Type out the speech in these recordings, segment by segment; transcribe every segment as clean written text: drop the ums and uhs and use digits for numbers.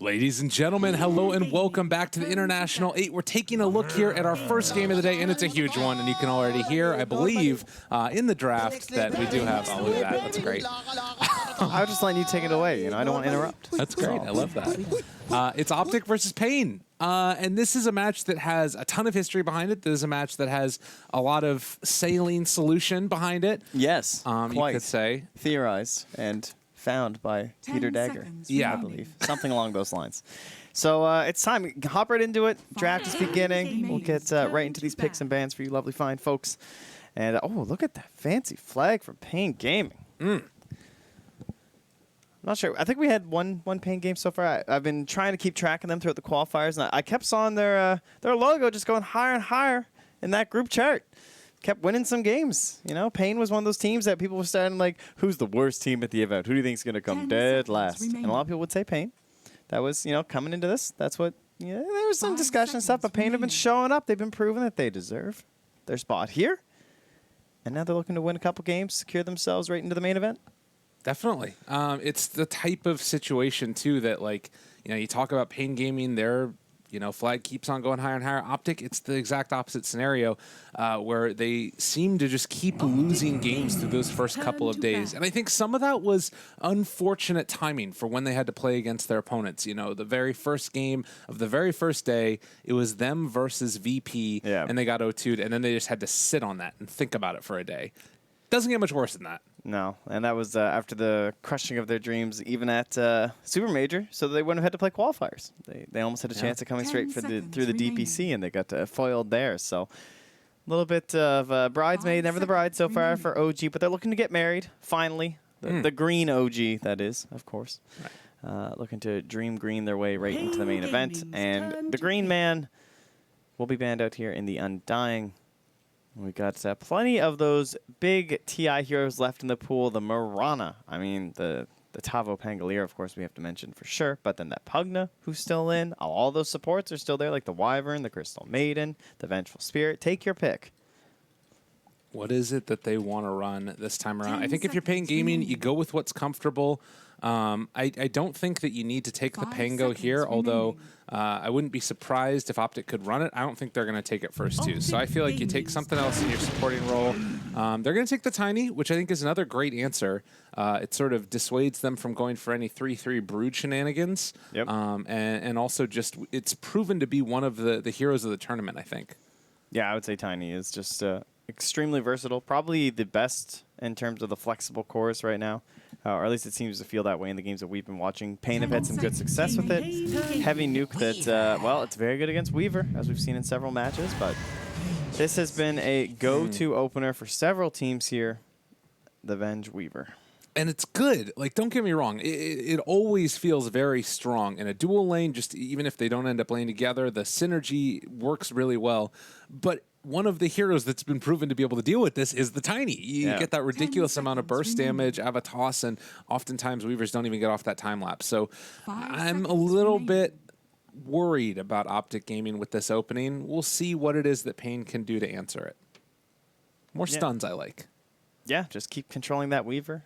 Ladies and gentlemen, hello and welcome back to the International 8. We're taking a look here at our first game of the day, and it's a huge one, and you can already hear, I believe, in the draft that we do have... Oh, look at that. That's great. I was just letting you take it away. You know, I don't want to interrupt. That's great. I love that. It's Optic versus Pain. And this is a match that has a ton of history behind it. This is a match that has a lot of saline solution behind it. Yes, you could say. Theorized and found by Peter Dagger. Yeah. I believe. Something along those lines. So it's time. Hop right into it. Draft is beginning. We'll get right into these picks and bans for you lovely fine folks. And, oh, look at that fancy flag from Pain Gaming. I'm not sure. I think we had one Pain game so far. I've been trying to keep track of them throughout the qualifiers, and I kept saw their logo just going higher and higher in that group chart. Kept winning some games. You know, Pain was one of those teams that people were starting like, who's the worst team at the event? Who do you think is going to come dead last? And a lot of people would say Pain. That was, you know, coming into this. That's what, yeah, there was some discussion and stuff, but Pain have been showing up. They've been proving that they deserve their spot here. And now they're looking to win a couple games, secure themselves right into the main event. Definitely. It's the type of situation, too, that, like, you know, you talk about Pain Gaming, their, you know, flag keeps on going higher and higher. Optic, it's the exact opposite scenario where they seem to just keep losing games through those first couple of days. And I think some of that was unfortunate timing for when they had to play against their opponents. You know, the very first game of the very first day, it was them versus VP, and they got O2'd, and then they just had to sit on that and think about it for a day. Doesn't get much worse than that. No, and that was after the crushing of their dreams, even at Super Major, so they wouldn't have had to play qualifiers. They almost had a chance of coming straight through the DPC, and they got foiled there. So a little bit of bridesmaid, never the bride so far for OG, but they're looking to get married, finally. The green OG, that is, of course. Right. Looking to dream green their way right into the main event. And the green man will be banned out here in the Undying. We got plenty of those big TI heroes left in the pool. The Mirana, I mean, the Tavo Pangolier, of course, we have to mention for sure. But then that Pugna, who's still in. All those supports are still there, like the Wyvern, the Crystal Maiden, the Vengeful Spirit. Take your pick. What is it that they want to run this time around? I think if you're Pain Gaming, you go with what's comfortable. I don't think that you need to take the Pango here, although I wouldn't be surprised if Optic could run it. I don't think they're going to take it first, too. So I feel like you take something else in your supporting role. They're going to take the Tiny, which I think is another great answer. It sort of dissuades them from going for any 3-3 Brood shenanigans. Yep. And also just it's proven to be one of the heroes of the tournament, I think. Yeah, I would say Tiny is just extremely versatile. Probably the best in terms of the flexible cores right now. Or at least it seems to feel that way in the games that we've been watching. Pain have had some good success with it. Heavy nuke that, well, it's very good against Weaver, as we've seen in several matches. But this has been a go-to opener for several teams here, the Venge Weaver. And it's good. Like, don't get me wrong. It always feels very strong. In a dual lane, just even if they don't end up playing together, the synergy works really well. But one of the heroes that's been proven to be able to deal with this is the Tiny. You get that ridiculous amount of burst damage, Avatos, and oftentimes Weavers don't even get off that time lapse. So I'm a little bit worried about Optic Gaming with this opening. We'll see what it is that Pain can do to answer it. More stuns I like. Yeah, just keep controlling that Weaver.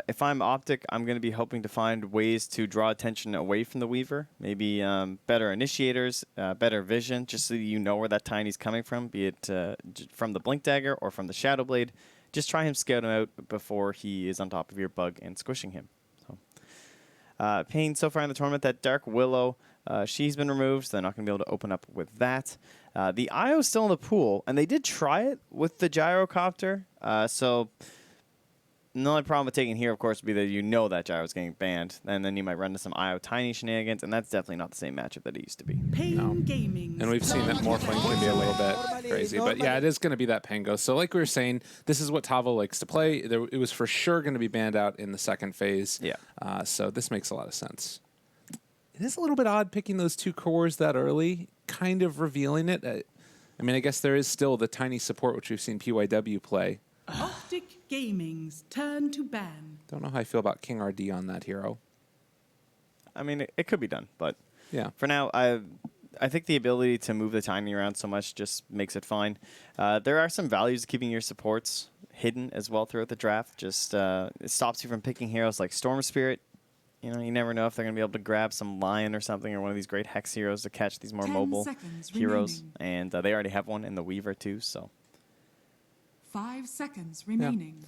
If I'm Optic, I'm going to be hoping to find ways to draw attention away from the Weaver. Maybe better initiators, better vision, just so you know where that Tiny's coming from, be it from the Blink Dagger or from the Shadow Blade. Just try him, scout him out before he is on top of your bug and squishing him. So, Pain so far in the tournament, that Dark Willow, she's been removed, so they're not going to be able to open up with that. The IO is still in the pool, and they did try it with the Gyrocopter. So the only problem with taking here, of course, would be that you know that Gyro is getting banned, and then you might run into some IO Tiny shenanigans, and that's definitely not the same matchup that it used to be. No. And we've seen that Morphling can be a little bit crazy. But yeah, it is going to be that Pango. So like we were saying, this is what Tavo likes to play. It was for sure going to be banned out in the second phase. Yeah. So this makes a lot of sense. It is a little bit odd picking those two cores that early, kind of revealing it. I mean, I guess there is still the Tiny support, which we've seen PYW play. Optic Gaming's turn to ban. Don't know how I feel about King RD on that hero. I mean, it could be done, but yeah. For now, I think the ability to move the Tiny around so much just makes it fine. There are some values to keeping your supports hidden as well throughout the draft. Just it stops you from picking heroes like Storm Spirit, You never know if they're going to be able to grab some Lion or something or one of these great Hex heroes to catch these more 10 mobile seconds heroes. remaining. And they already have one in the Weaver, too, so. 5 seconds remaining.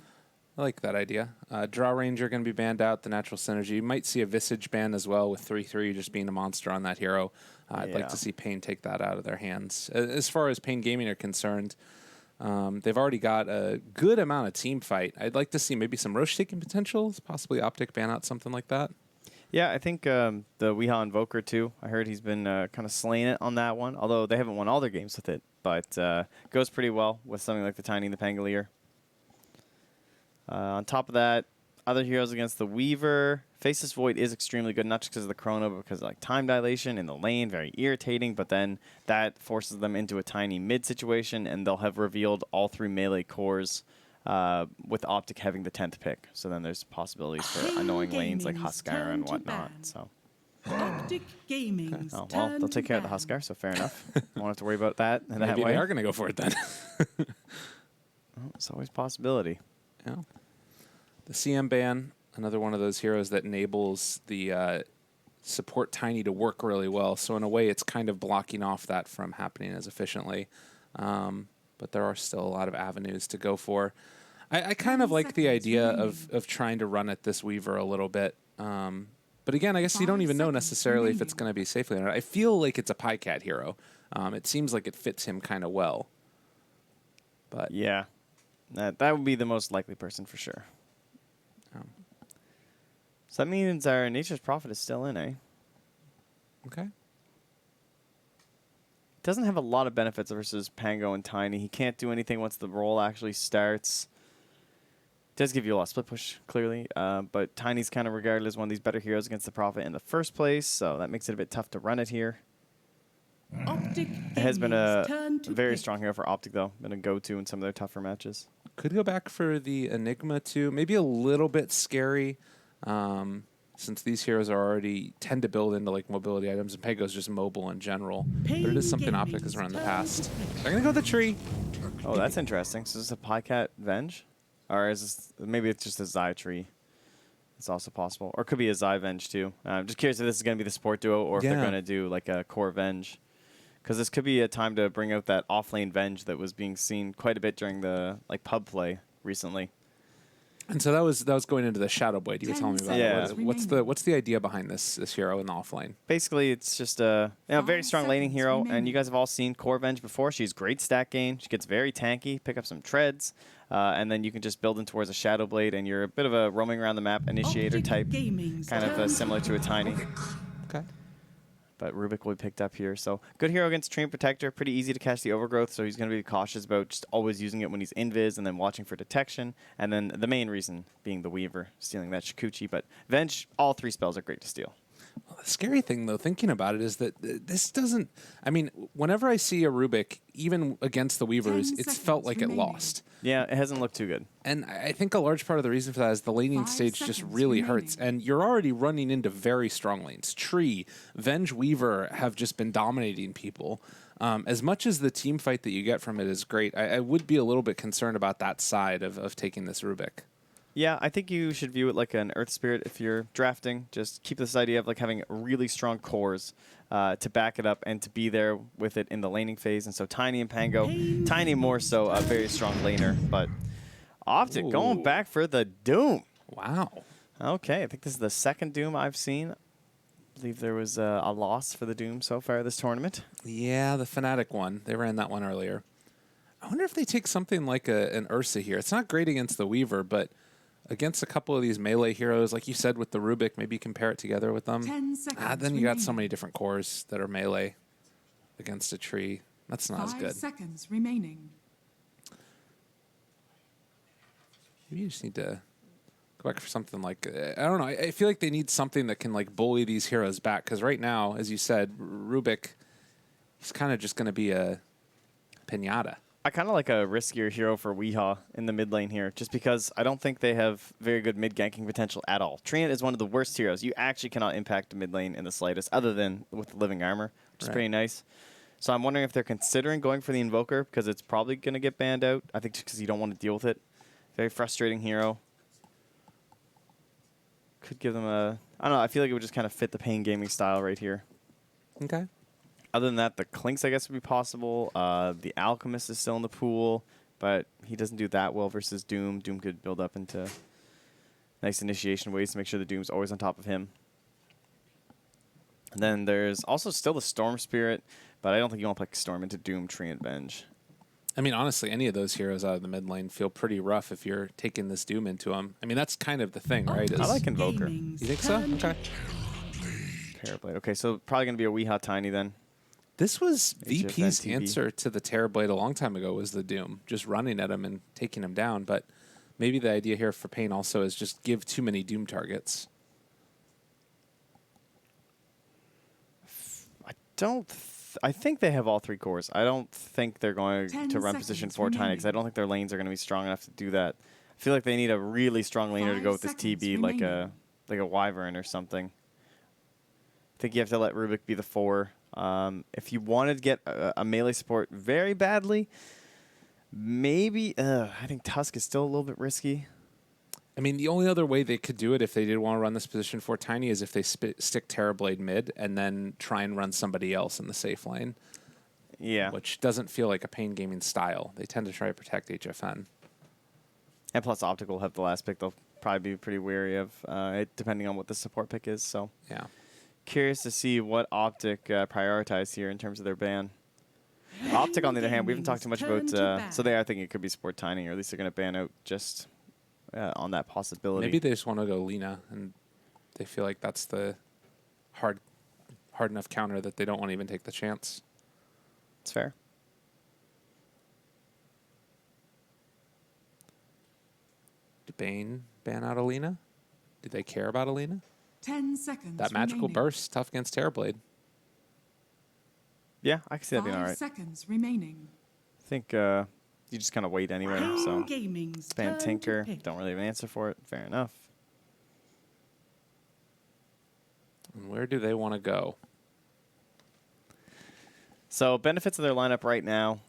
I like that idea. Draw Ranger going to be banned out, the natural synergy. You might see a Visage ban as well with 3/3 just being a monster on that hero. I'd like Yeah. to see Pain take that out of their hands. As far as Pain Gaming are concerned, they've already got a good amount of team fight. I'd like to see maybe some Roche taking potentials, possibly Optic ban out something like that. Yeah, I think the Weehaw Invoker, too. I heard he's been kind of slaying it on that one, although they haven't won all their games with it. But goes pretty well with something like the Tiny and the Pangolier. On top of that, other heroes against the Weaver. Faceless Void is extremely good, not just because of the Chrono, but because of like time dilation in the lane, very irritating. But then that forces them into a tiny mid situation, and they'll have revealed all 3 melee cores with Optic having the 10th pick. So then there's possibilities for annoying lanes like Gaming's Huskar turn and to whatnot. ban. So. Optic Gaming's Oh, well, turn they'll take to care of the ban. Huskar, so fair enough. Won't have to worry about that in that Maybe way. they are going to go for it then. Well, it's always a possibility. Yeah. The CM ban, another one of those heroes that enables the support Tiny to work really well. So in a way, it's kind of blocking off that from happening as efficiently. But there are still a lot of avenues to go for. I kind of 10 like the seconds idea remaining. of trying to run at this Weaver a little bit. But again, I guess you don't 5 even know seconds necessarily if it's remaining. going to be safely or not. I feel like it's a Pycat hero. It seems like it fits him kind of well. But Yeah, that would be the most likely person for sure. So that means our Nature's Prophet is still in, eh? okay. Doesn't have a lot of benefits versus Pango and Tiny. He can't do anything once the roll actually starts. Does give you a lot of split push, clearly. But Tiny's kind of regarded as one of these better heroes against the Prophet in the first place, so that makes it a bit tough to run it here. Optic It has been a Gaming's turn to very pick. strong hero for Optic, though. Been a go-to in some of their tougher matches. Could go back for the Enigma too. Maybe a little bit scary, since these heroes are already tend to build into like mobility items, and Pego's just mobile in general. But it is something Optic has run in the past. They're gonna go the tree. Oh, that's interesting. So is this a Pycat Venge? Or is this, maybe it's just a Zai tree. It's also possible. Or it could be a Zai Venge, too. I'm just curious if this is going to be the support duo or if they're Yeah. going to do like a core Venge. Because this could be a time to bring out that off-lane Venge that was being seen quite a bit during the like pub play recently. And so that was going into the Shadow Blade. You were 10 telling me about seconds it. remaining. What's the idea behind this hero in the offlane? Basically, it's just a very 5 strong laning seconds hero, and remaining. you guys have all seen Core Venge before. She's great stat gain. She gets very tanky, pick up some treads, and then you can just build in towards a Shadow Blade, and you're a bit of a roaming around the map initiator Optic type, Gaming's kind of turn similar to a Tiny. Okay. But Rubik will be picked up here. So good hero against Treant Protector. Pretty easy to catch the Overgrowth, so he's going to be cautious about just always using it when he's invis and then watching for detection. And then the main reason being the Weaver, stealing that Shikuchi. But Venge, all 3 spells are great to steal. Well, the scary thing, though, thinking about it, is that this doesn't. I mean, whenever I see a Rubik, even against the Weavers, 10 it's felt seconds like remaining. it lost. Yeah, it hasn't looked too good. And I think a large part of the reason for that is the laning 5 stage just seconds really remaining. hurts. And you're already running into very strong lanes. Tree, Venge, Weaver have just been dominating people. As much as the team fight that you get from it is great, I would be a little bit concerned about that side of taking this Rubik. Yeah, I think you should view it like an Earth Spirit if you're drafting. Just keep this idea of like having really strong cores to back it up and to be there with it in the laning phase. And so Tiny and Pango, Tiny more so a very strong laner, but Optic going Ooh. back for the Doom. Wow. Okay, I think this is the second Doom I've seen. I believe there was a loss for the Doom so far this tournament. Yeah, the Fnatic one. They ran that one earlier. I wonder if they take something like an Ursa here. It's not great against the Weaver, but against a couple of these melee heroes, like you said with the Rubik, maybe compare it together with them. 10 seconds Then you got so remaining. many different cores that are melee against a tree. That's not as 5 good. seconds remaining. Maybe you just need to go back for something like, I don't know. I feel like they need something that can like bully these heroes back. Because right now, as you said, Rubik, he's kind of just going to be a pinata. I kind of like a riskier hero for Weehaw in the mid lane here, just because I don't think they have very good mid ganking potential at all. Treant is one of the worst heroes. You actually cannot impact the mid lane in the slightest, other than with the living armor, which is Right. pretty nice. So I'm wondering if they're considering going for the Invoker, because it's probably going to get banned out. I think just because you don't want to deal with it. Very frustrating hero. Could give them a... I don't know. I feel like it would just kind of fit the Pain Gaming style right here. Okay. Other than that, the Clinks, I guess, would be possible. The Alchemist is still in the pool, but he doesn't do that well versus Doom. Doom could build up into nice initiation ways to make sure the Doom's always on top of him. And then there's also still the Storm Spirit, but I don't think you want to play Storm into Doom, Tree, and Venge. I mean, honestly, any of those heroes out of the mid lane feel pretty rough if you're taking this Doom into them. I mean, that's kind of the thing, right? I like Invoker. Gaming's You think so? turn to Okay. Terrorblade. Okay, so probably going to be a wee hot tiny then. This was HFN VP's TV. answer to the Terrorblade a long time ago was the Doom, just running at him and taking him down. But maybe the idea here for Pain also is just give too many Doom targets. I think they have all 3 cores. I don't think they're going 10 to run position seconds 4 tiny because I remaining. don't think their lanes are going to be strong enough to do that. I feel like they need a really strong laner to 5 go with this seconds TB, like remaining. a Wyvern or something. I think you have to let Rubik be the 4. If you wanted to get a melee support very badly, maybe I think Tusk is still a little bit risky. I mean, the only other way they could do it if they did want to run this position for Tiny is if they stick Terrorblade mid and then try and run somebody else in the safe lane, Yeah. which doesn't feel like a Pain Gaming style. They tend to try to protect HFN. And plus Optic will have the last pick. They'll probably be pretty wary of, depending on what the support pick is. So Yeah. curious to see what Optic prioritize here in terms of their ban. Optic, on the other hand, we haven't talked too much about... so they are thinking it could be Sport Tiny, or at least they're going to ban out just on that possibility. Maybe they just want to go Lina, and they feel like that's the hard enough counter that they don't want to even take the chance. It's fair. Did Bane ban out Alina? Did they care about Alina? 10 seconds That magical remaining. burst, tough against Terrorblade. Yeah, I can see that 5 being all right. seconds remaining. I think you just kind of wait anyway. So Gaming's ban turn to Tinker. pick. Don't really have an answer for it. Fair enough. And where do they want to go? So benefits of their lineup right now,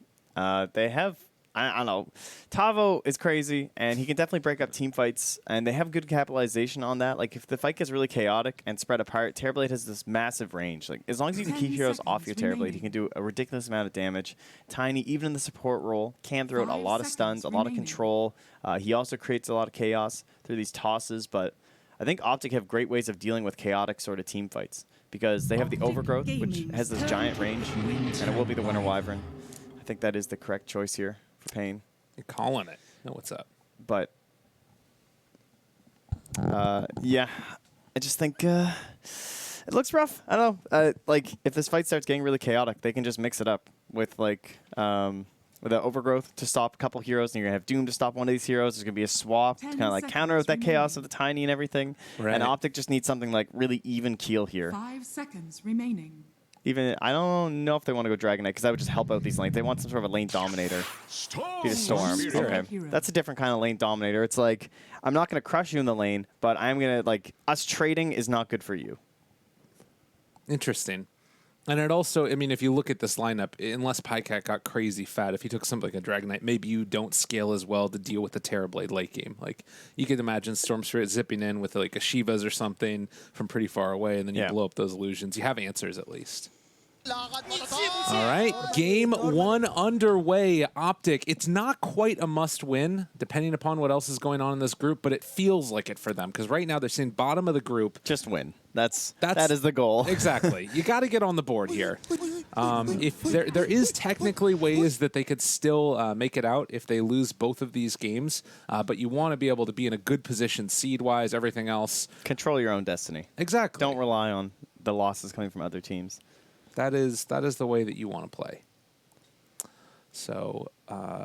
they have, I don't know, Tavo is crazy, and he can definitely break up team fights, and they have good capitalization on that. Like, if the fight gets really chaotic and spread apart, Terrorblade has this massive range. Like, as long as you can 10 keep heroes off your seconds Terrorblade, he can do a ridiculous amount of damage. Tiny, even in the support role, can throw out a 5 lot of stuns, a lot of remaining. control. He also creates a lot of chaos through these tosses, but I think Optic have great ways of dealing with chaotic sort of team fights because they have the Overgrowth, which has this giant range, and it will be the Winter Wyvern. I think that is the correct choice here for Pain. You're calling it. Know what's up. But, yeah, I just think it looks rough. I don't know. Like, if this fight starts getting really chaotic, they can just mix it up with, like, with the Overgrowth to stop a couple heroes, and you're going to have Doom to stop one of these heroes. There's going to be a swap to 10 kind of, like, counter out that seconds chaos of remaining. the Tiny and everything. Right. And Optic just needs something, like, really even keel here. 5 seconds remaining. Even, I don't know if they want to go Dragon Knight, because that would just help out these lanes. They want some sort of a lane dominator. Be the Storm. Spirit. Okay. Hero. That's a different kind of lane dominator. It's like, I'm not going to crush you in the lane, but I'm going to, like, us trading is not good for you. Interesting. And it also, I mean, if you look at this lineup, unless Pycat got crazy fat, if you took something like a Dragon Knight, maybe you don't scale as well to deal with the Terrorblade late game. Like, you could imagine Storm Spirit zipping in with like a Shivas or something from pretty far away, and then you Yeah. blow up those illusions. You have answers at least. All right, game 1 underway. Optic. It's not quite a must-win, depending upon what else is going on in this group, but it feels like it for them because right now they're sitting bottom of the group. Just win. That That's- is the goal. Exactly. You got to get on the board here. If there is technically ways that they could still make it out if they lose both of these games, but you want to be able to be in a good position seed-wise, everything else. Control your own destiny. Exactly. Don't rely on the losses coming from other teams. That is the way that you want to play. So,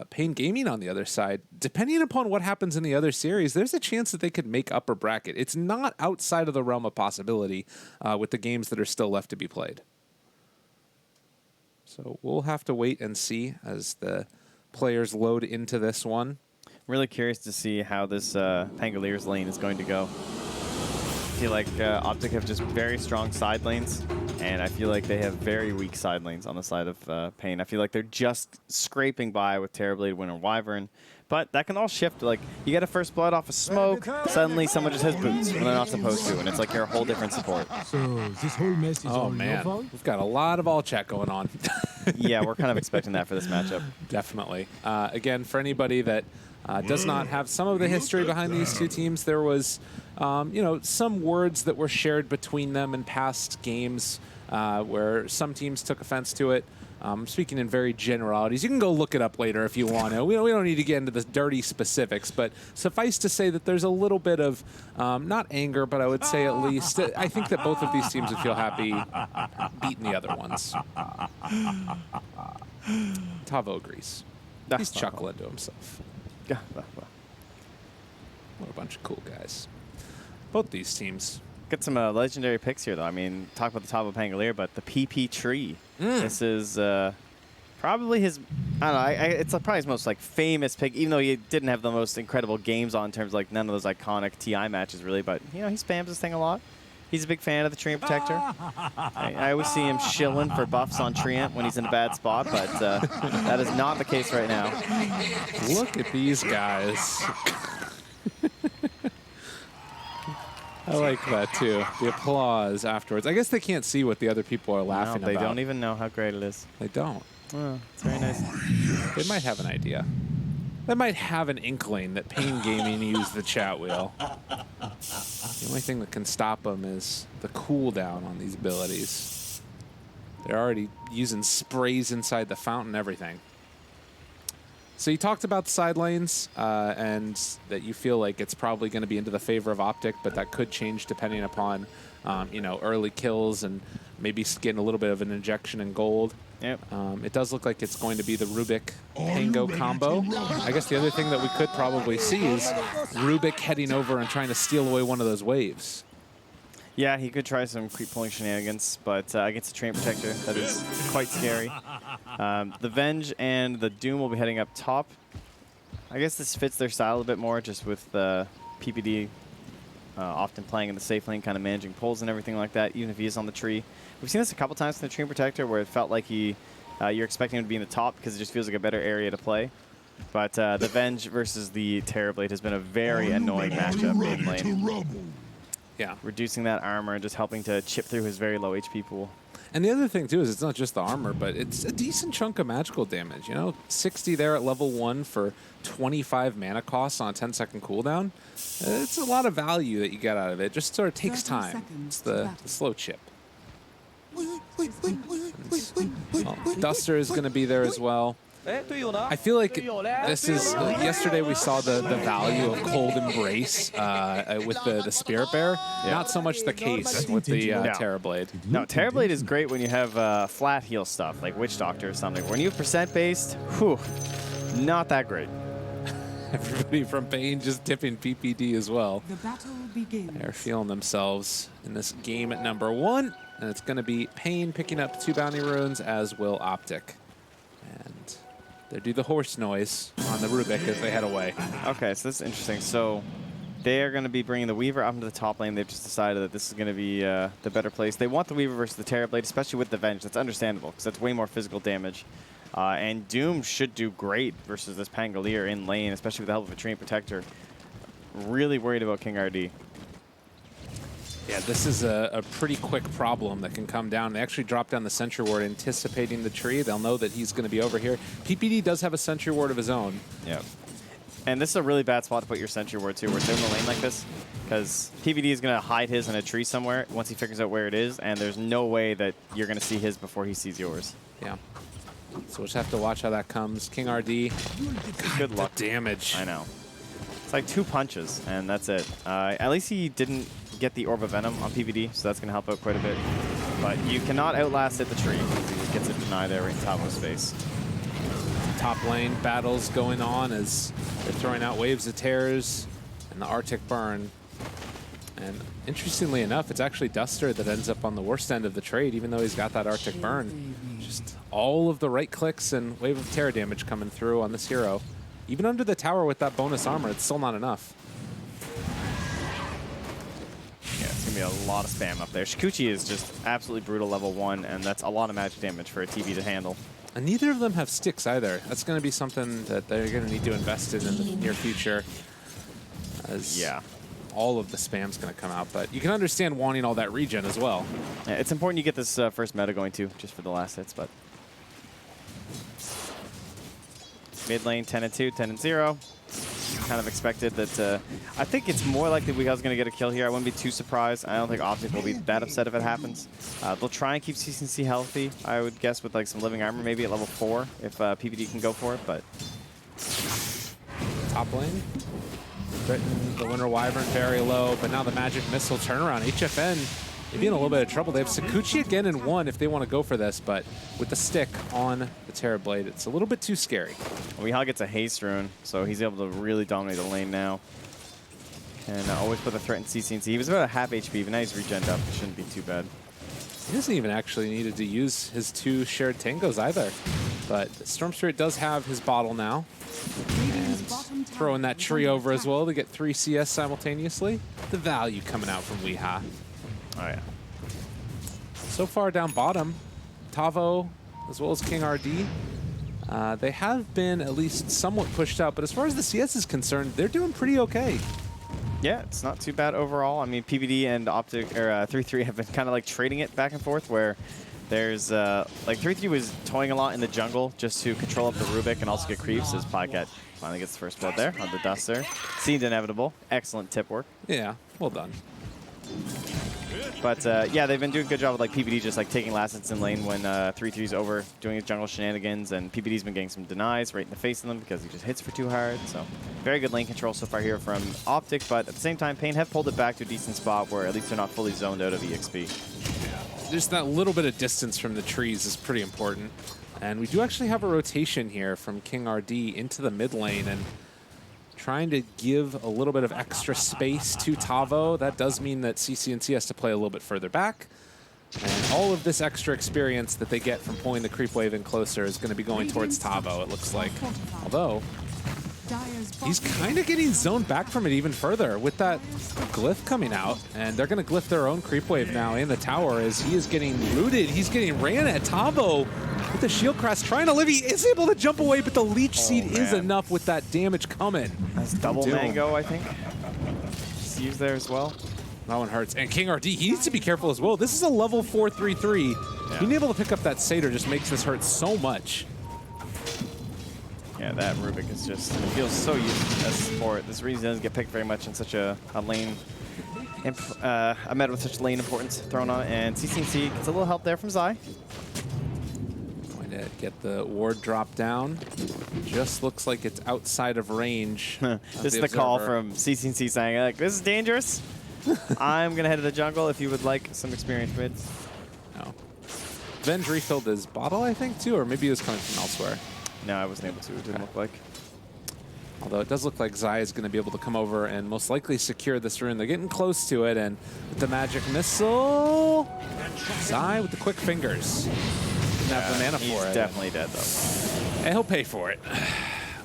Pain Gaming on the other side, depending upon what happens in the other series, there's a chance that they could make upper bracket. It's not outside of the realm of possibility with the games that are still left to be played. So we'll have to wait and see as the players load into this one. Really curious to see how this Pangalier's lane is going to go. I feel like Optic have just very strong side lanes, and I feel like they have very weak side lanes on the side of Pain. I feel like they're just scraping by with Terrorblade, Winter Wyvern, But that can all shift. Like, you get a first blood off of smoke, suddenly someone just has boots when they're not supposed to, and it's like you're a whole different support. So this whole mess is Oh all man, your fault? we've got a lot of all chat going on. Yeah, we're kind of expecting that for this matchup. Definitely. Again, for anybody that does not have some of the history behind these two teams, there was, some words that were shared between them in past games where some teams took offense to it. Speaking in very generalities, you can go look it up later if you want to. We don't need to get into the dirty specifics, but suffice to say that there's a little bit of, not anger, but I would say at least, I think that both of these teams would feel happy beating the other ones. Tavo agrees. He's chuckling to himself. What a bunch of cool guys. Both these teams. Get some legendary picks here, though. I mean, talk about the Tavo Pangolier, but the PP Tree. This is probably his, I don't know, it's probably his most famous pick, even though he didn't have the most incredible games on in terms of none of those iconic TI matches, really. But, he spams this thing a lot. He's a big fan of the Treant Protector. I always see him shilling for buffs on Treant when he's in a bad spot, but that is not the case right now. Look at these guys. I like that, too. The applause afterwards. I guess they can't see what the other people are laughing No, they about. don't even know how great it is. They don't. Oh, it's very nice. They might have an idea. They might have an inkling that Pain Gaming used the chat wheel. The only thing that can stop them is the cooldown on these abilities. They're already using sprays inside the fountain, everything. So you talked about the side lanes and that you feel like it's probably going to be into the favor of Optic, but that could change depending upon, early kills and maybe getting a little bit of an injection in gold. Yep. It does look like it's going to be the Rubik Pango combo. I guess the other thing that we could probably see is Rubik heading over and trying to steal away one of those waves. Yeah, he could try some creep pulling shenanigans, but against the Treant Protector, that is quite scary. The Venge and the Doom will be heading up top. I guess this fits their style a bit more, just with PPD often playing in the safe lane, kind of managing pulls and everything like that, even if he is on the tree. We've seen this a couple times in the Treant Protector where it felt like you're expecting him to be in the top because it just feels like a better area to play. But the Venge versus the Terrorblade has been a very annoying matchup in lane. Yeah. Reducing that armor and just helping to chip through his very low HP pool. And the other thing, too, is it's not just the armor, but it's a decent chunk of magical damage. 60 there at level 1 for 25 mana costs on a 10-second cooldown. It's a lot of value that you get out of it. It just sort of takes time. It's the slow chip. Duster is going to be there as well. I feel like this is, yesterday we saw the value of Cold Embrace with the Spirit Bear. Yeah. Not so much the case with the Terrorblade. No, Terrorblade is great when you have flat heal stuff, like Witch Doctor or something. When you have percent-based, whew, not that great. Everybody from Pain just tipping PPD as well. The battle begins. They're feeling themselves in this game at number 1. And it's going to be Pain picking up 2 bounty runes, as will Optic. And they do the horse noise on the Rubik as they head away. Okay, so this is interesting. So they are going to be bringing the Weaver up into the top lane. They've just decided that this is going to be the better place. They want the Weaver versus the Terrorblade, especially with the Venge. That's understandable because that's way more physical damage. And Doom should do great versus this Pangolier in lane, especially with the help of a Treant Protector. Really worried about King RD. Yeah, this is a pretty quick problem that can come down. They actually drop down the Sentry Ward anticipating the tree. They'll know that he's going to be over here. PPD does have a Sentry Ward of his own. Yeah. And this is a really bad spot to put your Sentry Ward, too, where it's in the lane like this. Because PPD is going to hide his in a tree somewhere once he figures out where it is, and there's no way that you're going to see his before he sees yours. Yeah. So we'll just have to watch how that comes. King RD. Good luck. The damage. I know. It's like 2 punches, and that's it. At least he didn't get the Orb of Venom on PPD, so that's going to help out quite a bit. But you cannot outlast at the tree because he just gets a deny there right in Tavo's face. Top lane battles going on as they're throwing out waves of terrors and the Arctic Burn. And interestingly enough, it's actually Duster that ends up on the worst end of the trade, even though he's got that Arctic Burn. Just all of the right clicks and wave of terror damage coming through on this hero. Even under the tower with that bonus armor, it's still not enough. Yeah, it's going to be a lot of spam up there. Shikuchi is just absolutely brutal level 1, and that's a lot of magic damage for a TV to handle. And neither of them have sticks either. That's going to be something that they're going to need to invest in the near future. As all of the spam's going to come out. But you can understand wanting all that regen as well. Yeah, it's important you get this first meta going too, just for the last hits. But mid lane 10-2, 10-0. Kind of expected that. I think it's more likely Weeha's going to get a kill here. I wouldn't be too surprised. I don't think Optic will be that upset if it happens. They'll try and keep CCNC healthy, I would guess, with like some living armor, maybe at level 4 if PvD can go for it. But top lane, threaten the Winter Wyvern very low, but now the Magic Missile turnaround. HFN maybe in a little bit of trouble. They have Sakuchi again in 1 if they want to go for this, but with the stick on the Terrorblade, it's a little bit too scary. Weeha gets a haste rune, so he's able to really dominate the lane now. And always put the threat in CCNC. He was about a half HP, but now he's regened up. It shouldn't be too bad. He doesn't even actually needed to use his 2 shared tangos either. But Storm Spirit does have his bottle now. And throwing that tree over as well to get 3 CS simultaneously. The value coming out from Weeha. Oh, yeah. So far down bottom, Tavo as well as King RD, they have been at least somewhat pushed out. But as far as the CS is concerned, they're doing pretty okay. Yeah, it's not too bad overall. I mean, PvD and Optic or 3-3 have been kind of like trading it back and forth, where there's like 3-3 was toying a lot in the jungle just to control up the Rubik and also get creeps. As Podcat finally gets the first blood there on the Duster. Seemed inevitable. Excellent tip work. Yeah, well done. But yeah, they've been doing a good job with like PvD just like taking last hits in lane when 3-3's over doing his jungle shenanigans, and PvD's been getting some denies right in the face of them because he just hits for too hard. So very good lane control so far here from Optic, but at the same time, Pain have pulled it back to a decent spot where at least they're not fully zoned out of EXP. Just that little bit of distance from the trees is pretty important. And we do actually have a rotation here from King RD into the mid lane, and trying to give a little bit of extra space to Tavo. That does mean that CCNC has to play a little bit further back. And all of this extra experience that they get from pulling the creep wave in closer is going to be going towards Tavo, it looks like. Although, he's kind of getting zoned back from it even further with that glyph coming out. And they're going to glyph their own creep wave now in the tower as he is getting rooted. He's getting ran at. Tavo with the shield crest trying to live. He is able to jump away, but the leech seed is enough with that damage coming. That's double mango, I think. It's used there as well. That one hurts. And King RD, he needs to be careful as well. This is a level 4 3-3. Yeah. Being able to pick up that Satyr just makes this hurt so much. Yeah, that Rubik is just, it feels so useful as support. This reason doesn't get picked very much in such a lane, a meta with such lane importance thrown on it. And CCNC gets a little help there from Zai. Going to get the ward drop down. Just looks like it's outside of range. This is the call from CCNC saying, like, this is dangerous. I'm going to head to the jungle if you would like some experienced mids. No. Venge refilled his bottle, I think, too, or maybe he was coming from elsewhere. No, I wasn't able to. It didn't look like. Although it does look like Zai is going to be able to come over and most likely secure this rune. They're getting close to it, and with the magic missile, Zai with the quick fingers. Didn't have the mana for it. He's definitely dead, though. And he'll pay for it.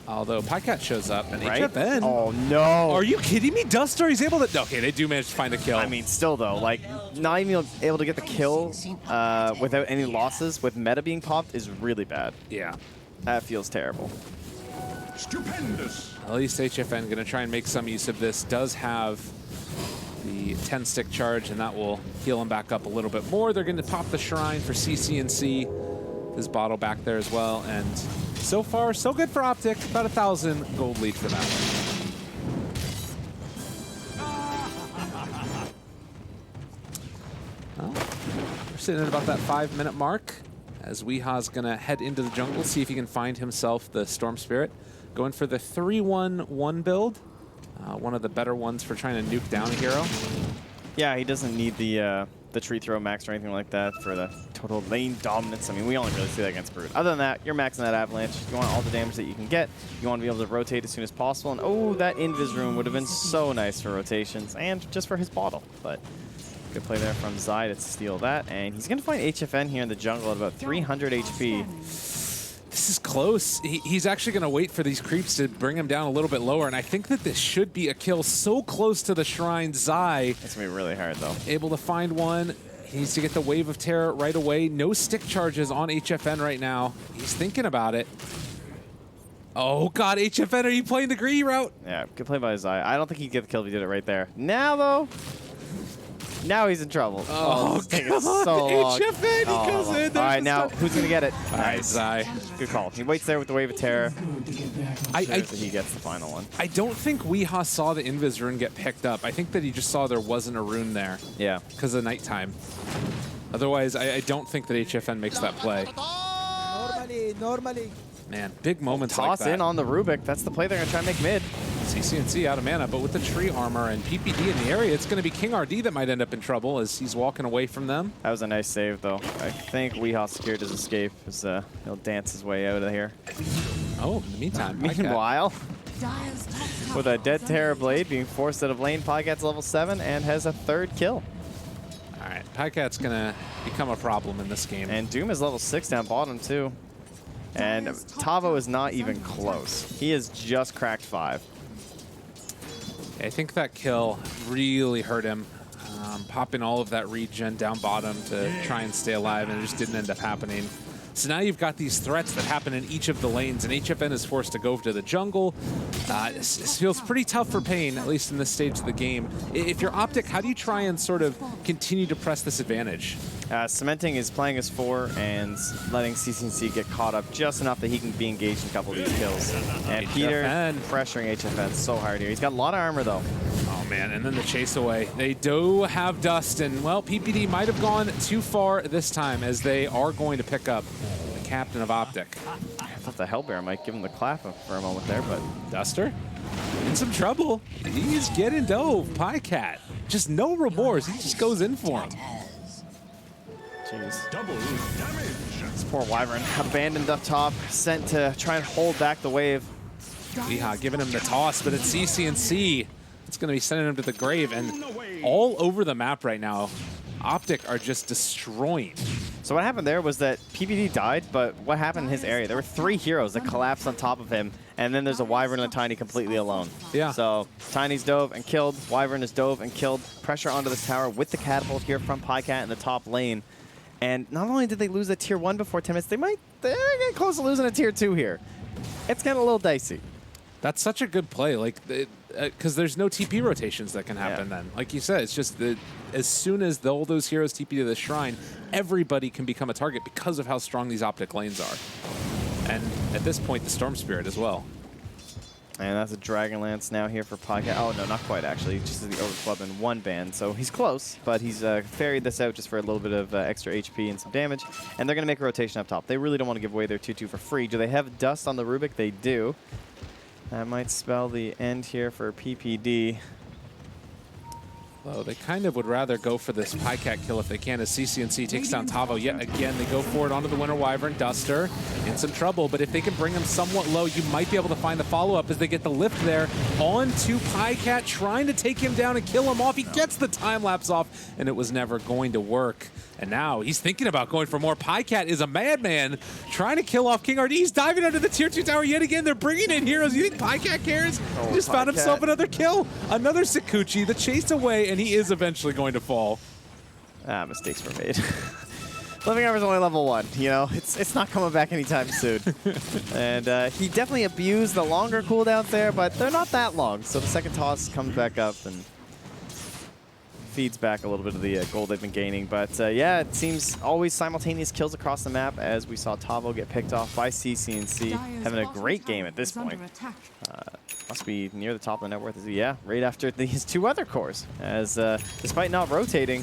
Although Pycat shows up, and HFN. Oh, no. Are you kidding me? Duster, he's able to... Okay, they do manage to find a kill. I mean, still, though, like, not even able to get the kill without any losses with meta being popped is really bad. Yeah. That feels terrible. Stupendous. At least HFN going to try and make some use of this. Does have the 10-stick charge, and that will heal him back up a little bit more. They're going to pop the shrine for CCNC. His bottle back there as well. And so far, so good for Optic. About 1,000 gold lead for that one. Well, we're sitting at about that 5-minute mark, as Weeha's going to head into the jungle, see if he can find himself the Storm Spirit. Going for the 3-1-1 build. One of the better ones for trying to nuke down a hero. Yeah, he doesn't need the tree throw max or anything like that for the total lane dominance. I mean, we only really see that against Brute. Other than that, you're maxing that avalanche. You want all the damage that you can get. You want to be able to rotate as soon as possible. And oh, that invis room would have been so nice for rotations and just for his bottle. But good play there from Zai to steal that. And he's going to find HFN here in the jungle at about 300 HP. This is close. He's actually going to wait for these creeps to bring him down a little bit lower, and I think that this should be a kill so close to the shrine. Zai. It's going to be really hard, though. Able to find one. He needs to get the Wave of Terror right away. No stick charges on HFN right now. He's thinking about it. Oh, God, HFN, are you playing the greedy route? Yeah, good play by his eye. I don't think he'd get the kill if he did it right there. Now, though, now he's in trouble. Oh, this is taking so long. HFN, he goes in. All right, now, who's going to get it? Nice. Good call. He waits there with the Wave of Terror. He gets the final one. I don't think Weehaw saw the Invis rune get picked up. I think that he just saw there wasn't a rune there. Yeah. Because of nighttime. Otherwise, I don't think that HFN makes that play. Normally. Man, big moments like Toss that. in on the Rubik. That's the play they're going to try and make mid. CCNC out of mana, but with the tree armor and PPD in the area, it's going to be King RD that might end up in trouble as he's walking away from them. That was a nice save, though. I think Weehaw secured his escape as he'll dance his way out of here. Oh, in the meantime. Meanwhile, with a Dead Terror Blade being forced out of lane, Pycat's level 7 and has a 3rd kill. All right, Pycat's going to become a problem in this game. And Doom is level 6 down bottom, too. And Tavo is not even close. He has just cracked 5. I think that kill really hurt him. Popping all of that regen down bottom to try and stay alive, and it just didn't end up happening. So now you've got these threats that happen in each of the lanes, and HFN is forced to go to the jungle. This feels pretty tough for Pain, at least in this stage of the game. If you're Optic, how do you try and sort of continue to press this advantage? Cementing is playing as 4 and letting CCNC get caught up just enough that he can be engaged in a couple of these kills. And Peter pressuring HFN so hard here. He's got a lot of armor, though. Oh, man, and then the chase away. They do have dust, and, well, PPD might have gone too far this time as they are going to pick up the captain of Optic. I thought the Hellbear might give him the clap for a moment there, but... Duster in some trouble. He's getting dove. Pycat. Just no remorse. He just goes in for him. Jeez. Double damage. This poor Wyvern abandoned up top, sent to try and hold back the wave. Weehaw giving him the toss, but it's CCNC. It's going to be sending him to the grave, and all over the map right now, Optic are just destroying. So what happened there was that PPD died, but what happened in his area? There were 3 heroes that collapsed on top of him, and then there's a Wyvern and a Tiny completely alone. Yeah. So Tiny's dove and killed, Wyvern is dove and killed. Pressure onto this tower with the catapult here from Pycat in the top lane. And not only did they lose a tier 1 before 10 minutes, they're getting close to losing a tier 2 here. It's getting a little dicey. That's such a good play, like, because there's no TP rotations that can happen then. Like you said, it's just that as soon as all those heroes TP to the shrine, everybody can become a target because of how strong these Optic lanes are. And at this point, the Storm Spirit as well. And that's a Dragonlance now here for Pycat. Oh, no, not quite, actually. Just as the Overclub and 1 ban. So he's close, but he's ferried this out just for a little bit of extra HP and some damage. And they're going to make a rotation up top. They really don't want to give away their 2-2 for free. Do they have Dust on the Rubik? They do. That might spell the end here for PPD. Well, they kind of would rather go for this Pycat kill if they can, as CCNC takes down Tavo yet again. They go for it onto the Winter Wyvern. Duster in some trouble, but if they can bring him somewhat low, you might be able to find the follow-up as they get the lift there onto Pycat, trying to take him down and kill him off. He gets the time-lapse off, and it was never going to work. And now he's thinking about going for more. Pycat is a madman, trying to kill off King RD. He's diving under the tier 2 tower yet again. They're bringing in heroes. You think Pycat cares? Oh, He just found himself another kill. Another Sakuchi, the chase away, and he is eventually going to fall. Mistakes were made. Living Armor's only level 1, you know? It's not coming back anytime soon. And he definitely abused the longer cooldowns there, but they're not that long. So the second toss comes back up and feeds back a little bit of the gold they've been gaining. But yeah, it seems always simultaneous kills across the map as we saw Tavo get picked off by CCNC, having a great game at this point. Must be near the top of the net worth. Yeah, right after these 2 other cores. As despite not rotating,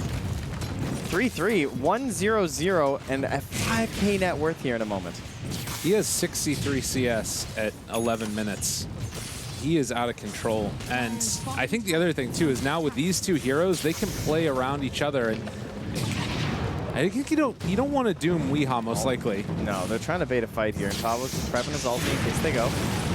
3-3, 1-0-0, and a 5K net worth here in a moment. He has 63 CS at 11 minutes. He is out of control. And I think the other thing, too, is now with these 2 heroes, they can play around each other. And I think you don't want to doom Weehaw, most likely. No, they're trying to bait a fight here. And Tavo's prepping his ulti in case they go.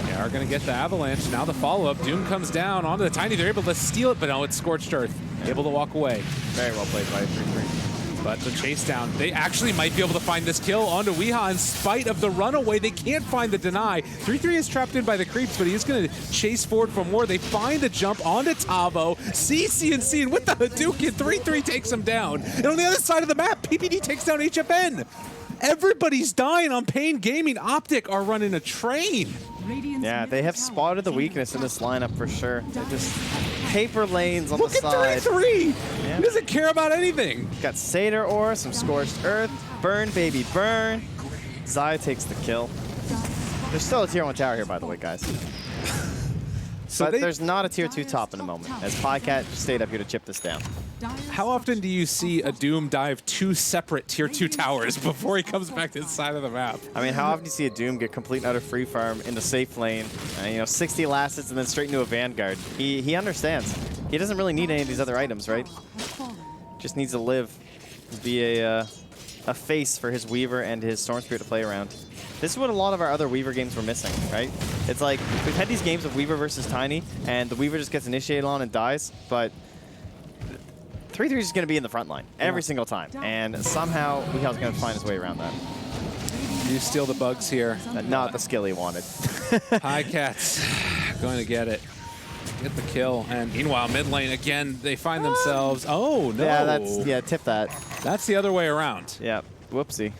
They are going to get the Avalanche. Now the follow-up. Doom comes down onto the Tiny. They're able to steal it, but no, it's Scorched Earth. Able to walk away. Very well played by 3-3. But the chase down, they actually might be able to find this kill onto Weehaw in spite of the runaway. They can't find the deny. 3-3 is trapped in by the creeps, but he's going to chase forward for more. They find the jump onto Tavo. CNC with the Hadouken. 3-3 takes him down. And on the other side of the map, PPD takes down HFN. Everybody's dying on Pain Gaming. Optic are running a train. Yeah, they have spotted the weakness in this lineup for sure. They just paper lanes on the side. Look at 3-3. Yeah. He doesn't care about anything. Got Satyr Ore, some Scorched Earth, burn, baby, burn. Zai takes the kill. There's still a tier 1 tower here, by the way, guys. But there's not a tier 2 top in the moment, as Pycat stayed up here to chip this down. How often do you see a Doom dive 2 separate tier 2 towers before he comes back to the side of the map? I mean, how often do you see a Doom get complete and utter free farm in the safe lane, 60 last and then straight into a Vanguard? He understands. He doesn't really need any of these other items, right? Just needs to live, be a face for his Weaver and his Storm Spirit to play around. This is what a lot of our other Weaver games were missing, right? It's like, we've had these games of Weaver versus Tiny, and the Weaver just gets initiated on and dies, but 3-3 is going to be in the front line every single time, and somehow Weehaw's going to find his way around that. You steal the bugs here. Not the skill he wanted. Pycat's going to get it. Get the kill, and meanwhile, mid lane, again, they find themselves... Oh, no. Yeah, tip that. That's the other way around. Yeah, whoopsie.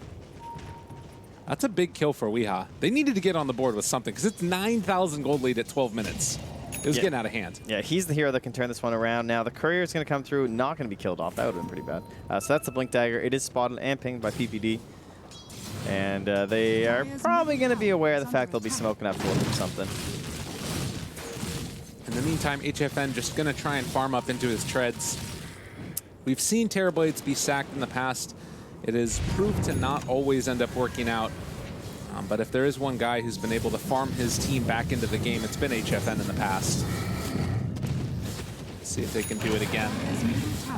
That's a big kill for Weehaw. They needed to get on the board with something, because it's 9,000 gold lead at 12 minutes. It was getting out of hand. Yeah, he's the hero that can turn this one around. Now, the Courier is going to come through, not going to be killed off. That would have been pretty bad. So that's the Blink Dagger. It is spotted and pinged by PPD. And they are probably going to be aware of the fact they'll be smoking up forward or something. In the meantime, HFN just going to try and farm up into his treads. We've seen Terrorblades be sacked in the past. It has proved to not always end up working out. But if there is one guy who's been able to farm his team back into the game, it's been HFN in the past. Let's see if they can do it again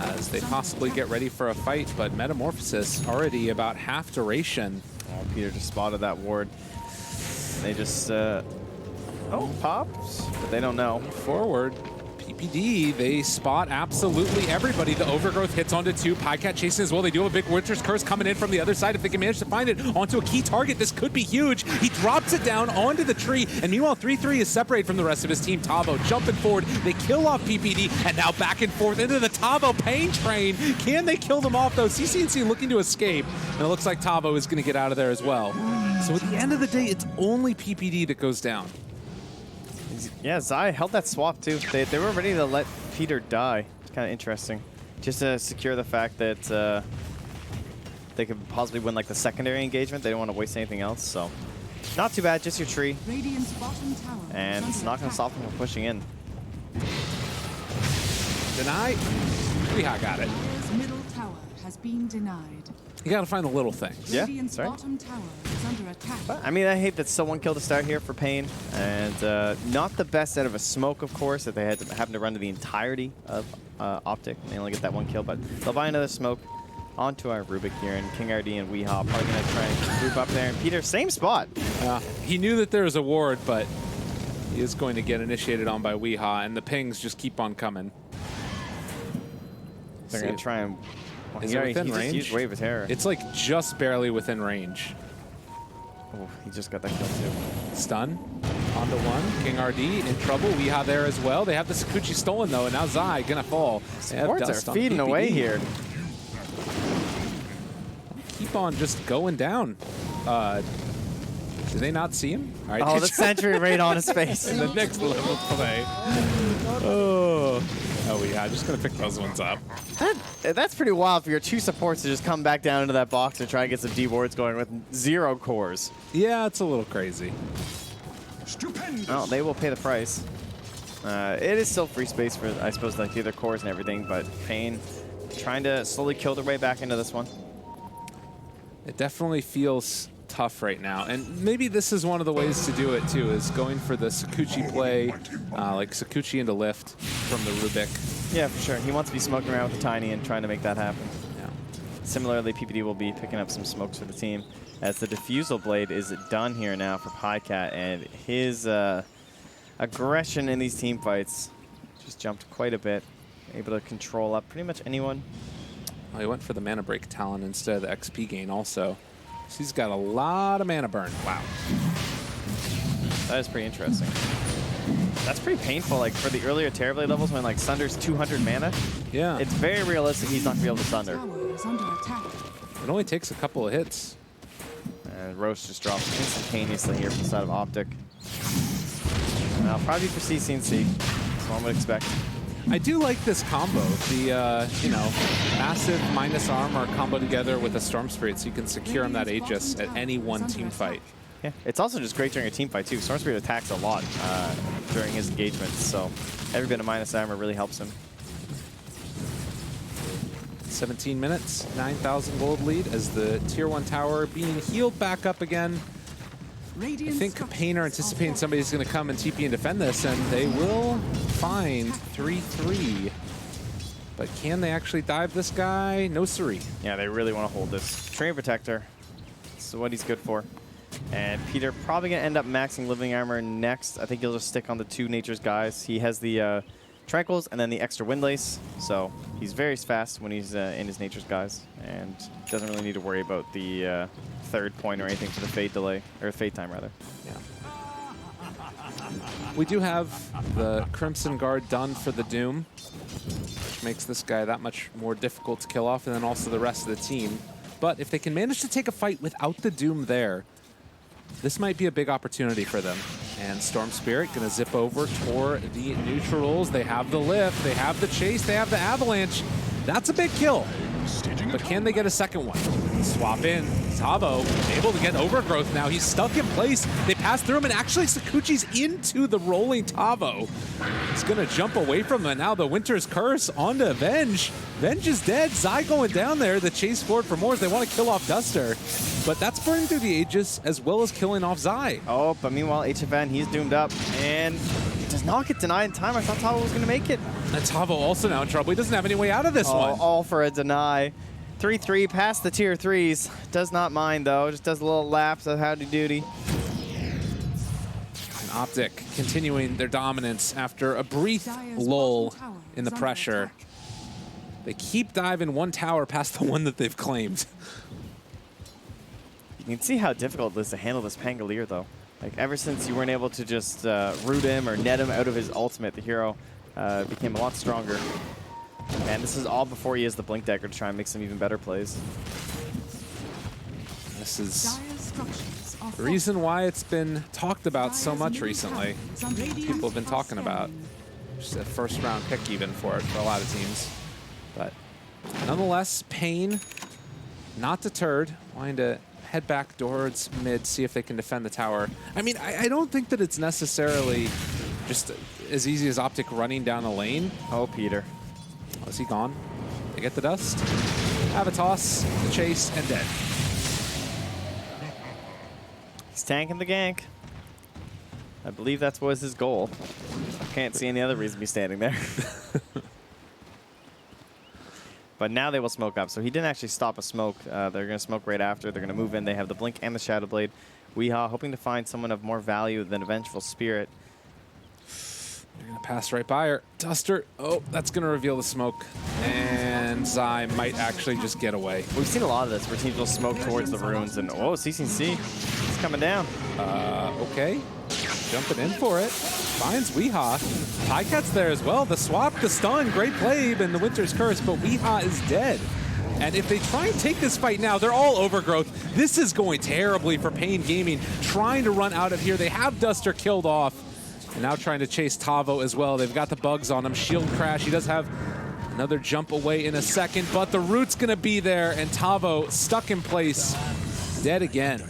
as they possibly get ready for a fight. But Metamorphosis already about half duration. Oh, Peter just spotted that ward. They just, pops, but they don't know. Forward. PPD, they spot absolutely everybody. The Overgrowth hits onto 2. Pycat chasing as well. They do have a big Winter's Curse coming in from the other side. If they can manage to find it onto a key target, this could be huge. He drops it down onto the tree, and meanwhile, 3-3 is separated from the rest of his team. Tavo jumping forward. They kill off PPD, and now back and forth into the Tavo Pain Train. Can they kill them off, though? CNC looking to escape, and it looks like Tavo is going to get out of there as well. So at the end of the day, it's only PPD that goes down. Yeah, Zai held that swap too. They were ready to let Peter die. It's kind of interesting. Just to secure the fact that they could possibly win like the secondary engagement. They don't want to waste anything else, so not too bad. Just your tree. And it's not going to stop them from pushing in. Deny. Weehaw got it. Middle tower has been denied. You got to find the little things. Yeah, Radiant's sorry. bottom tower is under attack. But, I mean, I hate that still one kill to start here for Pain, and not the best out of a smoke, of course, that they had to happen to run to the entirety of Optic. They only get that one kill, but they'll buy another smoke onto our Rubik here, and King RD and Weehaw probably going to try and group up there. And Peter, same spot. He knew that there was a ward, but he is going to get initiated on by Weehaw, and the pings just keep on coming. They're going to try and... Well, Is it within he range? just used Wave of Terror. It's like just barely within range. Oh, he just got that kill too. Stun onto 1. King RD in trouble. Weehaw there as well. They have the Sakuchi stolen though, and now Zai gonna fall. Supports are feeding away here. Keep on just going down. Do they not see him? All right, Oh, the sentry right on his face. in the next level play. Oh, yeah, just gonna pick those ones up. That's pretty wild for your 2 supports to just come back down into that box and try and get some D wards going with 0 cores. Yeah, it's a little crazy. Stupendous. Well, they will pay the price. It is still free space for, I suppose, like the other cores and everything, but Pain trying to slowly kill their way back into this one. It definitely feels tough right now, and maybe this is one of the ways to do it too, is going for the Sakuchi play, like Sakuchi into lift from the Rubik. Yeah, for sure. He wants to be smoking around with the Tiny and trying to make that happen. Yeah. Similarly, PPD will be picking up some smokes for the team as the Diffusal Blade is done here now for Pycat, and his aggression in these team fights just jumped quite a bit. Able to control up pretty much anyone Oh, he went for the mana break talent instead of the XP gain also. So he's got a lot of mana burn. Wow. That is pretty interesting. That's pretty painful, like for the earlier Terrorblade levels when like Sunder's 200 mana. Yeah. It's very realistic he's not gonna be able to Sunder. Tower is under attack. It only takes a couple of hits. And Roche just drops instantaneously here from the side of Optic. Now probably for CC&C. That's what I would expect. I do like this combo. The, you know, massive minus armor combo together with a Storm Spirit so you can secure him that Aegis at any one team fight. Yeah, it's also just great during a team fight too. Storm Spirit attacks a lot during his engagements, so every bit of minus armor really helps him. 17 minutes, 9,000 gold lead as the tier 1 tower being healed back up again. I think Pain are anticipating somebody's going to come and TP and defend this, and they will find 3-3. But can they actually dive this guy? No siree. Yeah, they really want to hold this. Train Protector, this is what he's good for. And Peter probably going to end up maxing living armor next. I think he'll just stick on the 2 Nature's Guys. He has the Tranquils and then the extra Windlace. So he's very fast when he's in his Nature's Guise. And doesn't really need to worry about the 3rd point or anything for the Fade delay, or Fade time rather. Yeah. We do have the Crimson Guard done for the Doom, which makes this guy that much more difficult to kill off, and then also the rest of the team. But if they can manage to take a fight without the Doom there, this might be a big opportunity for them. And Storm Spirit going to zip over toward the neutrals. They have the lift, they have the chase, they have the avalanche. That's a big kill. But can they get a second one? Swap in. Tavo able to get overgrowth now. He's stuck in place. They pass through him, and actually Sakuchi's into the rolling Tavo. He's going to jump away from him. Now the Winter's Curse onto Venge. Venge is dead. Zai going down there. The chase forward for more as they want to kill off Duster. But that's burning through the Aegis as well as killing off Zai. Oh, but meanwhile, HFN, he's doomed up. And he does not get denied in time. I thought Tavo was going to make it. And Tavo also now in trouble. He doesn't have any way out of this one. All for a deny. 3-3 past the tier 3s. Does not mind, though. Just does a little laps of howdy doody. And Optic continuing their dominance after a brief lull in the pressure. They keep diving one tower past the one that they've claimed. You can see how difficult it is to handle this Pangolier, though. Like, ever since you weren't able to just root him or net him out of his ultimate, the hero became a lot stronger. And this is all before he has the Blink Dagger to try and make some even better plays. This is the reason why it's been talked about so much recently. People have been talking about just a first-round pick even for it for a lot of teams. But nonetheless, Pain not deterred, wanting to head back towards mid, see if they can defend the tower. I mean, I don't think that it's necessarily just as easy as Optic running down a lane. Oh, Peter. Oh, is he gone? They get the dust. Have a toss, the chase, and dead. He's tanking the gank. I believe that was his goal. I can't see any other reason to be standing there. But now they will smoke up. So he didn't actually stop a smoke. They're going to smoke right after. They're going to move in. They have the Blink and the Shadow Blade. Weehaw hoping to find someone of more value than a Vengeful Spirit. They're going to pass right by her. Duster. Oh, that's going to reveal the smoke. And Zai might actually just get away. We've seen a lot of this where teams will smoke towards the runes. And, oh, CC&C. It's coming down. Okay. Jumping in for it. Finds Weehaw. Tycat's there as well. The swap, the stun, great play, and the Winter's Curse, but Weehaw is dead. And if they try and take this fight now, they're all overgrowth. This is going terribly for Pain Gaming, trying to run out of here. They have Duster killed off, and now trying to chase Tavo as well. They've got the bugs on him. Shield crash. He does have another jump away in a second, but the root's going to be there, and Tavo stuck in place, dead again.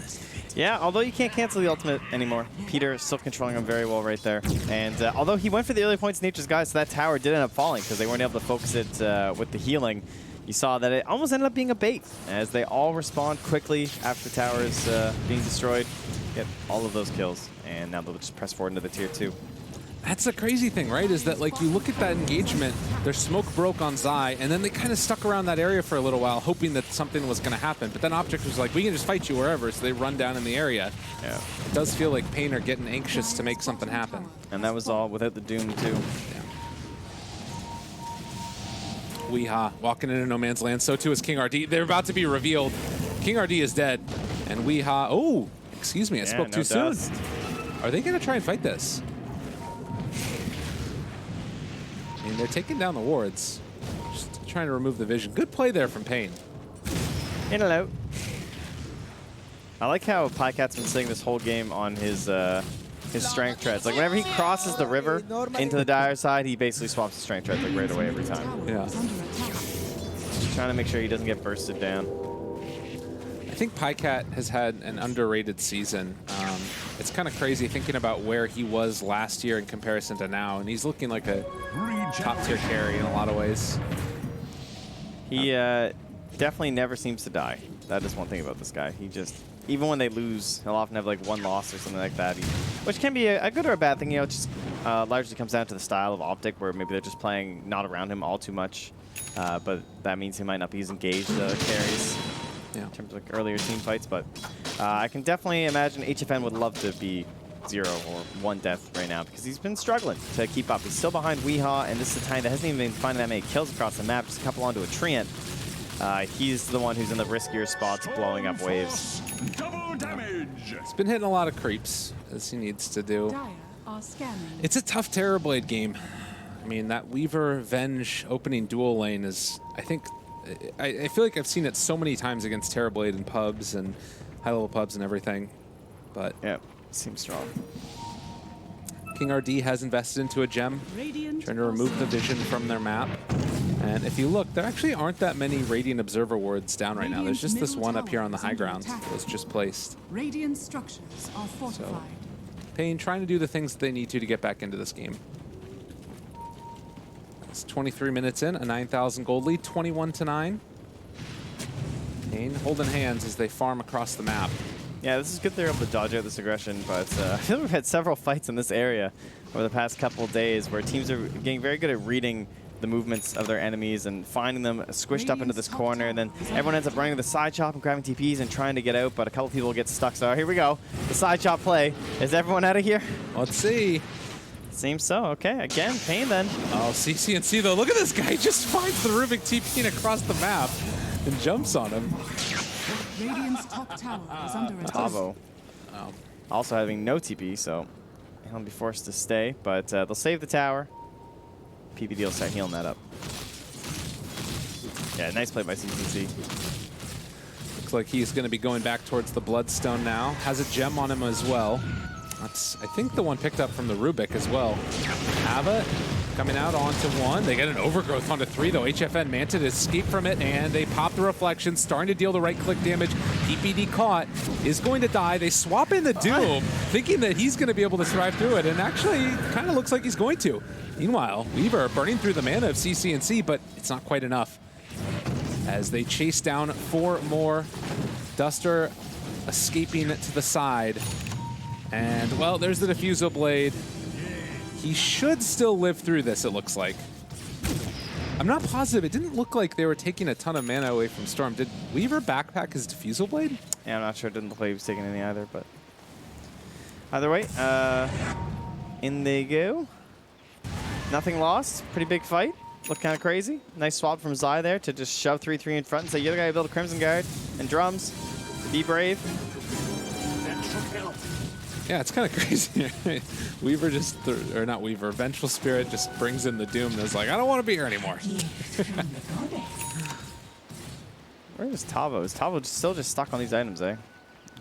Yeah, although you can't cancel the ultimate anymore. Peter is still controlling him very well right there. And although he went for the early points Nature's Guys, so that tower did end up falling because they weren't able to focus it with the healing. You saw that it almost ended up being a bait as they all respond quickly after the towers being destroyed. Get all of those kills, and now they'll just press forward into the tier 2. That's the crazy thing, right? Is that, like, you look at that engagement, their smoke broke on Zai, and then they kind of stuck around that area for a little while, hoping that something was going to happen. But then Optic was like, we can just fight you wherever, so they run down in the area. Yeah. It does feel like Pain are getting anxious to make something happen. And that was all without the Doom, too. Yeah. Weeha walking into no man's land. So too is King RD. They're about to be revealed. King RD is dead. And Weeha, oh, excuse me, I spoke too soon. Are they going to try and fight this? I mean, they're taking down the wards. Just trying to remove the vision. Good play there from Pain. In and out. I like how Pycat's been sitting this whole game on his strength treads. Like whenever he crosses the river into the dire side, he basically swaps the strength treads like right away every time. Yeah. Just trying to make sure he doesn't get bursted down. I think Pycat has had an underrated season. It's kind of crazy thinking about where he was last year in comparison to now, and he's looking like a top-tier carry in a lot of ways. He definitely never seems to die. That is one thing about this guy. He just, even when they lose, he'll often have like one loss or something like that, which can be a good or a bad thing. You know, it just largely comes down to the style of Optic, where maybe they're just playing not around him all too much, but that means he might not be as engaged carries. Yeah. In terms of like earlier team fights, but I can definitely imagine HFN would love to be 0 or 1 death right now because he's been struggling to keep up. He's still behind Weehaw, and this is a time that hasn't even been finding that many kills across the map, just a couple onto a Treant. He's the one who's in the riskier spots, blowing up waves. Double damage. He's been hitting a lot of creeps, as he needs to do. Dire are scanning. It's a tough Terrorblade game. I mean, that Weaver Venge opening dual lane is, I think, I feel like I've seen it so many times against Terrorblade in pubs and high-level pubs and everything, but yeah, seems strong. King RD has invested into a gem, Radiant trying to remove the vision from their map. And if you look, there actually aren't that many Radiant Observer wards down right now. There's just this one up here on the high ground that was just placed. Radiant structures are fortified. Pain trying to do the things that they need to get back into this game. It's 23 minutes in, a 9,000 gold lead, 21-9. Pain holding hands as they farm across the map. Yeah, this is good they're able to dodge out this aggression, but I feel like we've had several fights in this area over the past couple of days where teams are getting very good at reading the movements of their enemies and finding them squished up into this corner, and then everyone ends up running the side chop and grabbing TPs and trying to get out, but a couple people get stuck. So here we go, the side chop play. Is everyone out of here? Let's see. Seems so. Okay, again, Pain then. Oh, CCNC though. Look at this guy. Just finds the Rubik TPing across the map and jumps on him. Radiant's top tower is under attack. Tavo Oh. also having no TP, so he'll be forced to stay, but they'll save the tower. PBD will start healing that up. Yeah, nice play by CCC. Looks like he's going to be going back towards the Bloodstone now. Has a gem on him as well. That's, I think, the one picked up from the Rubik as well. Ava coming out onto 1. They get an overgrowth onto 3, though. HFN managed to escape from it, and they pop the reflection, starting to deal the right-click damage. PPD caught, is going to die. They swap in the Doom, thinking that he's going to be able to survive through it, and actually kind of looks like he's going to. Meanwhile, Weaver burning through the mana of CCNC, but it's not quite enough. As they chase down 4 more. Duster escaping to the side. And, well, there's the Diffusal Blade. He should still live through this, it looks like. I'm not positive. It didn't look like they were taking a ton of mana away from Storm. Did Weaver backpack his Diffusal Blade? Yeah, I'm not sure. It didn't look like he was taking any either, but either way, in they go. Nothing lost. Pretty big fight. Looked kind of crazy. Nice swap from Zai there to just shove 3-3 in front and say, you're the guy who built a Crimson Guard and drums. Be brave. Yeah, it's kind of crazy. Weaver just, or not Weaver, Vengeful Spirit just brings in the Doom and is like, I don't want to be here anymore. Where is Tavo? Is Tavo still just stuck on these items, eh?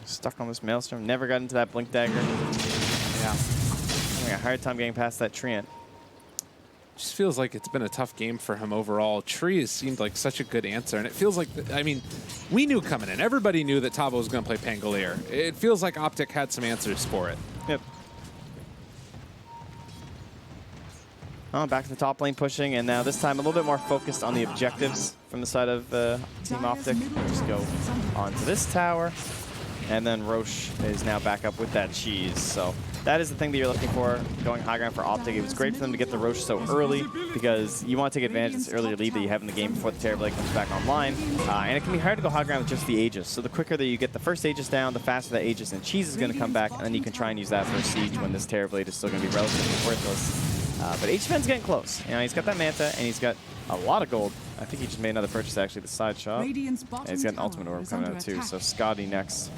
Stuck on this Maelstrom. Never got into that Blink Dagger. Yeah. Having a hard time getting past that Treant. Just feels like it's been a tough game for him overall. Tree has seemed like such a good answer, and it feels like, I mean, we knew coming in. Everybody knew that Tavo was going to play Pangolier. It feels like Optic had some answers for it. Yep. Oh, back to the top lane pushing, and now this time a little bit more focused on the objectives from the side of Team Optic. Just go onto this tower, and then Roche is now back up with that cheese. So that is the thing that you're looking for going high ground for Optic. It was great for them to get the Roche so early because you want to take advantage of this earlier lead that you have in the game before the Terrorblade comes back online. And it can be hard to go high ground with just the Aegis. So the quicker that you get the first Aegis down, the faster that Aegis and cheese is going to come back, and then you can try and use that for a siege when this Terrorblade is still going to be relatively worthless. But HFN's getting close. You know, he's got that Manta, and he's got a lot of gold. I think he just made another purchase, actually, the side shop. Radiant's And bottom he's got an tower ultimate orb is coming under out, too. attack. So Scotty next.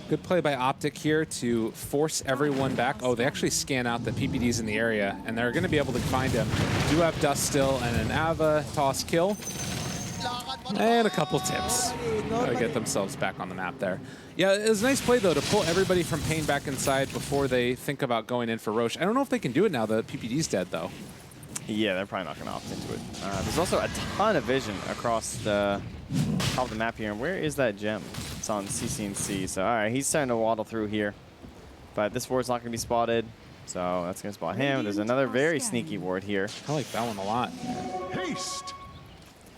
Good play by Optic here to force everyone back. Oh, they actually scan out the PPDs in the area, and they're going to be able to find him. Do have Dust still, and an Ava toss kill. And a couple tips. Gotta get themselves back on the map there. Yeah, it was a nice play, though, to pull everybody from Pain back inside before they think about going in for Roche. I don't know if they can do it now. The PPD's dead, though. Yeah, they're probably not going to opt into it. There's also a ton of vision across the top of the map here. And where is that gem? It's on CC&C. So, all right, he's starting to waddle through here. But this ward's not going to be spotted. So that's going to spot him. There's another very sneaky ward here. I like that one a lot. Haste.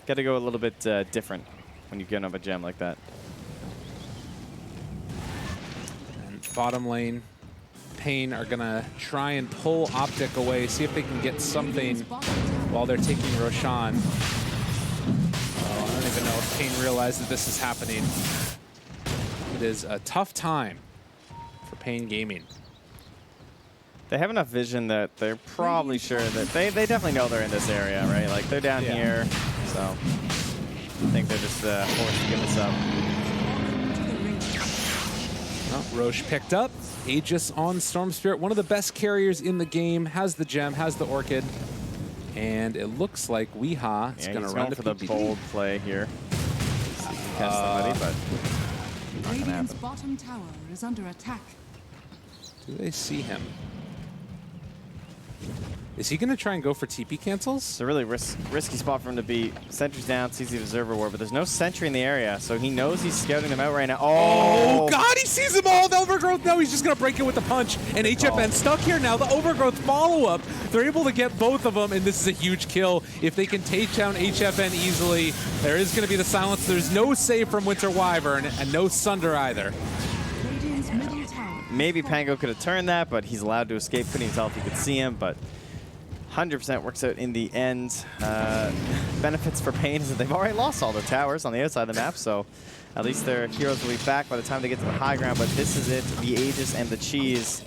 Got to go a little bit different when you get up a gem like that. And bottom lane, Pain are going to try and pull Optic away, see if they can get something while they're taking Roshan. Oh, I don't even know if Pain realized that this is happening. It is a tough time for Pain Gaming. They have enough vision that they're probably sure that they definitely know they're in this area, right? Like, they're down here, so I think they're just forced to give this up. Well, Roche picked up. Aegis on Storm Spirit, one of the best carriers in the game, has the gem, has the Orchid, and it looks like Weeha is going to run for the PPD. bold play here. See if he can catch somebody, but not going to Radiant's happen. bottom tower is under attack. Do they see him? Is he going to try and go for TP cancels? It's a really risky spot for him to be. Sentry's down, sees the observer ward, but there's no sentry in the area, so he knows he's scouting them out right now. Oh, God, he sees them all. The Overgrowth, no, he's just going to break it with a punch. And HFN stuck here now. The Overgrowth follow-up. They're able to get both of them, and this is a huge kill. If they can take down HFN easily, there is going to be the silence. There's no save from Winter Wyvern, and no Sunder either. Radiant's middle tower. Maybe Pango could have turned that, but he's allowed to escape. Couldn't even tell if he could see him, but 100% works out in the end. Benefits for Pain is that they've already lost all their towers on the outside of the map, so at least their heroes will be back by the time they get to the high ground, but this is it, the Aegis and the Cheese.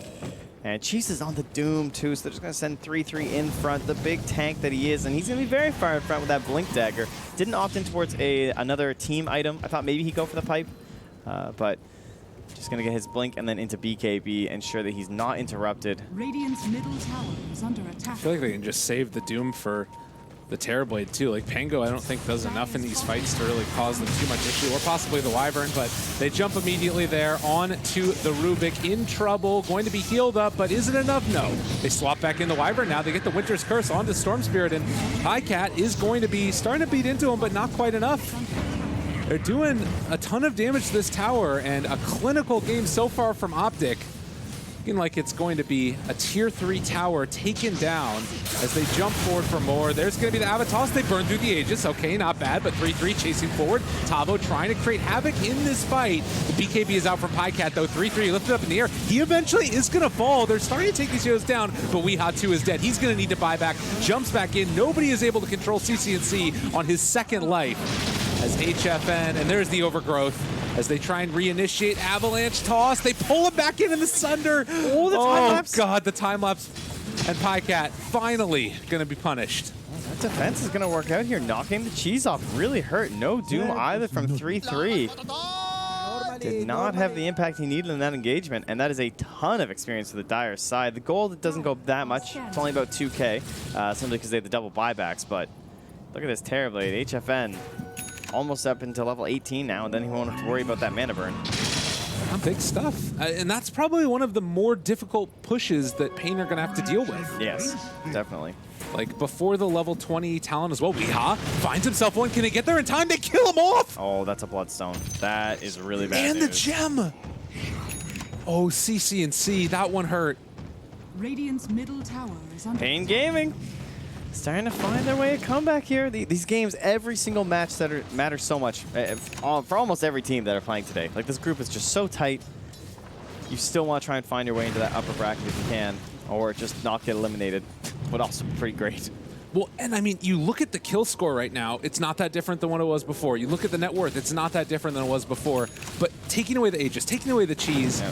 And Cheese is on the Doom, too, so they're just going to send 3-3 in front, the big tank that he is, and he's going to be very far in front with that Blink Dagger. Didn't opt in towards another team item. I thought maybe he'd go for the pipe, but just going to get his Blink and then into BKB, ensure that he's not interrupted. Radiant's middle tower is under attack. I feel like they can just save the Doom for the Terrorblade, too. Like, Pango, I don't think does enough in these fights to really cause them too much issue, or possibly the Wyvern, but they jump immediately there on to the Rubik. In trouble, going to be healed up, but is it enough? No. They swap back in the Wyvern now. They get the Winter's Curse onto Storm Spirit, and Highcat is going to be starting to beat into him, but not quite enough. They're doing a ton of damage to this tower, and a clinical game so far from Optic. Looking like it's going to be a tier 3 tower taken down as they jump forward for more. There's going to be the Avatos. They burn through the Aegis. Okay, not bad, but 3-3 chasing forward. Tavo trying to create havoc in this fight. The BKB is out from Pycat, though. 3-3 lifted up in the air. He eventually is going to fall. They're starting to take these heroes down, but Weeha 2 is dead. He's going to need to buy back. Jumps back in. Nobody is able to control CC&C on his second life as HFN, and there's the Overgrowth. As they try and reinitiate Avalanche toss, they pull him back in the Sunder. Oh, the time-lapse. God, the time-lapse. And Pycat finally going to be punished. That defense is going to work out here, knocking the Cheese off. Really hurt. No Doom either from 3-3. Did not have the impact he needed in that engagement, and that is a ton of experience for the Dire side. The gold doesn't go that much. It's only about 2K, simply because they have the double buybacks, but look at this Terrorblade. HFN almost up into level 18 now, and then he won't have to worry about that mana burn. Big stuff. And that's probably one of the more difficult pushes that Pain are going to have to deal with. Yes, definitely. Like, before the level 20 Talon as well. Weeha finds himself one. Can they get there in time? They kill him off! Oh, that's a Bloodstone. That is really bad And news. the gem! Oh, CC&C. That one hurt. Radiant's middle tower is under Pain Gaming starting to find their way a comeback here. These games, every single match that matters so much for almost every team that are playing today. Like, this group is just so tight. You still want to try and find your way into that upper bracket if you can, or just not get eliminated. Would also be pretty great. Well, and I mean, you look at the kill score right now, it's not that different than what it was before. You look at the net worth, it's not that different than it was before. But taking away the Aegis, taking away the cheese,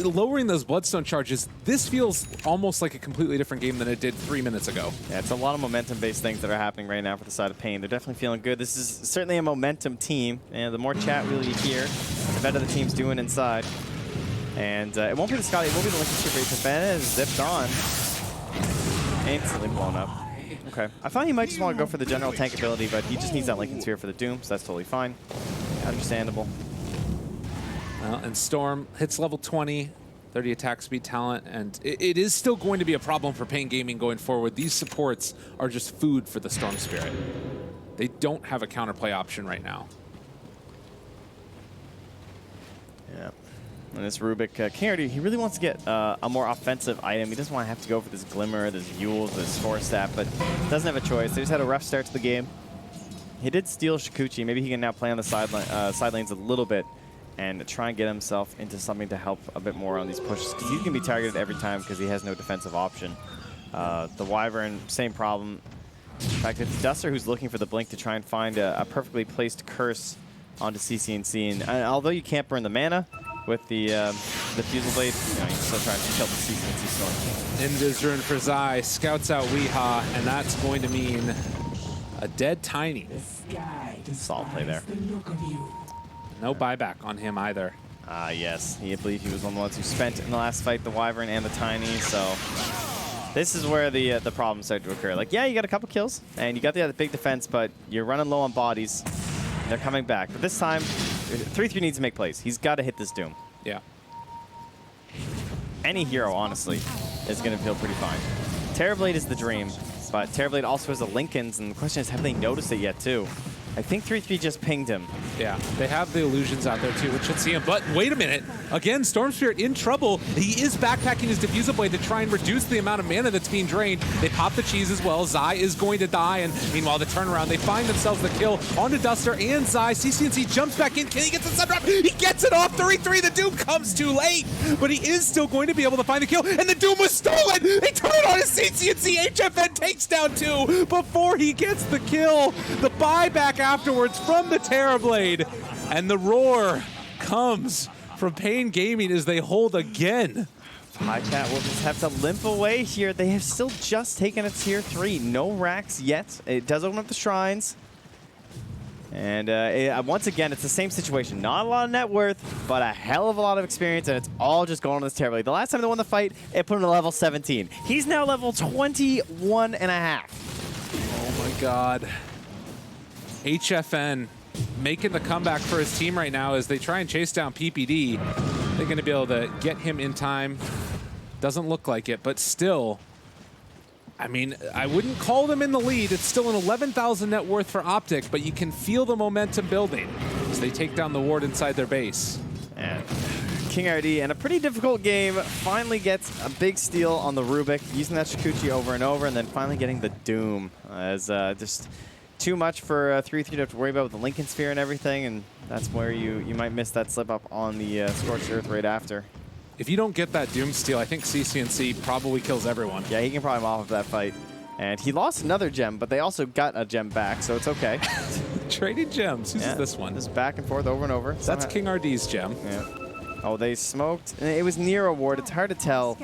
lowering those Bloodstone charges, this feels almost like a completely different game than it did 3 minutes ago. Yeah, it's a lot of momentum-based things that are happening right now for the side of Pain. They're definitely feeling good. This is certainly a momentum team, and the more chat really you hear, the better the team's doing inside. And it won't be the Scotty, it won't be the Lincoln Super HFN. It is zipped on. Instantly blown up. Okay. I thought he might just want to go for the general tank ability, but he just needs that Lincoln Sphere for the Doom, so that's totally fine. Understandable. Well, and Storm hits level 20, 30 attack speed talent, and it is still going to be a problem for Pain Gaming going forward. These supports are just food for the Storm Spirit. They don't have a counterplay option right now. Yeah. And this Rubik, King, he really wants to get a more offensive item. He doesn't want to have to go for this Glimmer, this Yule, this Force Staff, but doesn't have a choice. They just had a rough start to the game. He did steal Shikuchi. Maybe he can now play on the side lanes a little bit and try and get himself into something to help a bit more on these pushes, because he's going to be targeted every time because he has no defensive option. The Wyvern, same problem. In fact, it's Duster who's looking for the Blink to try and find a perfectly placed curse onto CCNC. And although you can't burn the mana with the Fusel Blade, you know, you're still trying to kill the CCNC Storm. Invis rune for Zai, scouts out Weehaw, and that's going to mean a dead Tiny. Solid play there. No buyback on him either. Yes, I believe he was one of the ones who spent in the last fight the Wyvern and the Tiny, so this is where the problems start to occur. Like, yeah, you got a couple kills, and you got the big defense, but you're running low on bodies. They're coming back. But this time, 3-3 needs to make plays. He's got to hit this Doom. Yeah. Any hero, honestly, is going to feel pretty fine. Terrorblade is the dream, but Terrorblade also has the Lincolns, and the question is, have they noticed it yet, too? I think 3-3 just pinged him. Yeah, they have the illusions out there too, which should see him. But wait a minute. Again, Storm Spirit in trouble. He is backpacking his Diffusal Blade to try and reduce the amount of mana that's being drained. They pop the cheese as well. Zai is going to die, and meanwhile, the turnaround, they find themselves the kill onto Duster and Zai. CCNC jumps back in. Can he get the Sun Drop? He gets it off 3-3. The Doom comes too late, but he is still going to be able to find the kill, and the Doom was stolen. They turn it on his CCNC. HFN takes down 2 before he gets the kill. The buyback afterwards from the Terrorblade, and the roar comes from Pain Gaming as they hold again. High Cat will just have to limp away here. They have still just taken a tier 3. No racks yet. It does open up the shrines. And once again, it's the same situation. Not a lot of net worth, but a hell of a lot of experience, and it's all just going on this Terrorblade. The last time they won the fight, it put him to level 17. He's now level 21 and a half. Oh my god. HFN making the comeback for his team right now as they try and chase down PPD. They're going to be able to get him in time. Doesn't look like it, but still, I mean, I wouldn't call them in the lead. It's still an 11,000 net worth for Optic, but you can feel the momentum building as they take down the ward inside their base. And King RD, in a pretty difficult game, finally gets a big steal on the Rubik, using that Shikuchi over and over, and then finally getting the Doom. As just too much for 3-3 to have to worry about with the Lincoln Sphere and everything, and that's where you might miss that slip up on the Scorched Earth right after. If you don't get that Doom steal, I think CCNC probably kills everyone. Yeah, he can probably off of that fight. And he lost another gem, but they also got a gem back, so it's okay. Trading gems. Who's this one? Just back and forth over and over. That's King RD's gem. Yeah. Oh, they smoked. It was near a ward. It's hard to tell.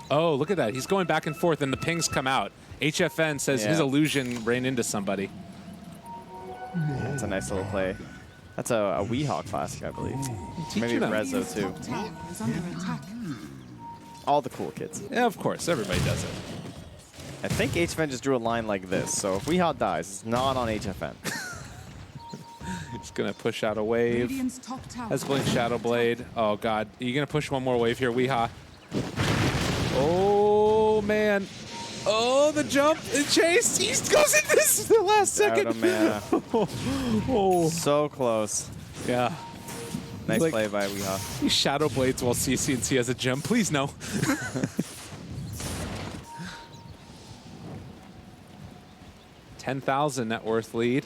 Oh, look at that. He's going back and forth, and the pings come out. HFN says his illusion ran into somebody. That's a nice little play. That's a Weehaw classic, I believe. Maybe Rezo, too. All the cool kids. Yeah, of course. Everybody does it. I think HFN just drew a line like this, so if Weehaw dies, it's not on HFN. He's going to push out a wave. Has Blink Shadow Blade. Oh, God. Are you going to push one more wave here, Weehaw? Oh, man. Oh, the jump and chase. He goes into this the last second. Out of mana. Oh. So close. Yeah. Nice play by Weehaw. He Shadow Blades while CCNC has a gem. Please, no. 10,000 net worth lead.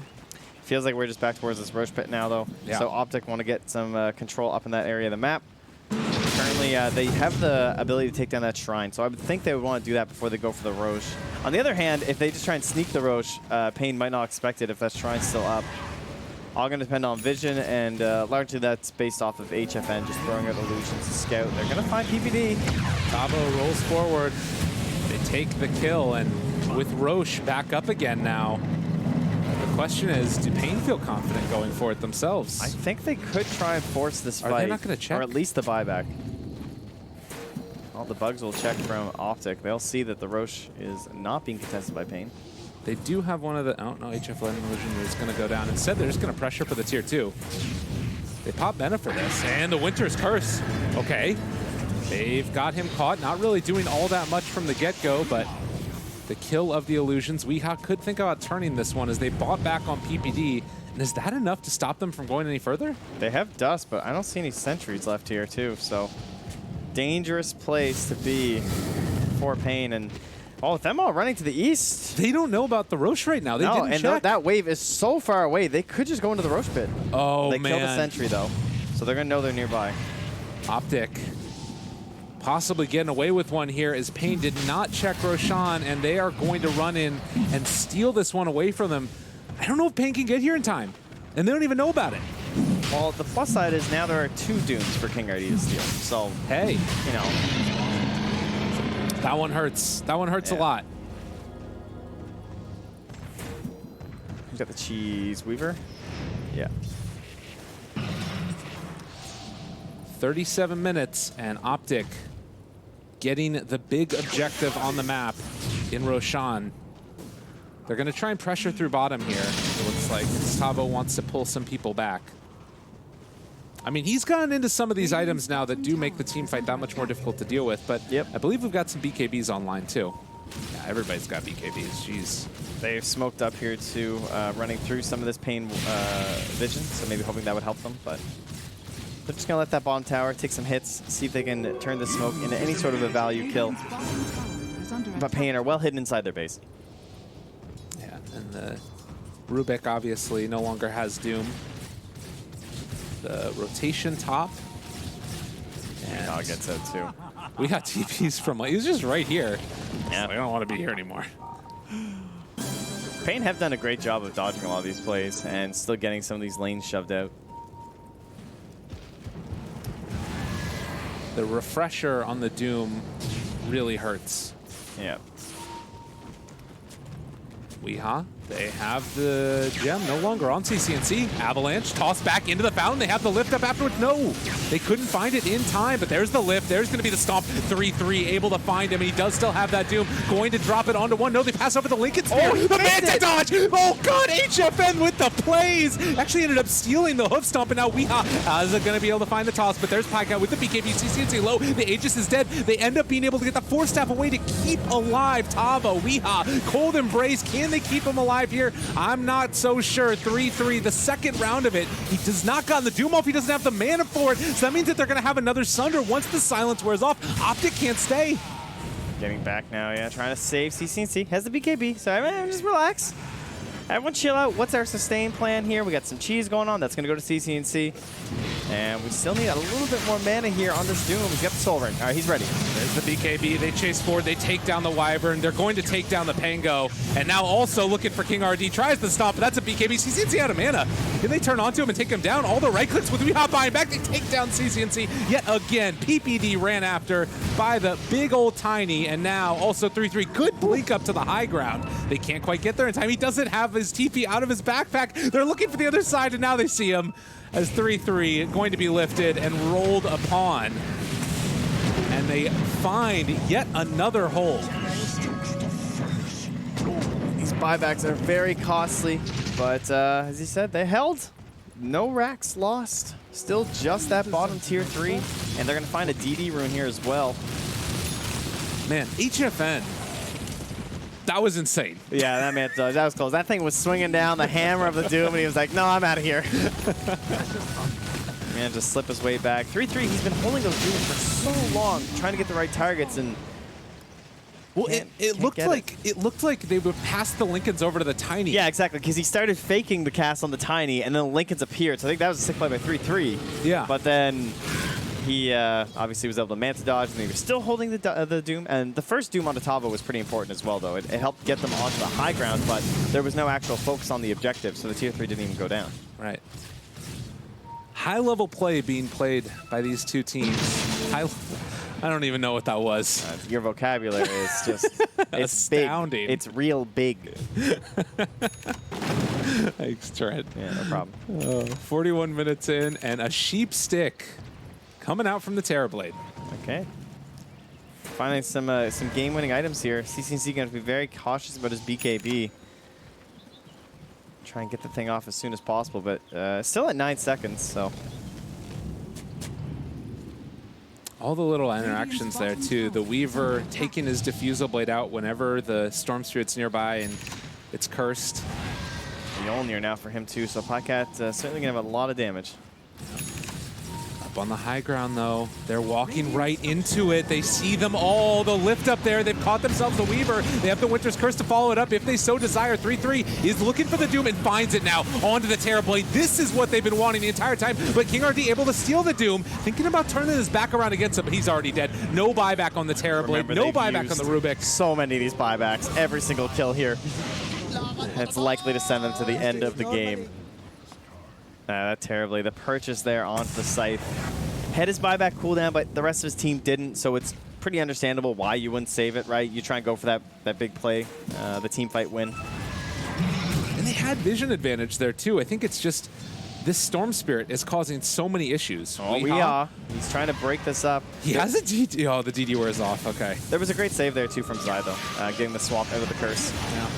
Feels like we're just back towards this Roche pit now, though. Yeah. So Optic want to get some control up in that area of the map. Currently, they have the ability to take down that shrine, so I would think they would want to do that before they go for the Roche. On the other hand, if they just try and sneak the Roche, Pain might not expect it if that shrine's still up. All going to depend on vision, and largely that's based off of HFN just throwing out illusions to scout. They're going to find PPD. Tavo rolls forward. They take the kill, and with Roche back up again now, the question is, do Pain feel confident going for it themselves? I think they could try and force this fight. Are they not going to check? Or at least the buyback. All the bugs will check from Optic. They'll see that the Roche is not being contested by Pain. They do have one of the... Oh, no, HF Landing Illusion is going to go down. Instead, they're just going to pressure for the tier 2. They pop Bena for this, and the Winter's Curse. Okay. They've got him caught. Not really doing all that much from the get-go, but the kill of the Illusions. Weeha could think about turning this one as they bought back on PPD. And is that enough to stop them from going any further? They have Dust, but I don't see any sentries left here, too. So, dangerous place to be for Pain. And oh, with them all running to the east. They don't know about the Roche right now. They didn't and check. that wave is so far away. They could just go into the Roche pit. Oh, they man. killed a sentry, though. So they're going to know they're nearby. Optic possibly getting away with one here as Pain did not check Roshan, and they are going to run in and steal this one away from them. I don't know if Pain can get here in time, and they don't even know about it. Well, the plus side is now there are 2 Dooms for King RD to steal. So, hey, you know. That one hurts. That one hurts a lot. Who's got the Cheese Weaver? Yeah. 37 minutes, and Optic getting the big objective on the map in Roshan. They're going to try and pressure through bottom here. It looks like Tavo wants to pull some people back. I mean, he's gotten into some of these items now that do make the team fight that much more difficult to deal with, but I believe we've got some BKBs online too. Yeah, everybody's got BKBs, jeez. They've smoked up here too, running through some of this Pain vision, so maybe hoping that would help them, but they're just going to let that bottom tower take some hits, see if they can turn the smoke into any sort of a value kill. But Pain are well hidden inside their base. Yeah, and the Rubik obviously no longer has Doom. The rotation top. And I'll get that too. We got TPs from, like, he was just right here. Yeah. I don't want to be here anymore. Pain have done a great job of dodging a lot of these plays and still getting some of these lanes shoved out. The refresher on the Doom really hurts. Yeah. Weeha, they have the gem no longer on CCNC. Avalanche tossed back into the fountain. They have the lift up afterwards. No, they couldn't find it in time, but there's the lift. There's going to be the stomp. 3-3 able to find him, and he does still have that Doom. Going to drop it onto one. No, they pass over the Lincoln Spear. Oh, the Manta dodge. Oh, God, HFN with the plays. Actually ended up stealing the hoof stomp, and now Weeha is going to be able to find the toss, but there's Pyka with the BKB. CCNC low. The Aegis is dead. They end up being able to get the Force Staff away to keep alive Tavo. Weeha, Cold Embrace. Can they keep him alive here? I'm not so sure. 3-3, the second round of it. He does not got the Doom off. He doesn't have the mana for it. So that means that they're going to have another Sunder once the silence wears off. Optic can't stay. Getting back now, yeah. Trying to save CCNC. Has the BKB, so everyone just relax. Everyone chill out. What's our sustain plan here? We got some cheese going on. That's going to go to CCNC. And we still need a little bit more mana here on this Doom. He's got the Soul Ring. All right, he's ready. There's the BKB. They chase forward. They take down the Wyvern. They're going to take down the Pango. And now also looking for King RD. Tries to stop, but that's a BKB. CCNC out of mana. Can they turn onto him and take him down? All the right clicks with Weeha buying back. They take down CCNC yet again. PPD ran after by the big old Tiny. And now also 3-3. Good blink up to the high ground. They can't quite get there in time. He doesn't have his TP out of his backpack. They're looking for the other side, and now they see him as 3-3 going to be lifted and rolled upon. And they find yet another hole. These buybacks are very costly, but as he said, they held. No racks lost. Still just that bottom tier 3, and they're going to find a DD rune here as well. Man, HFN. That was insane. Yeah, that was close. That thing was swinging down the hammer of the Doom, and he was like, no, I'm out of here. Man, just slip his way back. 3-3, he's been holding those Dooms for so long, trying to get the right targets, and well, it looked like they would pass the Lincolns over to the Tiny. Yeah, exactly, because he started faking the cast on the Tiny, and then the Lincolns appeared. So I think that was a sick play by 3-3. Yeah. But then he obviously was able to Manta dodge, and he was still holding the Doom. And the first Doom on Otavo was pretty important as well, though. It helped get them onto the high ground, but there was no actual focus on the objective, so the tier 3 didn't even go down. Right. High-level play being played by these two teams. I don't even know what that was. Your vocabulary is just it's astounding. Big. It's real big. Thanks, Trent. Yeah, no problem. 41 minutes in, and a sheep stick coming out from the Terrorblade. Okay. Finding some game-winning items here. CCC going to be very cautious about his BKB. Try and get the thing off as soon as possible, but still at 9 seconds, so. All the little interactions there, too. The Weaver taking his Diffusal Blade out whenever the Storm Spirit's nearby and it's cursed. Mjolnir now for him, too, so Podcat certainly going to have a lot of damage. Up on the high ground, though. They're walking right into it. They see them all. The lift up there. They've caught themselves the Weaver. They have the Winter's Curse to follow it up if they so desire. 3-3 is looking for the Doom and finds it now onto the Terrorblade. This is what they've been wanting the entire time, but King RD able to steal the Doom. Thinking about turning his back around against him, but he's already dead. No buyback on the Terrorblade. No buyback on the Rubik. So many of these buybacks. Every single kill here. It's likely to send them to the end of the game. That Terrorblade, the purchase there onto the Scythe. Had his buyback cooldown, but the rest of his team didn't, so it's pretty understandable why you wouldn't save it, right? You try and go for that big play, the team fight win. And they had vision advantage there, too. I think it's just this Storm Spirit is causing so many issues. Oh, we are. He's trying to break this up. He has a DD. Oh, the DD wears off. Okay. There was a great save there, too, from Zai, though, getting the swap out of the curse. Yeah.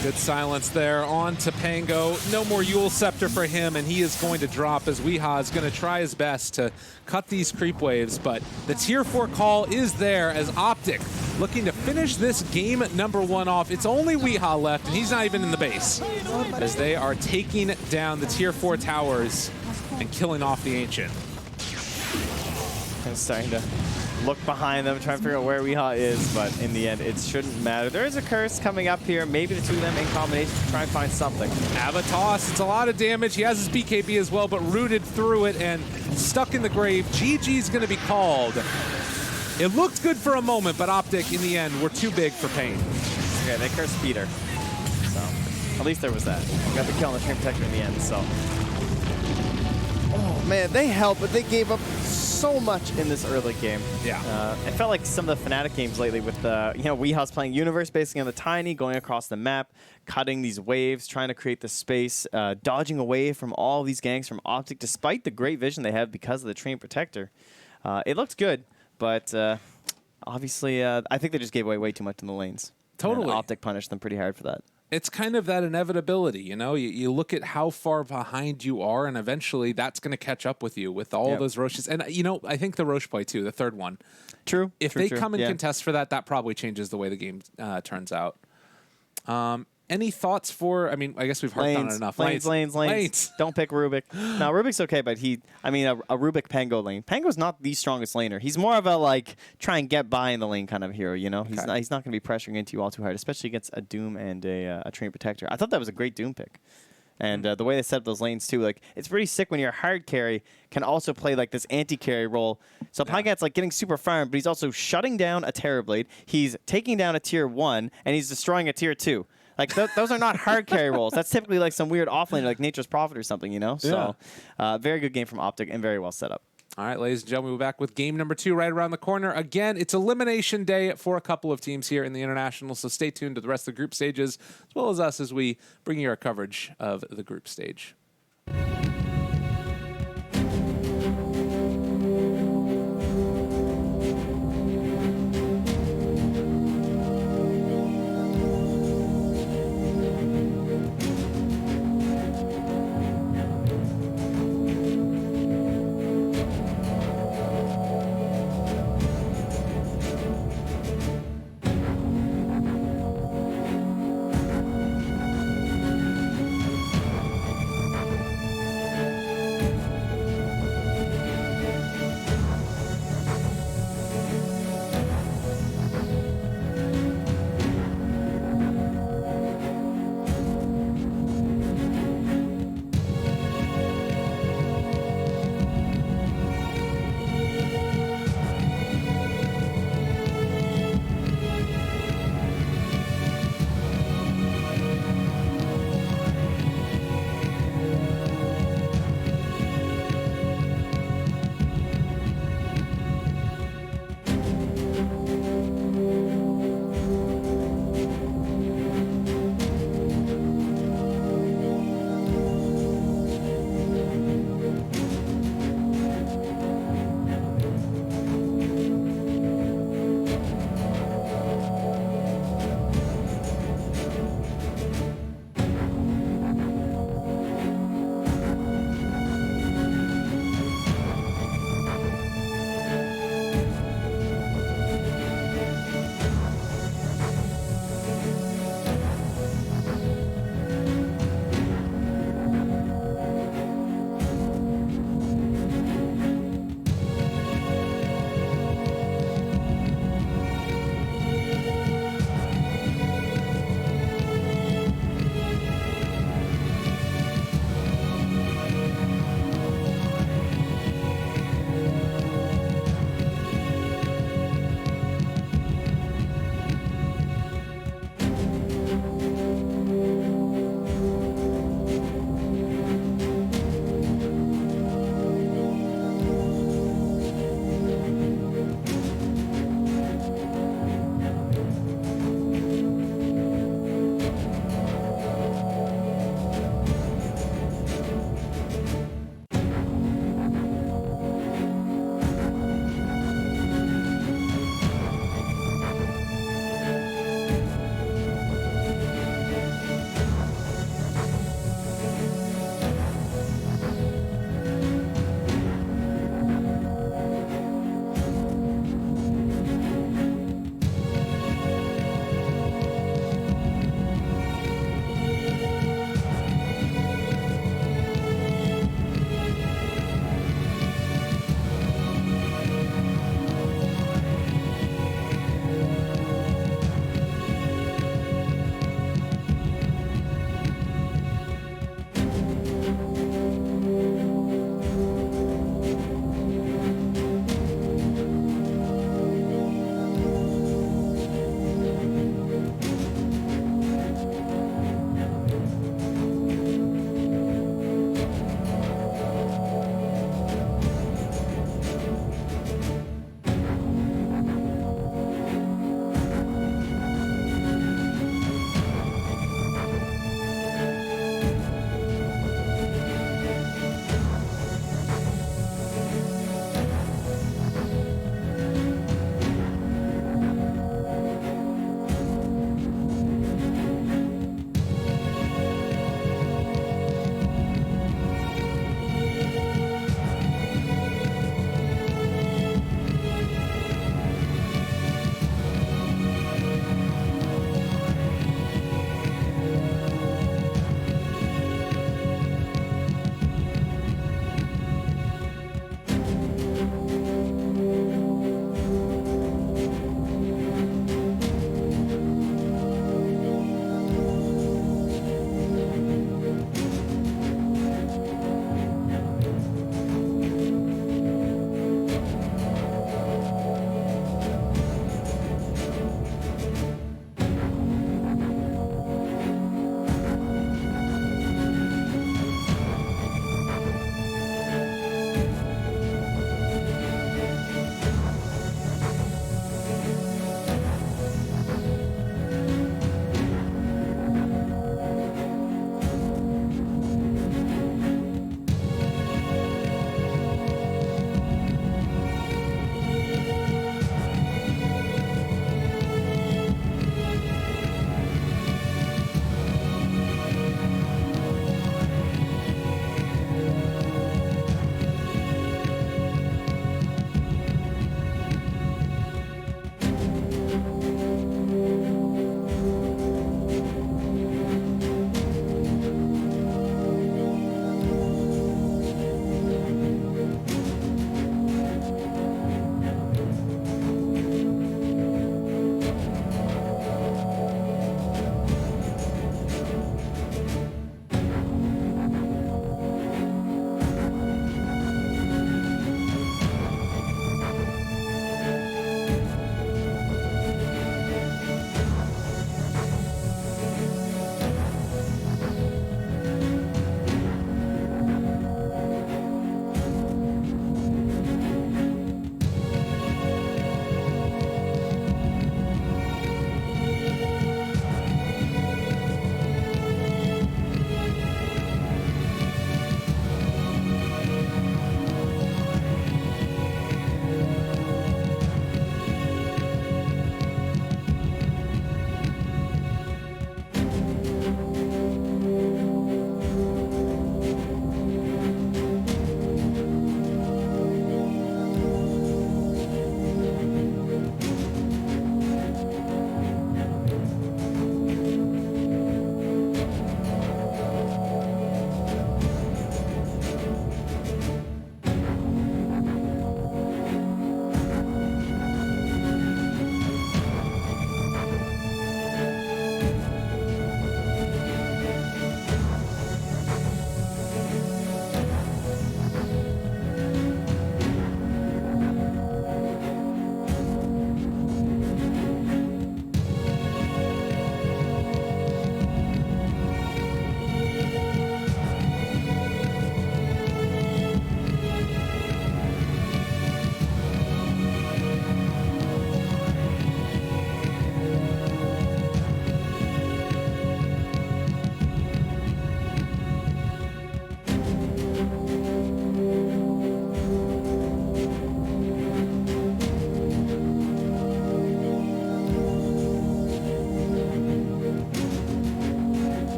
Good silence there on to Pango. No more Yule Scepter for him, and he is going to drop as Weeha is going to try his best to cut these creep waves, but the tier 4 call is there as Optic looking to finish this game number 1 off. It's only Weeha left, and he's not even in the base as they are taking down the tier 4 towers and killing off the Ancient. And starting to look behind them, trying to figure out where Weeha is, but in the end, it shouldn't matter. There is a curse coming up here. Maybe the two of them in combination to try and find something. Avatos, it's a lot of damage. He has his BKB as well, but rooted through it and stuck in the grave. GG's going to be called. It looked good for a moment, but Optic, in the end, were too big for Pain. Okay, they cursed Peter. So, at least there was that. Got the kill on the Train Protector in the end, so. Oh, man, they helped, but they gave up so much in this early game. Yeah. It felt like some of the Fnatic games lately with, Weeha's playing Universe, basically on the Tiny, going across the map, cutting these waves, trying to create the space, dodging away from all these ganks from Optic, despite the great vision they have because of the Train Protector. It looked good, but obviously, I think they just gave away way too much in the lanes. Totally. And Optic punished them pretty hard for that. It's kind of that inevitability, you know? You look at how far behind you are, and eventually that's going to catch up with you with all those Roches. And, I think the Roche play, too, the third one. True. If they come and contest for that, that probably changes the way the game turns out. Any thoughts for, I guess we've harped on it enough. Lanes. Don't pick Rubik. No, Rubik's okay, but a Rubik Pango lane. Pango's not the strongest laner. He's more of a, try and get by in the lane kind of hero, you know? Okay. He's not going to be pressuring into you all too hard, especially against a Doom and a Train Protector. I thought that was a great Doom pick. And the way they set up those lanes, too, it's pretty sick when your hard carry can also play, this anti-carry role. So Podcat's, getting super farmed, but he's also shutting down a Terrorblade. He's taking down a tier 1, and he's destroying a tier 2. Those are not hard carry roles. That's typically some weird offlane, like Nature's Prophet or something, you know? So, very good game from Optic and very well set up. All right, ladies and gentlemen, we're back with game number 2 right around the corner. Again, it's elimination day for a couple of teams here in the International, so stay tuned to the rest of the group stages, as well as us as we bring you our coverage of the group stage.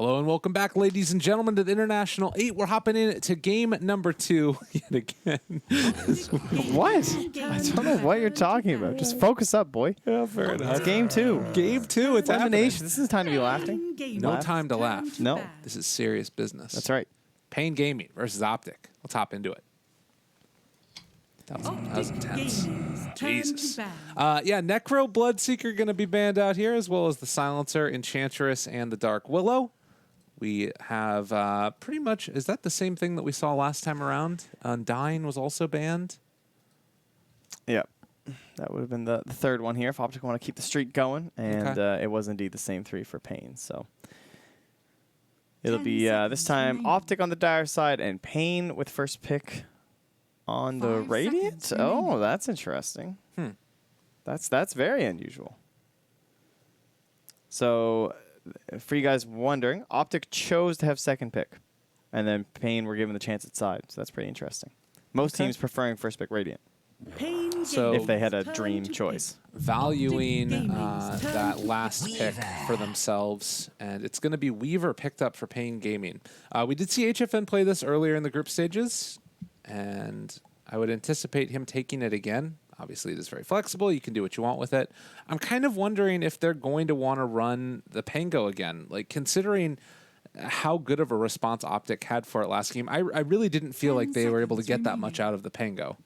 Hello and welcome back, ladies and gentlemen, to the International 8. We're hopping in to game number 2 yet again. What? I don't know what you're talking about. Just focus up, boy. Yeah, fair enough. It's game 2. Game 2, it's happening. Elimination. This is time to be laughing. No time to laugh. No. This is serious business. That's right. Pain Gaming versus Optic. Let's hop into it. That was intense. Jesus. Yeah, Necro Bloodseeker going to be banned out here, as well as the Silencer, Enchantress, and the Dark Willow. We have pretty much, is that the same thing that we saw last time around? Undying was also banned. Yeah. That would have been the third one here if Optic want to keep the streak going. And it was indeed the same 3 for Pain. So it'll be this time Optic on the dire side and Pain with first pick on the Radiant. Oh, that's interesting. That's very unusual. So for you guys wondering, Optic chose to have second pick. And then Pain were given the chance at side. So that's pretty interesting. Most teams preferring first pick Radiant. So if they had a dream choice. Valuing that last pick for themselves. And it's going to be Weaver picked up for Pain Gaming. We did see HFN play this earlier in the group stages. And I would anticipate him taking it again. Obviously, it is very flexible. You can do what you want with it. I'm kind of wondering if they're going to want to run the Pango again. Like, considering how good of a response Optic had for it last game, I really didn't feel like they were able to get that much out of the Pango.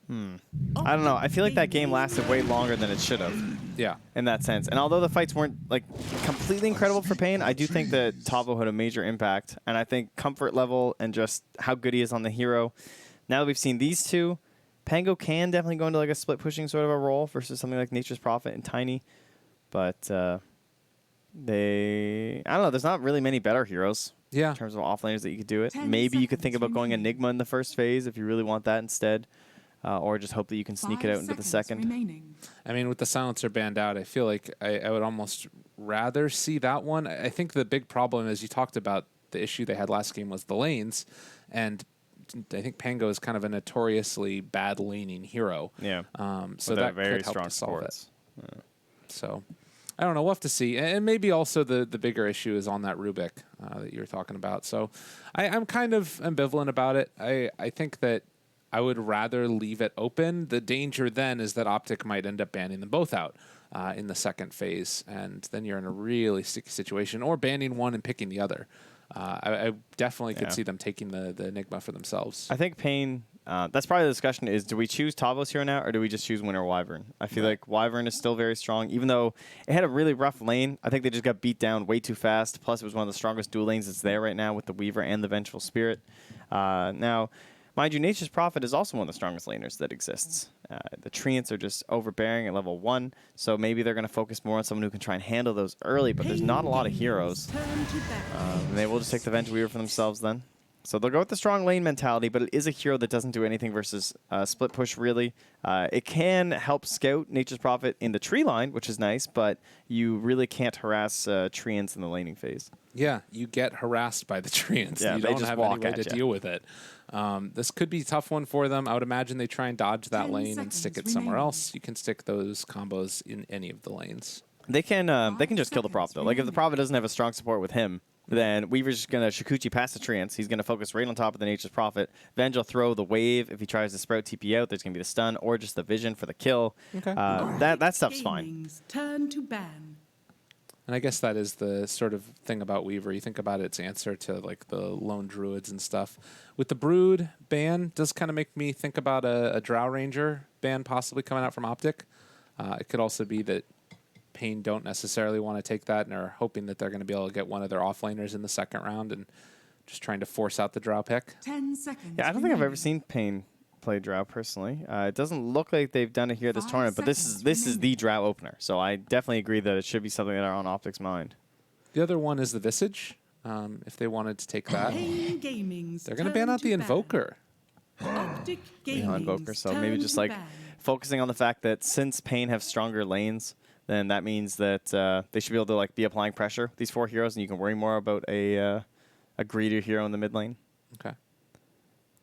I don't know. I feel like that game lasted way longer than it should have. Yeah. In that sense. And although the fights weren't like completely incredible for Pain, I do think that Tavo had a major impact. And I think comfort level and just how good he is on the hero. Now that we've seen these two, Pango can definitely go into like a split pushing sort of a role versus something like Nature's Prophet and Tiny. But I don't know, there's not really many better heroes. Yeah. In terms of offlaners that you could do it. Maybe you could think about going Enigma in the first phase if you really want that instead. Or just hope that you can sneak it out into the second. I mean, with the Silencer banned out, I feel like I would almost rather see that one. I think the big problem, as you talked about, the issue they had last game was the lanes. And I think Pango is kind of a notoriously bad laning hero. Yeah. So that very could help strong to solve supports. it. Yeah. So I don't know. We'll have to see. And maybe also the bigger issue is on that Rubik that you were talking about. So I'm kind of ambivalent about it. I think that I would rather leave it open. The danger then is that Optic might end up banning them both out in the second phase, and then you're in a really sticky situation, or banning one and picking the other. I definitely could see them taking the Enigma for themselves. I think Pain, that's probably the discussion is, do we choose Tavos here now, or do we just choose Winter Wyvern? I feel like Wyvern is still very strong, even though it had a really rough lane. I think they just got beat down way too fast, plus it was one of the strongest dual lanes that's there right now with the Weaver and the Vengeful Spirit. Now, mind you, Nature's Prophet is also one of the strongest laners that exists. The Treants are just overbearing at level 1, so maybe they're going to focus more on someone who can try and handle those early, but there's not a lot of heroes. And they will just take the Venge Weaver for themselves then. So they'll go with the strong lane mentality, but it is a hero that doesn't do anything versus split push, really. It can help scout Nature's Prophet in the tree line, which is nice, but you really can't harass Treants in the laning phase. Yeah, you get harassed by the Treants. Yeah, you they don't just have any walk way at to ya. deal with it. This could be a tough one for them. I would imagine they try and dodge that 10 lane and stick it seconds somewhere remaining. else. You can stick those combos in any of the lanes. They can just kill the Prophet, though. Like, if the remaining. Prophet doesn't have a strong support with him, then Weaver's just going to Shikuchi past the Treants. He's going to focus right on top of the Nature's Prophet. Venge will throw the wave. If he tries to sprout TP out, there's going to be the stun or just the vision for the kill. Okay. That stuff's fine. Gaming's turn to ban. And I guess that is the sort of thing about Weaver. You think about its answer to like the lone druids and stuff. With the Brood ban, does kind of make me think about a Drow Ranger ban possibly coming out from Optic. It could also be that Pain don't necessarily want to take that and are hoping that they're going to be able to get one of their offlaners in the second round and just trying to force out the Drow pick. 10 seconds. Yeah, I don't think I've ever remaining. seen Pain play Drow personally. It doesn't look like they've done it here this 5 tournament, but this is seconds the Drow opener. So I definitely agree that it should be something that are on Optic's mind. The other one is the Visage. If they wanted to take that, Pain Gaming's they're going to turn ban out the ban. Invoker. Optic Yeah, Invoker. Gaming's So maybe turn just to like ban. focusing on the fact that since Pain have stronger lanes, then that means that they should be able to like be applying pressure these 4 heroes, and you can worry more about a greedier hero in the mid lane. Okay.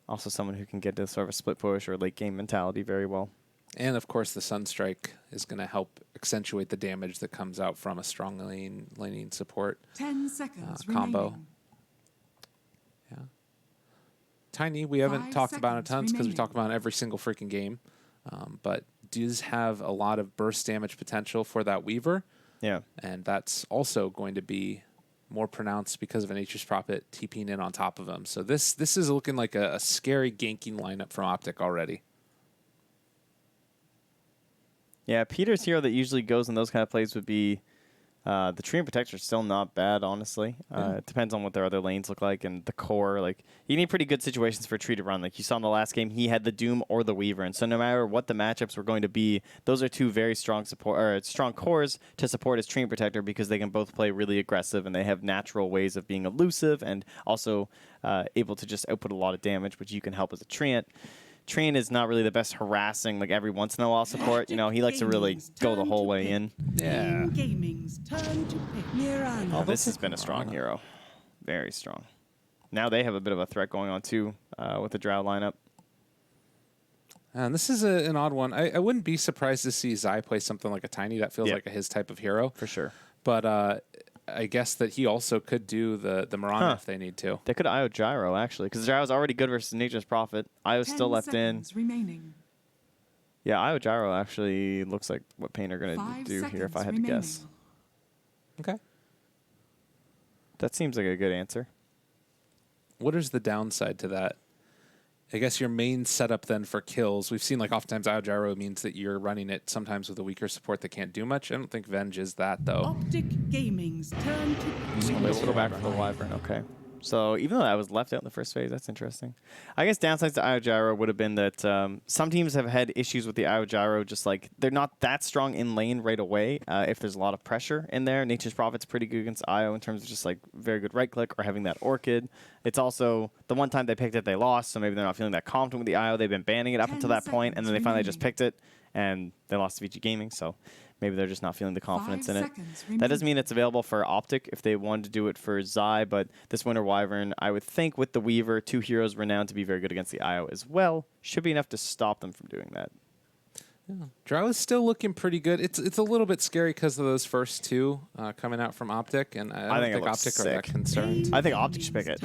Also, someone who can get to sort of a split push or late game mentality very well. And of course, the Sunstrike is going to help accentuate the damage that comes out from a strong laning support 10 seconds combo. remaining. Yeah. Tiny, we haven't 5 talked about it seconds tons because we remaining. talk about it every single freaking game. But does have a lot of burst damage potential for that Weaver. Yeah. And that's also going to be more pronounced because of a Nature's Prophet TPing in on top of him. So this is looking like a scary ganking lineup from Optic already. Yeah, Peter's hero that usually goes in those kind of plays would be the Tree and Protector. Still not bad, honestly. It depends on what their other lanes look like and the core. Like, you need pretty good situations for Tree to run. Like you saw in the last game, he had the Doom or the Weaver, and so no matter what the matchups were going to be, those are two very strong strong cores to support his Tree and Protector because they can both play really aggressive and they have natural ways of being elusive and also able to just output a lot of damage, which you can help as a Treant. Treant is not really the best harassing, like every once in a while support. You know, he likes to really go the whole way in. Yeah. Gaming's turn to pick. Oh, this has been a strong hero. Very strong. Now they have a bit of a threat going on, too, with the Drow lineup. And this is an odd one. I wouldn't be surprised to see Zai play something like a Tiny. That feels like his type of hero. For sure. But I guess that he also could do the Mirana if they need to. They could IO Gyro, actually, because Gyro's already good versus Nature's Prophet. IO's 10 still left in. seconds remaining. Yeah, IO Gyro actually looks like what Pain are going to 5 do here, if I seconds had remaining. to guess. Okay. That seems like a good answer. What is the downside to that? I guess your main setup then for kills, we've seen like oftentimes IO Gyro means that you're running it sometimes with a weaker support that can't do much. I don't think Venge is that, though. Optic Gaming's turn to pick. Let's go back for the Wyvern. Okay. So even though that was left out in the first phase, that's interesting. I guess downsides to IO Gyro would have been that some teams have had issues with the IO Gyro, just like they're not that strong in lane right away if there's a lot of pressure in there. Nature's Prophet's pretty good against IO in terms of just like very good right click or having that Orchid. It's also the one time they picked it, they lost, so maybe they're not feeling that confident with the IO. They've been banning it up 10 until that point, and then they finally just remaining. picked it, and they lost to VG Gaming, so maybe they're just not feeling the confidence 5 in it. seconds That doesn't remaining. mean it's available for Optic if they wanted to do it for Zai, but this Winter Wyvern, I would think with the Weaver, two heroes renowned to be very good against the IO as well, should be enough to stop them from doing that. Drow is still looking pretty good. It's a little bit scary because of those first two coming out from Optic, and I don't think it think looks Optic are that sick. concerned. I think Optic should pick it.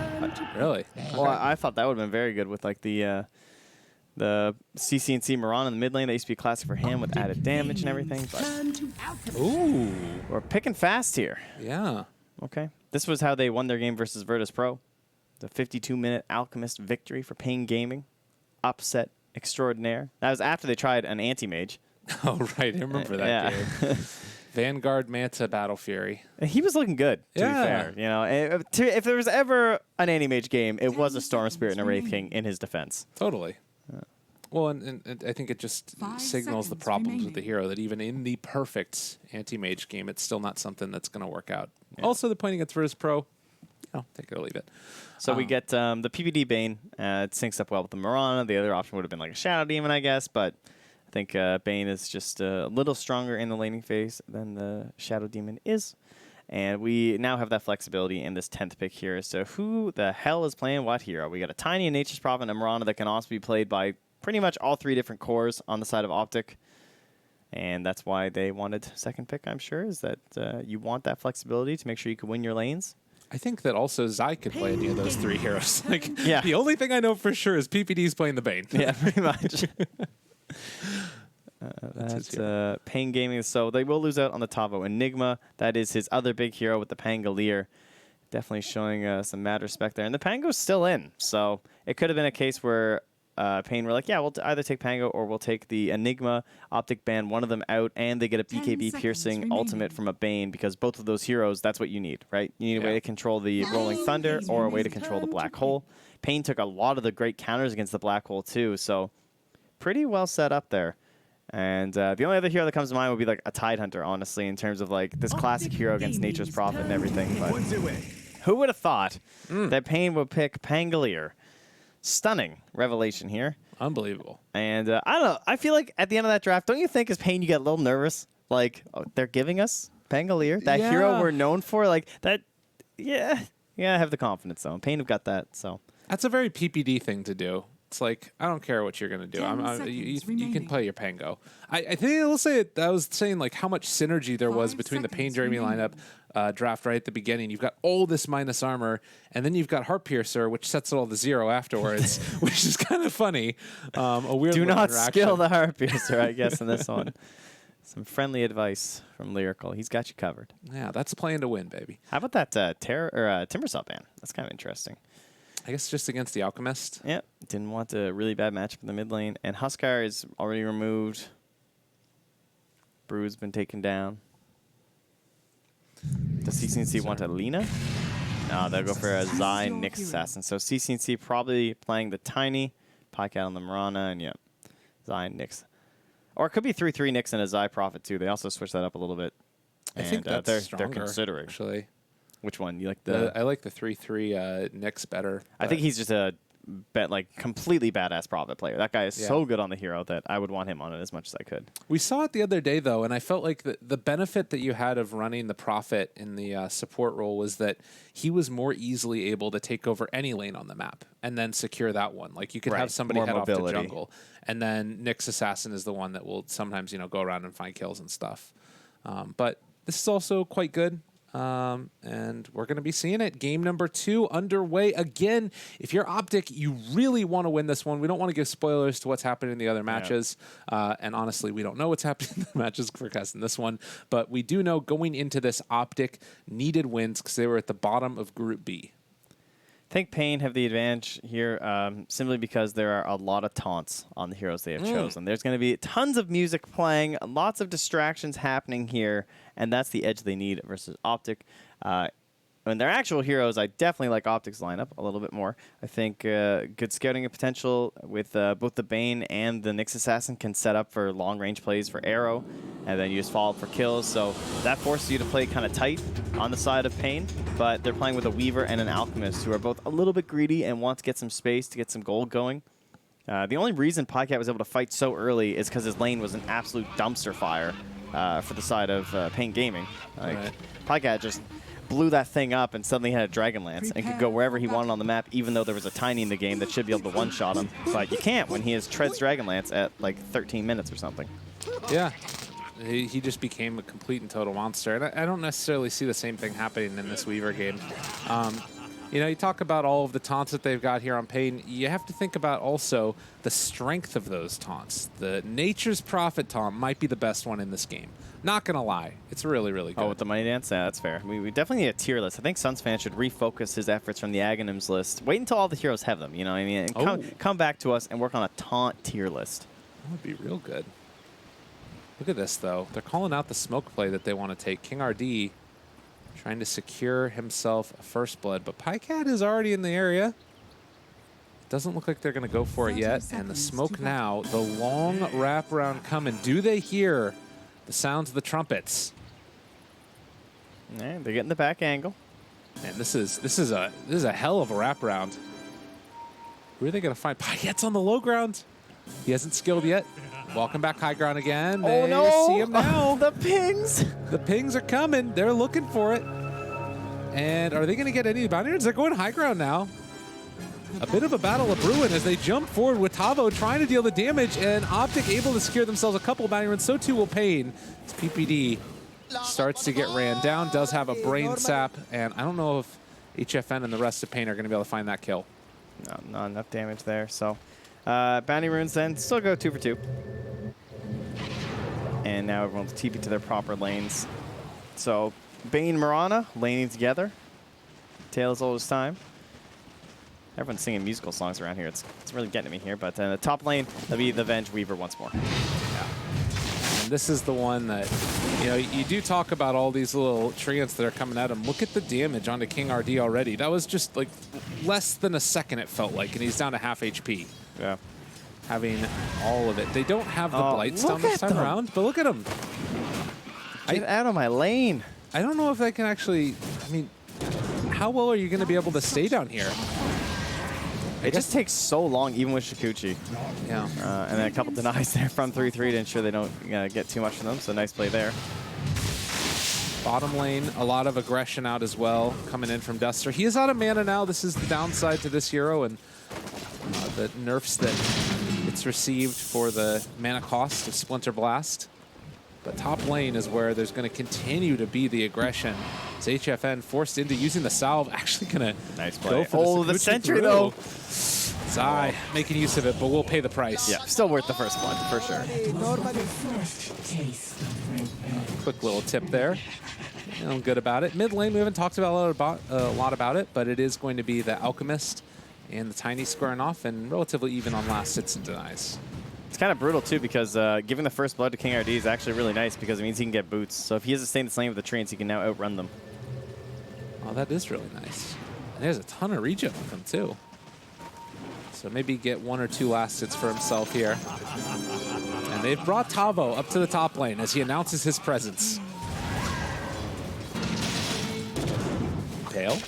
Really? Well, I thought that would have been very good with like the CC&C Miran in the mid lane. That used to be classic for him with added damage and everything, but Turn to Alchemist. Ooh. we're picking fast here. Yeah. Okay. This was how they won their game versus Virtus Pro. The 52-minute Alchemist victory for Pain Gaming. Upset extraordinaire. That was after they tried an anti-mage. Oh, right. I remember that game. Vanguard Manta Battle Fury. He was looking good, to Yeah. be fair. You know, if there was ever an anti-mage game, it was a Storm Spirit and a Wraith King in his defense. Totally. Well, and I think it just 5 signals the seconds problems with the remaining. hero that even in the perfect anti-mage game, it's still not something that's going to work out. Also, the point against Virtus Pro, take it or leave it. So we get the PvD Bane. It syncs up well with the Mirana. The other option would have been like a Shadow Demon, I guess, but I think Bane is just a little stronger in the laning phase than the Shadow Demon is. And we now have that flexibility in this 10th pick here. So who the hell is playing what hero? We got a Tiny and Nature's Prophet and Mirana that can also be played by pretty much all three different cores on the side of Optic. And that's why they wanted second pick, I'm sure, is that you want that flexibility to make sure you can win your lanes. I think that also Zai could play any of those three heroes. Like, Yeah. the only thing I know for sure is PPD's playing the Bane. Yeah, pretty much. his That's Pain Gaming. So they will lose out on the Tavo Enigma. That is his other big hero with the Pangolier. Definitely showing some mad respect there. And the Pango's still in. So it could have been a case where Pain were like, yeah, we'll either take Pango or we'll take the Enigma. Optic ban one of them out, and they get a 10 BKB seconds piercing remaining. ultimate from a Bane, because both of those heroes, that's what you need, right? You need a way Yeah. to control the Rolling Thunder or a way to control the Black Hole. Pain took a lot of the great counters against the Black Hole too, so pretty well set up there. And the only other hero that comes to mind would be like a Tidehunter, honestly, in terms of like this classic hero against Nature's Prophet and everything. But who would have thought that Pain would pick Pangolier? Stunning revelation here. Unbelievable. And I don't know. I feel like at the end of that draft, don't you think as Pain you get a little nervous? Like, oh, they're giving us Pangolier, that hero Yeah. we're known for. Like that, yeah. I have the confidence though. Pain have got that. So That's a very PPD thing to do. It's like, I don't care what you're going to do. 10 you seconds can play your Pango. I think I will say it. I was saying like how much synergy there was 5 between the Pain seconds Jeremy remaining. lineup draft right at the beginning. You've got all this minus armor, and then you've got Heart Piercer, which sets it all to 0 afterwards, which is kind of funny. A weird Do little not interaction. skill the Heart Piercer, I guess, in this one. Some friendly advice from Lyrical. He's got you covered. Yeah, that's playing to win, baby. How about that Timbersaw ban? That's kind of interesting. I guess just against the Alchemist. Yep. Didn't want a really bad matchup in the mid lane. And Huskar is already removed. Brew's been taken down. Does CCNC want a Lina? No, they'll go for a Zai Nyx Assassin. So CCNC probably playing the Tiny, Pycat on the Mirana, and yep, Zai Nyx. Or it could be 3-3 Nyx and a Zai Prophet too. They also switched that up a little bit. I think that's they're stronger, considering. actually. Which one? You like the? I like the 3-3 Nyx better. I think he's just a completely badass Prophet player. That guy is Yeah. so good on the hero that I would want him on it as much as I could. We saw it the other day, though, and I felt like the benefit that you had of running the Prophet in the support role was that he was more easily able to take over any lane on the map and then secure that one. Like, you could Right. have somebody More head off mobility. to jungle, and then Nyx Assassin is the one that will sometimes, go around and find kills and stuff. But this is also quite good. And we're going to be seeing it. Game number 2 underway. Again, if you're Optic, you really want to win this one. We don't want to give spoilers to what's happening in the other matches. And honestly, we don't know what's happening in the matches for casting this one. But we do know going into this, Optic needed wins because they were at the bottom of Group B. I think Pain have the advantage here simply because there are a lot of taunts on the heroes they have chosen. There's going to be tons of music playing, lots of distractions happening here, and that's the edge they need versus Optic. When they're actual heroes, I definitely like Optic's lineup a little bit more. I think good scouting potential with both the Bane and the Nyx Assassin can set up for long-range plays for Arrow, and then you just follow up for kills. So that forces you to play kind of tight on the side of Pain, but they're playing with a Weaver and an Alchemist who are both a little bit greedy and want to get some space to get some gold going. The only reason Pycat was able to fight so early is because his lane was an absolute dumpster fire for the side of Pain Gaming. Right. Pycat just blew that thing up and suddenly had a Dragonlance and could go wherever he wanted on the map, even though there was a Tiny in the game that should be able to one-shot him. But you can't when he has Tread's Dragonlance at like 13 minutes or something. Yeah. He just became a complete and total monster. And I don't necessarily see the same thing happening in this Weaver game. You talk about all of the taunts that they've got here on Pain. You have to think about also the strength of those taunts. The Nature's Prophet taunt might be the best one in this game. Not going to lie. It's really, really good. Oh, with the Money Dance? Yeah, that's fair. We definitely need a tier list. I think Sunsfan should refocus his efforts from the Aghanims list. Wait until all the heroes have them, you know what I mean? And come back to us and work on a taunt tier list. That would be real good. Look at this, though. They're calling out the smoke play that they want to take. King RD trying to secure himself a first blood, but Pycat is already in the area. Doesn't look like they're going to go for it yet. And the smoke now, the long wraparound coming. Do they hear the sounds of the trumpets? Yeah, they're getting the back angle. Man, this is a hell of a wraparound. Who are they going to find? Pycat's on the low ground. He hasn't skilled yet. Welcome back high ground again. Oh, They no. see him now. The pings. The pings are coming. They're looking for it. And are they going to get any bounty runs? They're going high ground now. A bit of a battle of brewing as they jump forward with Tavo trying to deal the damage, and Optic able to secure themselves a couple of bounty runs. So too will Pain. It's PPD starts to get ran down, does have a brain sap, and I don't know if HFN and the rest of Pain are going to be able to find that kill. No, not enough damage there. So bounty runes then still go 2 for 2. And now everyone's TP to their proper lanes. So Bane Mirana laning together. Tale as old as time. Everyone's singing musical songs around here. It's really getting me here. But the top lane, that'll be the Venge Weaver once more. Yeah. And this is the one that, you do talk about all these little treants that are coming at him. Look at the damage onto King RD already. That was just like less than a second, it felt like, and he's down to half HP. Yeah. Having all of it. They don't have the Blightstone this time around, but look at him. Get out of my lane. I don't know if I can actually, how well are you going to be able to stay down here? It just takes so long, even with Shikuchi. Yeah. And then a couple denies there from 3-3 to ensure they don't get too much from them. So nice play there. Bottom lane, a lot of aggression out as well, coming in from Duster. He is out of mana now. This is the downside to this hero, and the nerfs that it's received for the mana cost of Splinter Blast. But top lane is where there's going to continue to be the aggression. It's HFN forced into using the salve, actually going to Nice play. go for the Sakuchi sentry, through. though. Zai making use of it, but we'll pay the price. Yeah, still worth the first blood, for sure. Normally. Quick little tip there. Feeling good about it. Mid lane, we haven't talked about a lot about it, but it is going to be the Alchemist and the Tiny squaring off, and relatively even on last hits and denies. It's kind of brutal, too, because giving the first blood to King RD is actually really nice because it means he can get boots. So if he has to stay in this lane with the trains, he can now outrun them. Oh, that is really nice. And there's a ton of regen with him, too. So maybe get 1 or 2 last hits for himself here. And they've brought Tavo up to the top lane as he announces his presence. Pale.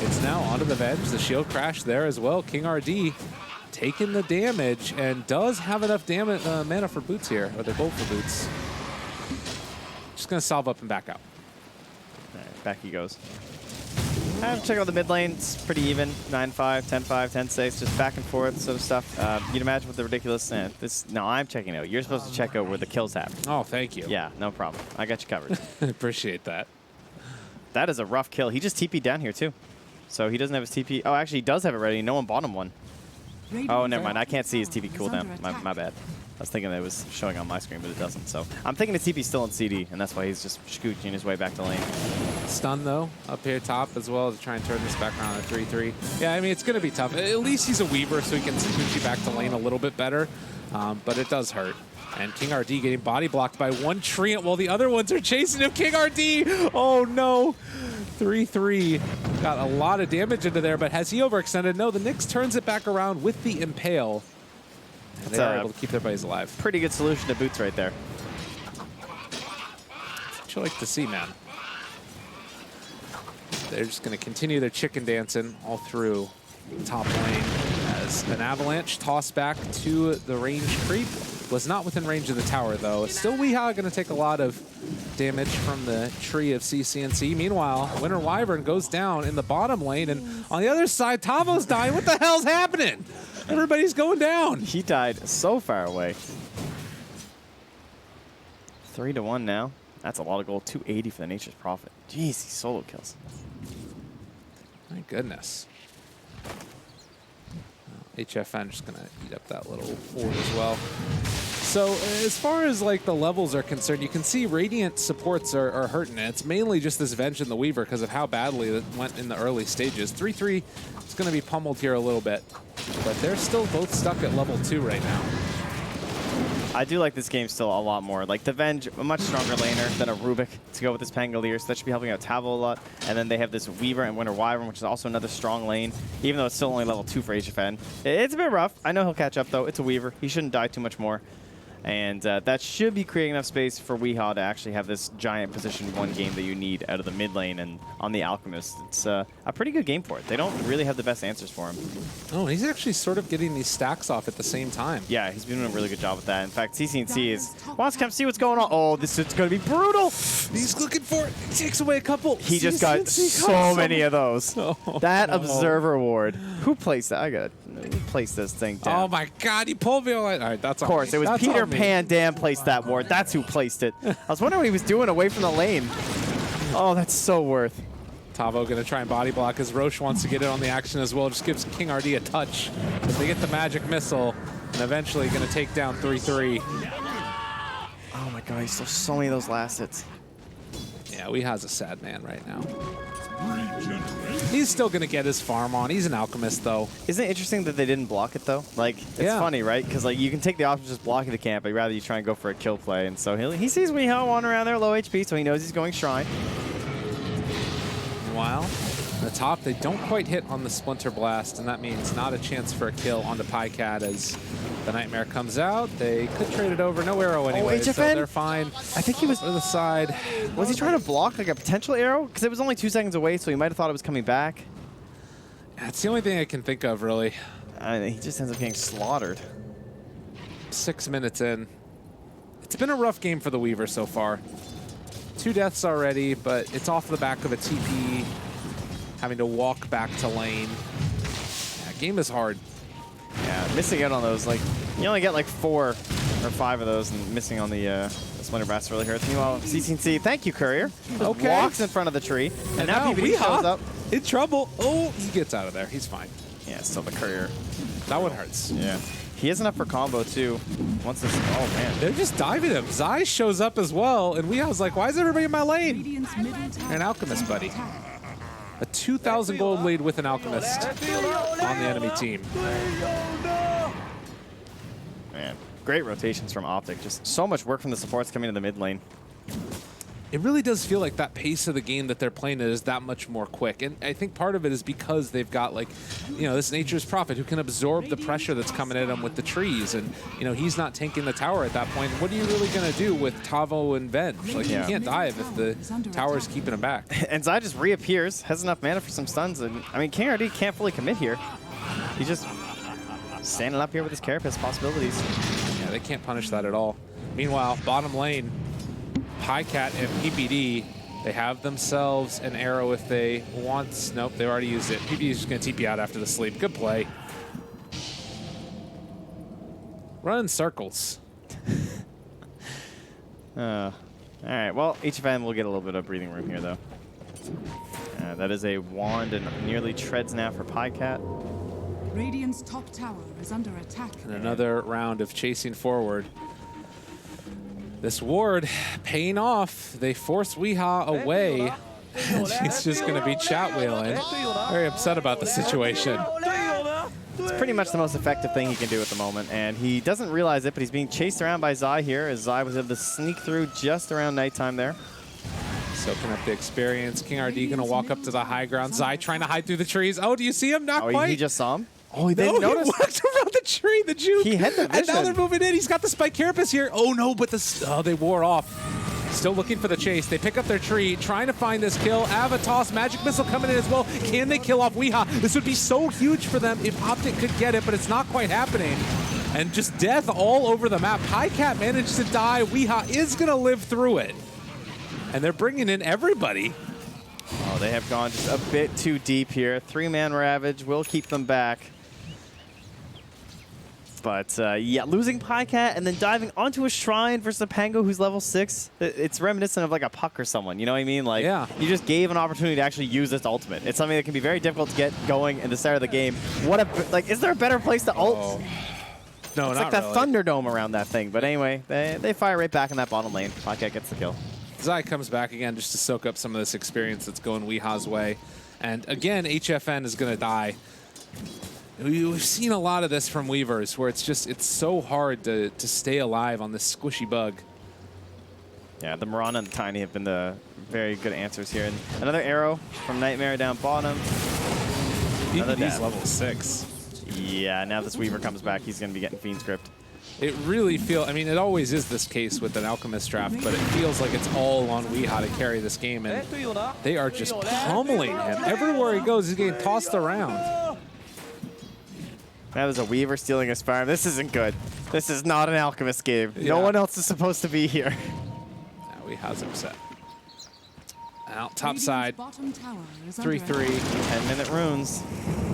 It's now onto the Venge. The shield crash there as well. King RD taking the damage and does have enough damage mana for boots here, or they're both for boots. Just gonna salve up and back out. All right, back he goes. Check out the mid lane. It's pretty even. 9-5, 10-5, 10-6, just back and forth sort of stuff. You can imagine what the ridiculous. No, I'm checking out. You're supposed to check out where the kills happen. Oh, thank you. Yeah, no problem. I got you covered. Appreciate that. That is a rough kill. He just TP'd down here, too. So he doesn't have his TP. Oh, actually, he does have it ready. No one bought him one. Oh, never mind. I can't see his TP cooldown. My bad. I was thinking it was showing on my screen, but it doesn't. So I'm thinking his TP's still in CD, and that's why he's just scooching his way back to lane. Stun, though, up here top as well to try and turn this back around at 3-3. Yeah, I mean, it's going to be tough. At least he's a Weaver, so he can scooch you back to lane a little bit better. But it does hurt. And King RD getting body blocked by one Treant while the other ones are chasing him. King RD, oh no. 3-3. Got a lot of damage into there, but has he overextended? No, the Nyx turns it back around with the Impale. And they are able to keep their buddies alive. Pretty good solution to boots right there. What you like to see, man. They're just going to continue their chicken dancing all through top lane as an avalanche tossed back to the range creep. Was not within range of the tower, though. Still, Weehaw going to take a lot of damage from the tree of CCNC. Meanwhile, Winter Wyvern goes down in the bottom lane, and on the other side, Tavo's dying. What the hell's happening? Everybody's going down. He died so far away. 3-1 now. That's a lot of gold. 280 for the Nature's Prophet. Jeez, these solo kills. My goodness. HFN just going to eat up that little ward as well. So as far as like the levels are concerned, you can see Radiant supports are hurting. And it's mainly just this Venge and the Weaver because of how badly it went in the early stages. 3-3 is going to be pummeled here a little bit. But they're still both stuck at level 2 right now. I do like this game still a lot more. Like the Venge, a much stronger laner than a Rubik to go with this Pangolier, so that should be helping out Tavo a lot. And then they have this Weaver and Winter Wyvern, which is also another strong lane, even though it's still only level 2 for HFN. It's a bit rough. I know he'll catch up, though. It's a Weaver. He shouldn't die too much more. And that should be creating enough space for Weehaw to actually have this giant position 1 game that you need out of the mid lane and on the Alchemist. It's a pretty good game for it. They don't really have the best answers for him. Oh, he's actually sort of getting these stacks off at the same time. Yeah, he's been doing a really good job with that. In fact, CCNC wants to come see what's going on. Oh, this is going to be brutal. He's looking for it. He takes away a couple. He just got so many of those. Oh, that Observer Ward. Who placed that? Who placed this thing down? Oh my God, he pulled me away. All right, that's of course. It was Peter Pan Dam placed that ward. That's who placed it. I was wondering what he was doing away from the lane. Oh, that's so worth. Tavo going to try and body block as Roche wants to get in on the action as well. Just gives King RD a touch as they get the magic missile and eventually going to take down 3-3. Oh my God, he's still so many of those last hits. Yeah, Weeha's a sad man right now. He's still going to get his farm on. He's an alchemist, though. Isn't it interesting that they didn't block it, though? Like, it's funny, right? Because like you can take the option of just blocking the camp, but rather you try and go for a kill play. And so he sees Weehaw wandering around there low HP, so he knows he's going Shrine. Meanwhile, the top, they don't quite hit on the Splinter Blast, and that means not a chance for a kill onto Pycat as the Nightmare comes out. They could trade it over. No arrow anyway, so they're fine. I think he was to the side. Was he trying to block like a potential arrow? Because it was only 2 seconds away, so he might have thought it was coming back. That's the only thing I can think of, really. He just ends up getting slaughtered. 6 minutes in. It's been a rough game for the Weaver so far. 2 deaths already, but it's off the back of a TP, having to walk back to lane. Yeah, game is hard. missing out on those. Like, you only get like 4 or 5 of those, and missing on the Splinter Blast really hurts. Meanwhile, CCNC, thank you, Courier. Just walks in front of the tree, and now PBD shows up. In trouble. Oh, he gets out of there. He's fine. Yeah, still the Courier. That one hurts. Yeah. He is enough for combo, too. Once this, oh, man. They're just diving him. Zai shows up as well, and Weeha's like, why is everybody in my lane? Radiant's middle tower An Alchemist, is under buddy. attack. A 2,000 gold lead with an Alchemist on the enemy team. Man, great rotations from Optic. Just so much work from the supports coming to the mid lane. It really does feel like that pace of the game that they're playing is that much more quick. And I think part of it is because they've got, like, you know, this Nature's Prophet who can absorb the pressure that's coming at him with the trees. And, you know, he's not tanking the tower at that point. What are you really going to do with Tavo and Venge? Like, you can't dive if the tower's keeping him back. And Zai just reappears, has enough mana for some stuns. And I mean, King RD can't fully commit here. He's just standing up here with his Carapace possibilities. Yeah, they can't punish that at all. Meanwhile, bottom lane, Pycat and PPD, they have themselves an arrow if they want. Nope, they already used it. PPD is just going to TP out after the sleep. Good play. Run in circles. All right, well, HFN will get a little bit of breathing room here, though. That is a wand and nearly treads now for Pycat. Radiant's top tower is under attack. And another round of chasing forward. This ward paying off. They force Weeha away. And she's just going to be chat wheeling. Very upset about the situation. It's pretty much the most effective thing he can do at the moment, and he doesn't realize it, but he's being chased around by Zai here, as Zai was able to sneak through just around nighttime there. Soaking up the experience. King RD going to walk up to the high ground. Zai trying to hide through the trees. Oh, do you see him? Not quite. He just saw him? Oh, he didn't notice. He walked around the tree, the juke. He had the vision. And now they're moving in. He's got the Spike Carapace here. Oh, no, but they wore off. Still looking for the chase. They pick up their tree, trying to find this kill. Avatos, Magic Missile coming in as well. Can they kill off Weeha? This would be so huge for them if Optic could get it, but it's not quite happening. And just death all over the map. Pycat managed to die. Weeha is going to live through it. And they're bringing in everybody. Oh, they have gone just a bit too deep here. 3-man Ravage will keep them back. But, yeah, losing Pycat and then diving onto a Shrine versus a Pango who's level 6, it's reminiscent of like a Puck or someone, you know what I mean? Like, you just gave an opportunity to actually use its ultimate. It's something that can be very difficult to get going in the start of the game. Is there a better place to ult? No, it's not like that really. Thunderdome around that thing. But anyway, they fire right back in that bottom lane. Pycat gets the kill. Zai comes back again just to soak up some of this experience that's going Weeha's way. And again, HFN is going to die. We've seen a lot of this from Weavers, where it's so hard to stay alive on this squishy bug. Yeah, the Mirana and the Tiny have been the very good answers here. And another arrow from Nightmare down bottom. Another He's dab. level 6. Yeah, now this Weaver comes back, he's going to be getting Fiend Script. It really feels, I mean, it always is this case with an Alchemist draft, but it feels like it's all on Weeha to carry this game, and they are just pummeling him. Everywhere he goes, he's getting tossed around. That was a Weaver stealing his farm. This isn't good. This is not an Alchemist game. Yeah. No one else is supposed to be here. Now Weeha's upset. Out top side, 3-3. 10-minute runes.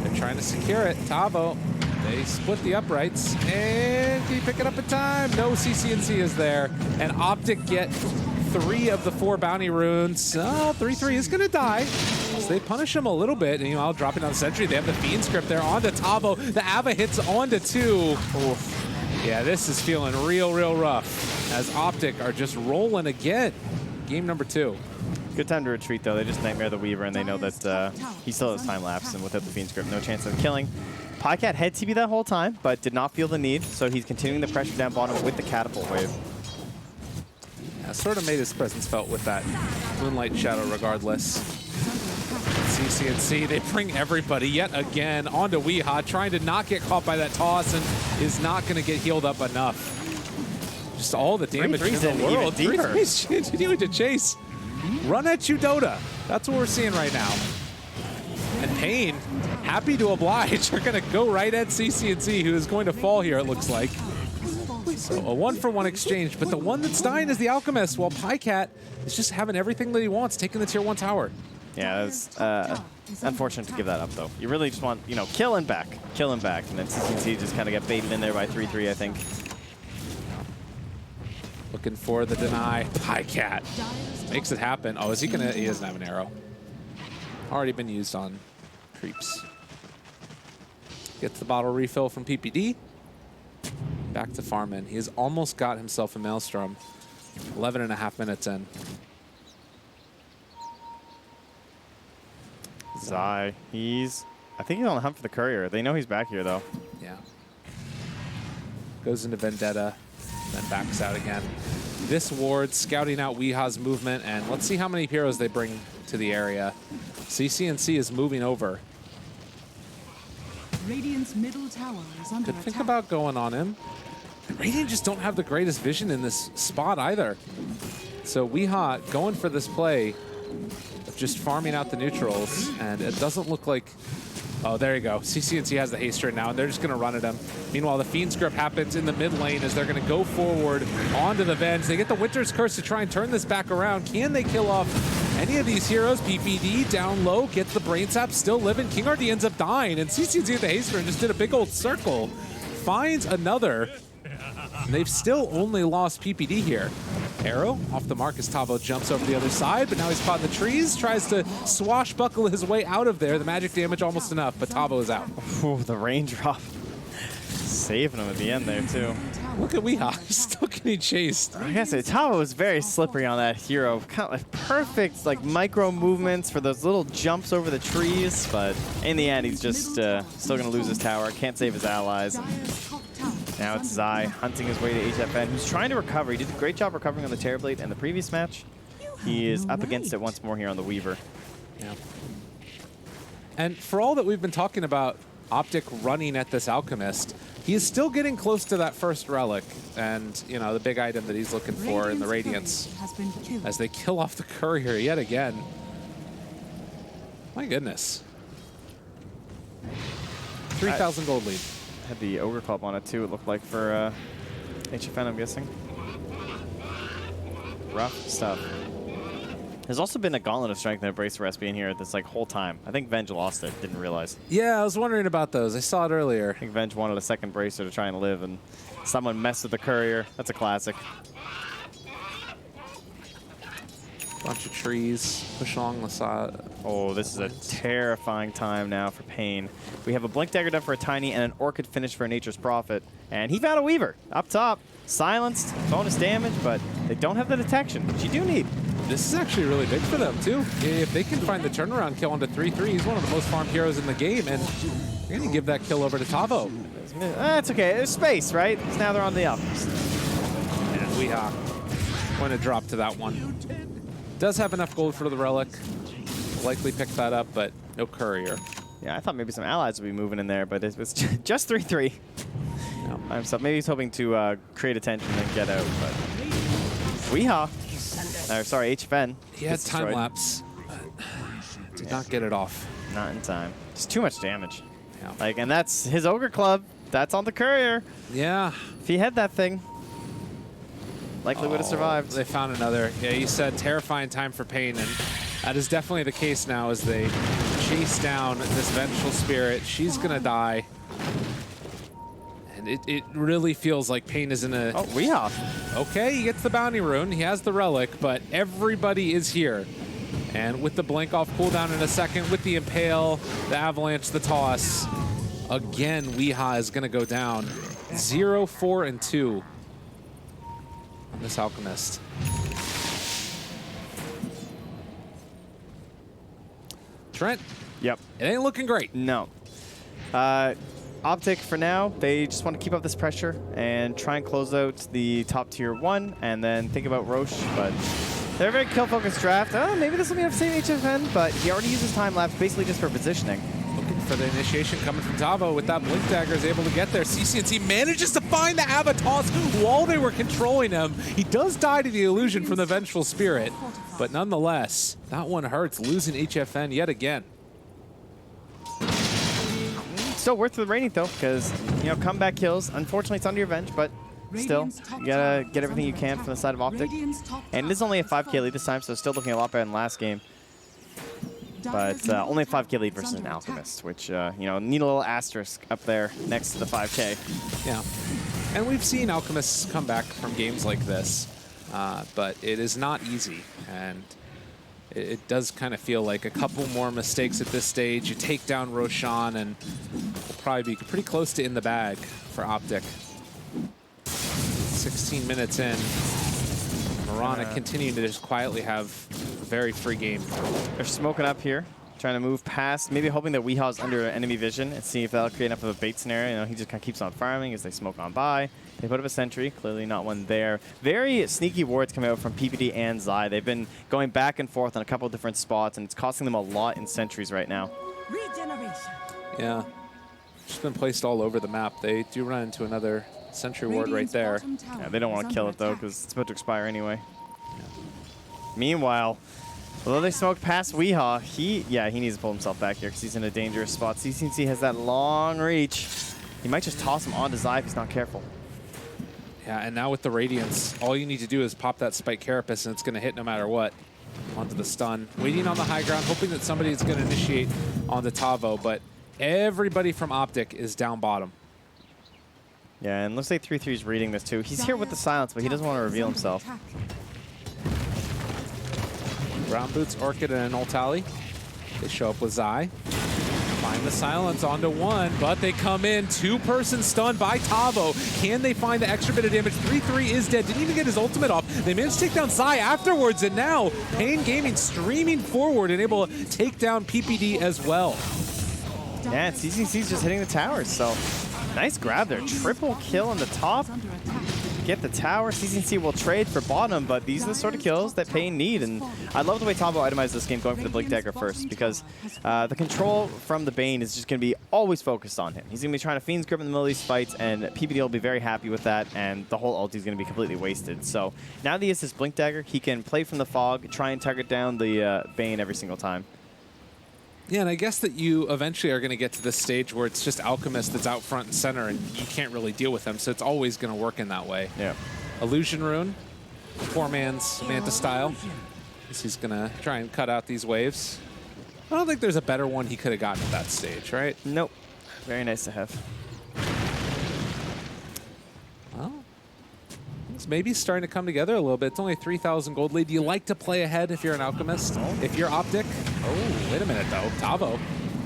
They're trying to secure it. Tavo, they split the uprights, and can you pick it up in time? No, CCNC is there, and Optic get 3 of the 4 bounty runes. Oh, 3-3 is going to die. So they punish him a little bit, and meanwhile, dropping down the sentry, they have the Fiend Script there onto Tavo. The Ava hits onto 2. Oof. Yeah, this is feeling real, real rough, as Optic are just rolling again. Game number 2. Good time to retreat, though. They just Nightmare the Weaver, and they know that he still has time lapse, and without the Fiend Script, no chance of killing. Pycat had TB that whole time, but did not feel the need, so he's continuing the pressure down bottom with the Catapult Wave. Yeah, sort of made his presence felt with that Moonlight Shadow regardless. CCNC, they bring everybody yet again onto Weeha, trying to not get caught by that toss, and is not going to get healed up enough. Just all the damage in the world. 3-3's continuing to chase. Run at you, Dota. That's what we're seeing right now. And Pain, happy to oblige, are going to go right at CCNC, who is going to fall here, it looks like. So a 1-for-1 exchange, but the one that's dying is the Alchemist, while Pycat is just having everything that he wants, taking the tier 1 tower. Yeah, that's unfortunate to give that up, though. You really just want, you know, kill and back. Kill and back. And then CCNC just kind of get baited in there by 3-3, I think. Looking for the deny. Pie Cat makes it happen. Oh, is he gonna? He doesn't have an arrow. Already been used on creeps. Gets the bottle refill from PPD. Back to farming. He has almost got himself a Maelstrom. 11.5 minutes in. Zai, I think he's on the hunt for the courier. They know he's back here, though. Yeah. Goes into Vendetta, then backs out again. This ward scouting out Weeha's movement, and let's see how many heroes they bring to the area. CCNC is moving over. Radiant's middle tower is under Could think attack. about going on him. Radiant just don't have the greatest vision in this spot either. So Weeha going for this play of just farming out the neutrals, and it doesn't look like... Oh, there you go. CCNC has the haste right now, and they're just going to run at him. Meanwhile, the Fiend's Grip happens in the mid lane as they're going to go forward onto the Venge. They get the Winter's Curse to try and turn this back around. Can they kill off any of these heroes? PPD down low, gets the Brain Sap, still living. King RD ends up dying, and CCNC with the haste and just did a big old circle. Finds another. And they've still only lost PPD here. Arrow off the mark as Tavo jumps over the other side, but now he's caught in the trees, tries to swashbuckle his way out of there. The magic damage almost enough, but Tavo is out. Ooh, the raindrop. Saving him at the end there, too. Look at Weeha, he's still getting chased. I gotta say, Tavo was very slippery on that hero. Kind of like perfect, like micro movements for those little jumps over the trees, but in the end, he's just still gonna lose his tower. Can't save his allies. Now it's Zai hunting his way to HFN, who's trying to recover. He did a great job recovering on the Terrorblade in the previous match. He is up against it once more here on the Weaver. Yeah. And for all that we've been talking about Optic running at this Alchemist, he is still getting close to that first relic and, you know, the big item that he's looking for in the Radiance as they kill off the Courier yet again. My goodness. 3,000 gold lead. Had the Ogre Club on it too, it looked like, for HFN, I'm guessing. Rough stuff. There's also been a Gauntlet of Strength and a Brace recipe in here this like whole time. I think Venge lost it, didn't realize. Yeah, I was wondering about those. I saw it earlier. I think Venge wanted a second Bracer to try and live, and someone messed with the Courier. That's a classic. Bunch of trees, push along the side. Oh, this is a terrifying time now for Pain. We have a Blink Dagger done for a Tiny and an Orchid finish for a Nature's Prophet. And he found a Weaver up top. Silenced, bonus damage, but they don't have the detection, which you do need. This is actually really big for them, too. If they can find the turnaround kill onto 3-3, he's one of the most farmed heroes in the game, and they're going to give that kill over to Tavo. That's okay. There's space, right? Because now they're on the up. And Weeha going to drop to that one. Does have enough gold for the relic. Likely pick that up, but no Courier. Yeah, I thought maybe some allies would be moving in there, but it was just 3-3. No. So maybe he's hoping to create attention and get out, but Weeha. Sorry, HFN. He had time lapse, but did not get it off. Not in time. Just too much damage. Yeah. Like, and that's his Ogre Club. That's on the Courier. Yeah. If he had that thing, likely would have survived. They found another. Yeah, you said terrifying time for Pain, and that is definitely the case now as they chase down this Vengeful Spirit. She's going to die. And it really feels like Pain is in a... Oh, Weeha. Okay, he gets the Bounty Rune. He has the Relic, but everybody is here. And with the Blink off cooldown in a second, with the Impale, the Avalanche, the Toss, again, Weeha is going to go down. 0, 4, and 2 on this Alchemist. Trent. Yep. It ain't looking great. No. Optic, for now, they just want to keep up this pressure and try and close out the top tier 1 and then think about Roche, but they're a very kill-focused draft. Oh, maybe this will be enough to save HFN, but he already uses time lapse basically just for positioning. Looking for the initiation coming from Tavo with that Blink Dagger is able to get there. CCNC manages to find the Avatos while they were controlling him. He does die to the illusion from the Vengeful Spirit, but nonetheless, that one hurts, losing HFN yet again. Still worth the rating though, because, you know, comeback kills. Unfortunately, it's under your Venge, but still, you gotta get everything you can from the side of Optic. And it is only a 5k lead this time, so still looking a lot better than last game. But only a 5K lead versus an Alchemist, which, you know, need a little asterisk up there next to the 5K. Yeah. And we've seen Alchemists come back from games like this, but it is not easy. And it does kind of feel like a couple more mistakes at this stage. You take down Roshan, and we'll probably be pretty close to in the bag for Optic. 16 minutes in. Marana continuing to just quietly have a very free game. They're smoking up here, trying to move past, maybe hoping that Weehaw's under enemy vision and see if that'll create enough of a bait scenario. You know, he just kind of keeps on farming as they smoke on by. They put up a sentry, clearly not one there. Very sneaky wards coming out from PPD and Zai. They've been going back and forth on a couple of different spots, and it's costing them a lot in sentries right now. Regeneration. Yeah. Just been placed all over the map. They do run into another sentry ward right there. Yeah, they don't want to kill it, though, because it's about to expire anyway. Meanwhile, although they smoked past Weehaw, he needs to pull himself back here because he's in a dangerous spot. CCNC has that long reach. He might just toss him onto Zai if he's not careful. Yeah, and now with the Radiance, all you need to do is pop that Spike Carapace, and it's going to hit no matter what. Onto the stun. Waiting on the high ground, hoping that somebody is going to initiate onto Tavo, but everybody from Optic is down bottom. Yeah, and looks like 3-3 is reading this too. He's here with the silence, but he doesn't want to reveal himself. Brown Boots, Orchid, and Oltali. They show up with Zai. Find the silence onto one, but they come in. Two-person stun by Tavo. Can they find the extra bit of damage? 3-3 is dead. Didn't even get his ultimate off. They managed to take down Zai afterwards, and now Pain Gaming streaming forward and able to take down PPD as well. Yeah, and CCC's just hitting the towers, so nice grab there. Triple kill on the top. Get the tower. CCC will trade for bottom, but these are the sort of kills that Pain need. And I love the way Tavo itemized this game, going for the Blink Dagger first, because the control from the Bane is just going to be always focused on him. He's going to be trying to Fiend's Grip in the middle of these fights, and PPD will be very happy with that, and the whole ulti is going to be completely wasted. So now that he has his Blink Dagger, he can play from the fog, try and target down the Bane every single time. Yeah, and I guess that you eventually are going to get to this stage where it's just Alchemist that's out front and center, and you can't really deal with them, so it's always going to work in that way. Yeah. Illusion Rune, poor man's Manta style. He's going to try and cut out these waves. I don't think there's a better one he could have gotten at that stage, right? Nope. Very nice to have. Well, it's maybe starting to come together a little bit. It's only a 3,000 gold lead. Do you like to play ahead if you're an Alchemist? If you're Optic? Oh, wait a minute, though. Tavo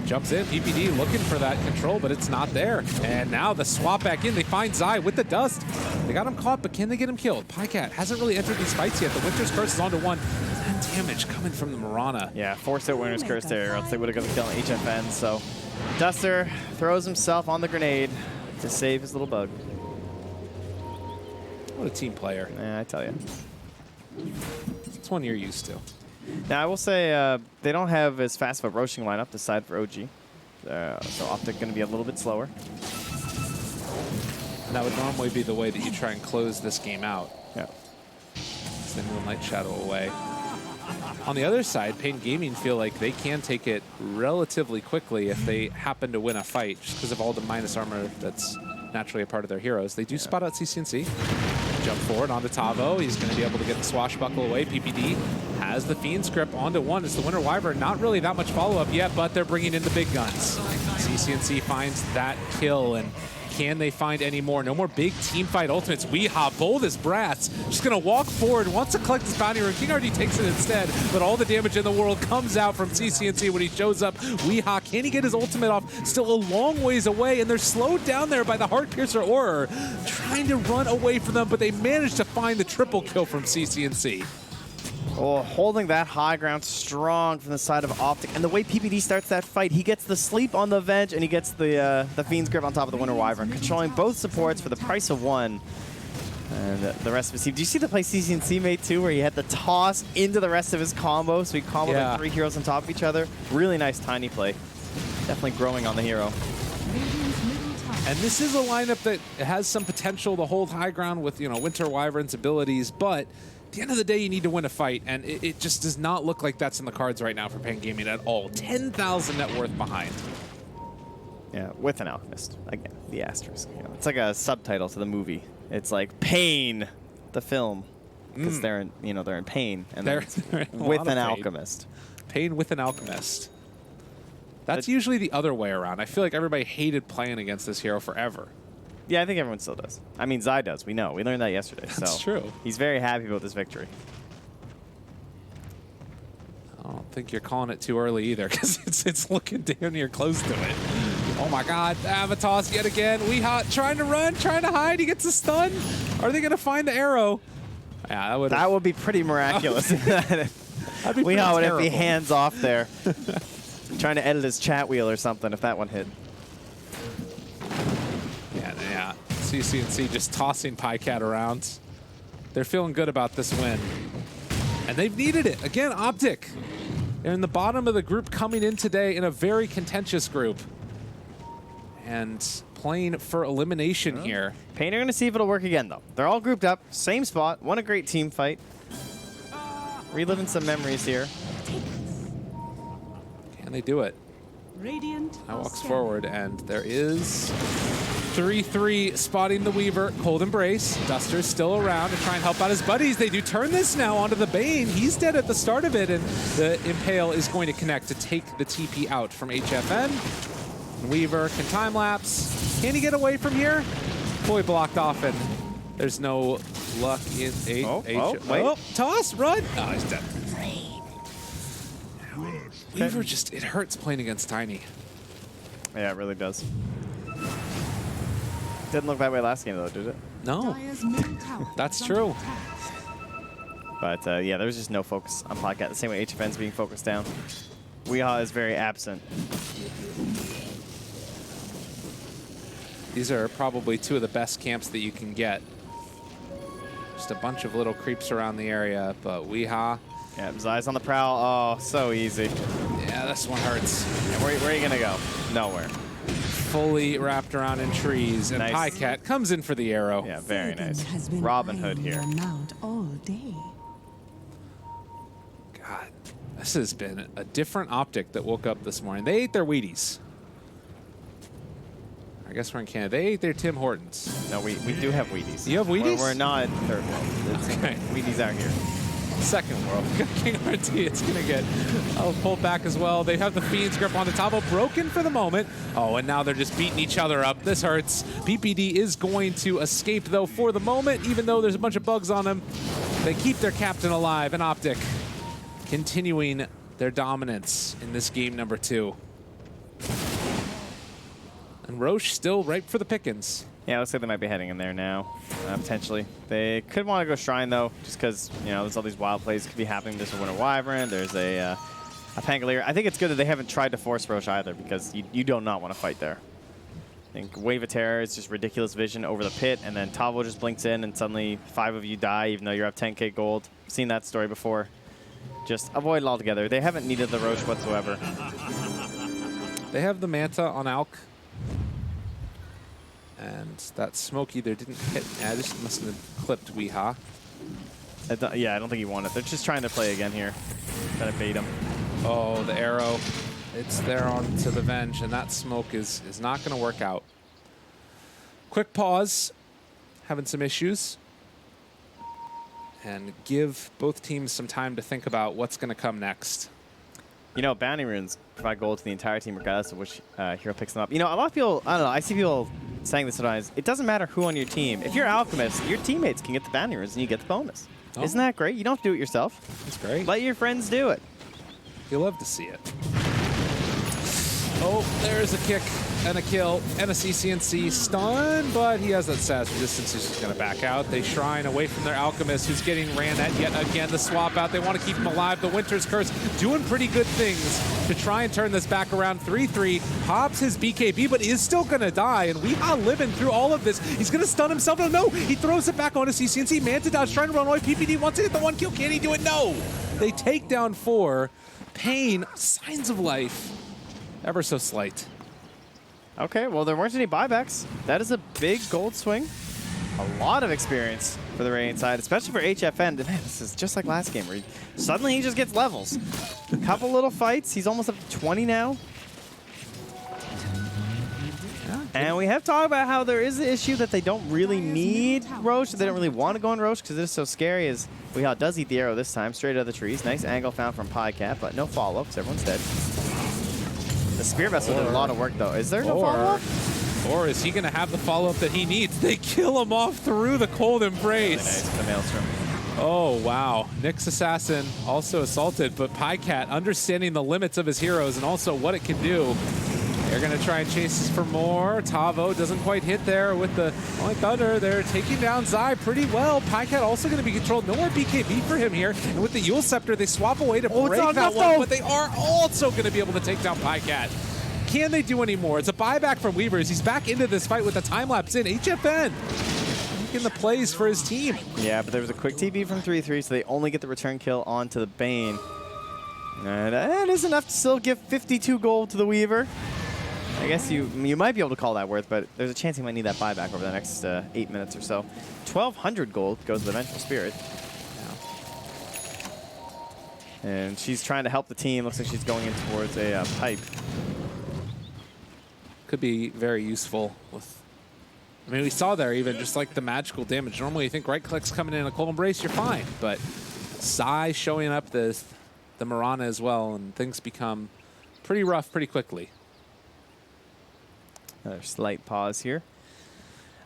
jumps in. PPD looking for that control, but it's not there. And now the swap back in. They find Zai with the dust. They got him caught, but can they get him killed? Pycat hasn't really entered these fights yet. The Winter's Curse is onto one. And damage coming from the Marana. Yeah, forced out Winter's Curse there, or else they would have got the kill on HFN. So Duster throws himself on the grenade to save his little bug. What a team player. Yeah, I tell you. It's one you're used to. Now, I will say they don't have as fast of a roaching lineup this side for OG. So Optic going to be a little bit slower. And that would normally be the way that you try and close this game out. Yeah. Send Moonlight Shadow away. On the other side, Pain Gaming feel like they can take it relatively quickly if they happen to win a fight, just because of all the minus armor that's naturally a part of their heroes. They do spot out CCNC. Jump forward onto Tavo. He's going to be able to get the swashbuckle away. PPD has the Fiend's Grip onto one. It's the Winter Wyvern. Not really that much follow-up yet, but they're bringing in the big guns. CCNC finds that kill, and can they find any more? No more big team fight ultimates. Weehaw, bold as brass, just going to walk forward, wants to collect his bounty rune. King already takes it instead, but all the damage in the world comes out from CCNC when he shows up. Weehaw, can he get his ultimate off? Still a long ways away, and they're slowed down there by the Heartpiercer Aura, trying to run away from them, but they managed to find the triple kill from CCNC. Oh, holding that high ground strong from the side of Optic. And the way PPD starts that fight, he gets the sleep on the Venge, and he gets the Fiend's Grip on top of the Winter Wyvern, controlling both supports for the price of one. And the rest of his team. Do you see the play CCNC made too, where he had the toss into the rest of his combo, so he comboed like 3 heroes on top of each other? Really nice tiny play. Definitely growing on the hero. And this is a lineup that has some potential to hold high ground with, Winter Wyvern's abilities, but at the end of the day, you need to win a fight, and it just does not look like that's in the cards right now for Pain Gaming at all. 10,000 net worth behind. Yeah, with an Alchemist. Again, the asterisk. It's like a subtitle to the movie. It's like Pain, the film, because they're in pain, and They're with an Alchemist. Pain with an Alchemist. That's usually the other way around. I feel like everybody hated playing against this hero forever. Yeah, I think everyone still does. I mean, Zai does. We know. We learned that yesterday. That's true. He's very happy about this victory. I don't think you're calling it too early either, because it's looking damn near close to it. Oh my God, Avatos yet again. Weehaw trying to run, trying to hide. He gets a stun. Are they going to find the arrow? Yeah, that would be pretty miraculous. Weehaw would be hands off there. Trying to edit his chat wheel or something if that one hit. Yeah. CCNC just tossing PyCat around. They're feeling good about this win. And they've needed it. Again, Optic. They're in the bottom of the group coming in today in a very contentious group. And playing for elimination here. Pain are going to see if it'll work again, though. They're all grouped up, same spot, won a great team fight. Reliving some memories here. Can they do it? Radiant. I walks forward, and there is 3-3 spotting the Weaver. Cold Embrace. Duster's still around to try and help out his buddies. They do turn this now onto the Bane. He's dead at the start of it, and the Impale is going to connect to take the TP out from HFN. Weaver can time-lapse. Can he get away from here? Fully blocked off, and there's no luck in wait. Toss, run! Oh, he's dead. Weaver just, it hurts playing against Tiny. Yeah, it really does. Didn't look that way last game, though, did it? No, that's true. But, yeah, there's just no focus on PyCat. The same way HFN's being focused down. Weehaw is very absent. These are probably two of the best camps that you can get. Just a bunch of little creeps around the area, but Weehaw. Yeah, Zai's on the prowl. Oh, so easy. Yeah, this one hurts. Yeah, where are you going to go? Nowhere. Fully wrapped around in trees, and Nice. PyCat comes in for the arrow. Yeah, very nice. Has been Robin Hood eyeing here. your mount all day. God, this has been a different Optic that woke up this morning. They ate their Wheaties. I guess we're in Canada. They ate their Tim Hortons. No, we do have Wheaties. You have Wheaties? We're not third world. Okay. Wheaties out here. Second world. King RT, it's going to get pulled back as well. They have the Fiend's grip on the top. Broken for the moment. Oh, and now they're just beating each other up. This hurts. PPD is going to escape, though, for the moment, even though there's a bunch of bugs on him. They keep their captain alive, and Optic continuing their dominance in this game number 2. And Roche still ripe for the pickings. Yeah, looks like they might be heading in there now, potentially. They could want to go Shrine, though, just because, you know, there's all these wild plays could be happening. There's a Winter Wyvern, there's a Pangolier. I think it's good that they haven't tried to force Roche either, because you do not want to fight there. I think Wave of Terror is just ridiculous vision over the pit, and then Tavo just blinks in, and suddenly 5 of you die, even though you're up 10k gold. Seen that story before. Just avoid it altogether. They haven't needed the Roche whatsoever. They have the Manta on Alk. And that smoke either didn't hit. Yeah, this must have clipped Weehaw. Yeah, I don't think he won it. They're just trying to play again here. Trying to bait him. Oh, the arrow. It's there onto the Venge, and that smoke is not going to work out. Quick pause. Having some issues. And give both teams some time to think about what's going to come next. You know, bounty runes provide gold to the entire team regardless of which hero picks them up. You know, a lot of people, I don't know, I see people saying this sometimes. It doesn't matter who on your team. If you're Alchemist, your teammates can get the bounty runes and you get the bonus. Oh. Isn't that great? You don't have to do it yourself. That's great. Let your friends do it. You love to see it. Oh, there's a kick and a kill and a CCNC stun, but he has that SAS resistance. He's just going to back out. They shrine away from their Alchemist, who's getting ran at yet again. The swap out. They want to keep him alive. The Winter's Curse doing pretty good things to try and turn this back around. 3-3 pops his BKB, but is still going to die. And Weehaw living through all of this. He's going to stun himself. Oh, no. He throws it back onto CCNC. Manta dodge trying to run away. PPD wants to get the 1 kill. Can he do it? No. They take down 4. Pain, signs of life. Ever so slight. Okay, well, there weren't any buybacks. That is a big gold swing. A lot of experience for the Radiant side, especially for HFN. Man, this is just like last game where suddenly he just gets levels. A couple little fights. He's almost up to 20 now. Yeah, And we have talked about how there is the issue that they don't really need Roche. They don't really want to go on Roche because it is so scary. As Weehaw does eat the arrow this time, straight out of the trees. Nice angle found from Podcat, but no follow-up because everyone's dead. The Spear Vessel did a lot of work, though. Is there no follow-up? Or is he going to have the follow-up that he needs? They kill him off through the Cold Embrace. Really nice, the Maelstrom. Oh, wow. Nyx Assassin also assaulted, but Pycat understanding the limits of his heroes and also what it can do. They're going to try and chase this for more. Tavo doesn't quite hit there with the Only Thunder. They're taking down Zai pretty well. Pycat also going to be controlled. No more BKB for him here. And with the Yule Scepter, they swap away to break that one, but they are also going to be able to take down Pycat. Can they do any more? It's a buyback from Weavers. He's back into this fight with the time lapse in. HFN making the plays for his team. Yeah, but there was a quick TP from 3-3, so they only get the return kill onto the Bane. And that is enough to still give 52 gold to the Weaver. I guess you might be able to call that worth, but there's a chance he might need that buyback over the next 8 minutes or so. 1,200 gold goes to the Vengeful Spirit. And she's trying to help the team. Looks like she's going in towards a pipe. Could be very useful with... I mean, we saw there even just like the magical damage. Normally you think right click's coming in a Cold Embrace, you're fine. But Sai showing up the Mirana as well, and things become pretty rough pretty quickly. Another slight pause here.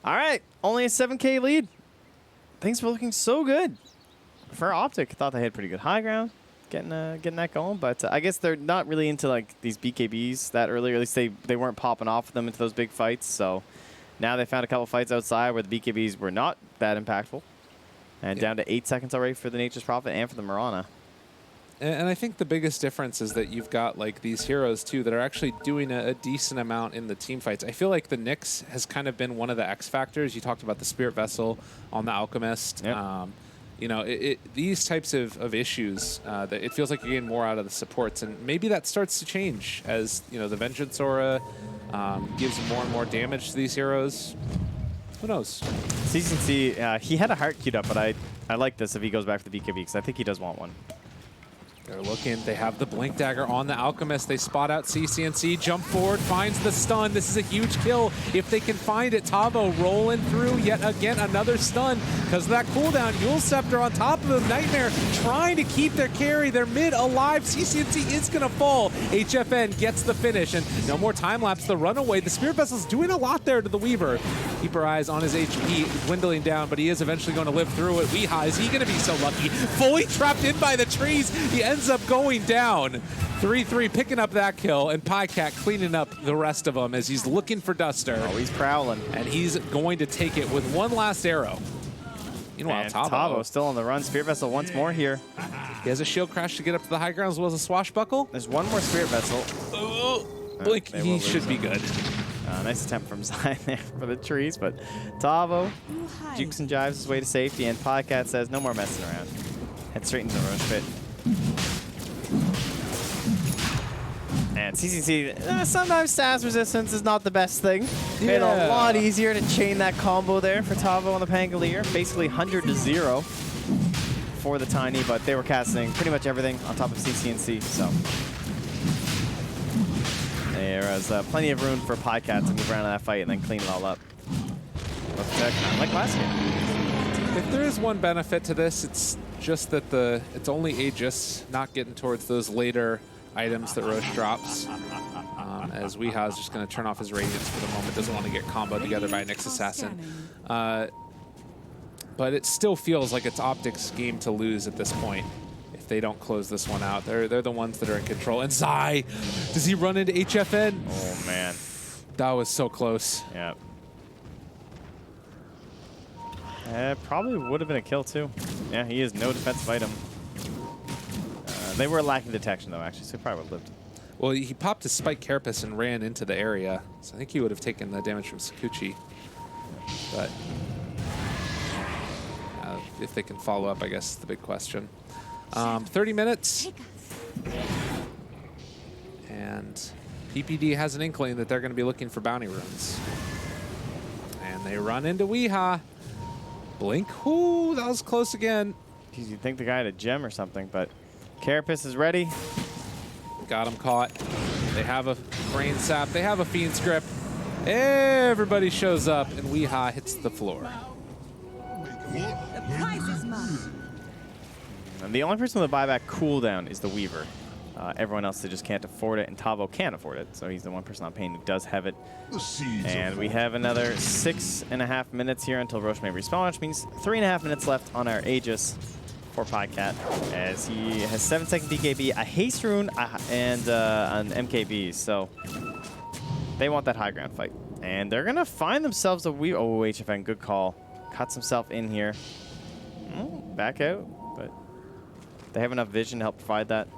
All right, only a 7K lead. Things were looking so good for Optic. Thought they had pretty good high ground, getting that going. But I guess they're not really into like these BKBs that early. Or at least they weren't popping off them into those big fights. So now they found a couple fights outside where the BKBs were not that impactful. And down to 8 seconds already for the Nature's Prophet and for the Mirana. And I think the biggest difference is that you've got like these heroes too that are actually doing a decent amount in the team fights. I feel like the Nyx has kind of been one of the X factors. You talked about the Spirit Vessel on the Alchemist. Yep. You know, these types of issues, that it feels like you're getting more out of the supports, and maybe that starts to change as you know the Vengeance Aura gives more and more damage to these heroes. Who knows? CCC, he had a heart queued up, but I like this if he goes back for the BKB because I think he does want one. They're looking. They have the Blink Dagger on the Alchemist. They spot out CCNC, jump forward, finds the stun. This is a huge kill if they can find it. Tavo rolling through yet again another stun because of that cooldown. Yule Scepter on top of the Nightmare trying to keep their carry. They're mid alive. CCNC is going to fall. HFN gets the finish and no more time lapse. The runaway. The Spirit Vessel's doing a lot there to the Weaver. Keep our eyes on his HP dwindling down, but he is eventually going to live through it. Weehaw, is he going to be so lucky? Fully trapped in by the trees. He ends up going down. 3-3 picking up that kill, and Pycat cleaning up the rest of them as he's looking for Duster. Oh, he's prowling. And he's going to take it with one last arrow. Meanwhile, And Tavo still on the run. Spirit Vessel once more here. He has a shield crash to get up to the high ground as well as a swashbuckle. There's one more Spirit Vessel. Blink, they he will should lose be him. good. Nice attempt from Zion there for the trees, but Tavo jukes and jives his way to safety, and Podcat says no more messing around. Head straight into the Roche pit. And CCC, sometimes SAS resistance is not the best thing. Made it a lot easier to chain that combo there for Tavo on the Pangolier. Basically 100 to 0 for the Tiny, but they were casting pretty much everything on top of CCNC, so. There was plenty of room for Podcat to move around in that fight and then clean it all up. Like last game. If there is one benefit to this, it's just that it's only Aegis not getting towards those later items that Roche drops. As Weehaw is just going to turn off his radiance for the moment, doesn't want to get comboed together by a Nyx Assassin. But it still feels like it's Optic's game to lose at this point. If they don't close this one out, they're the ones that are in control. And Zai, does he run into HFN? Oh man, that was so close. Yeah. Probably would have been a kill too. Yeah, he has no defensive item. They were lacking detection though, actually, so he probably would have lived. Well, he popped his Spike Carapace and ran into the area, so I think he would have taken the damage from Sakuchi. But if they can follow up, I guess is the big question. 30 minutes. And PPD has an inkling that they're going to be looking for bounty runes. And they run into Weehaw. Blink. Ooh, that was close again. Geez, you'd think the guy had a gem or something, but Carapace is ready. Got him caught. They have a Brain Sap. They have a Fiend's Grip. Everybody shows up, and Weeha hits the floor. The prize is mine. And the only person with a buyback cooldown is the Weaver. Everyone else, they just can't afford it, and Tavo can afford it, so he's the one person on Pain who does have it. And we have another 6.5 minutes here until Roche may respawn, which means 3.5 minutes left on our Aegis for Podcat, as he has 7-second BKB, a Haste Rune, and an MKB, so they want that high ground fight. And they're going to find themselves a Weaver. Oh, HFN, good call. Cuts himself in here. Back out, but they have enough vision to help provide that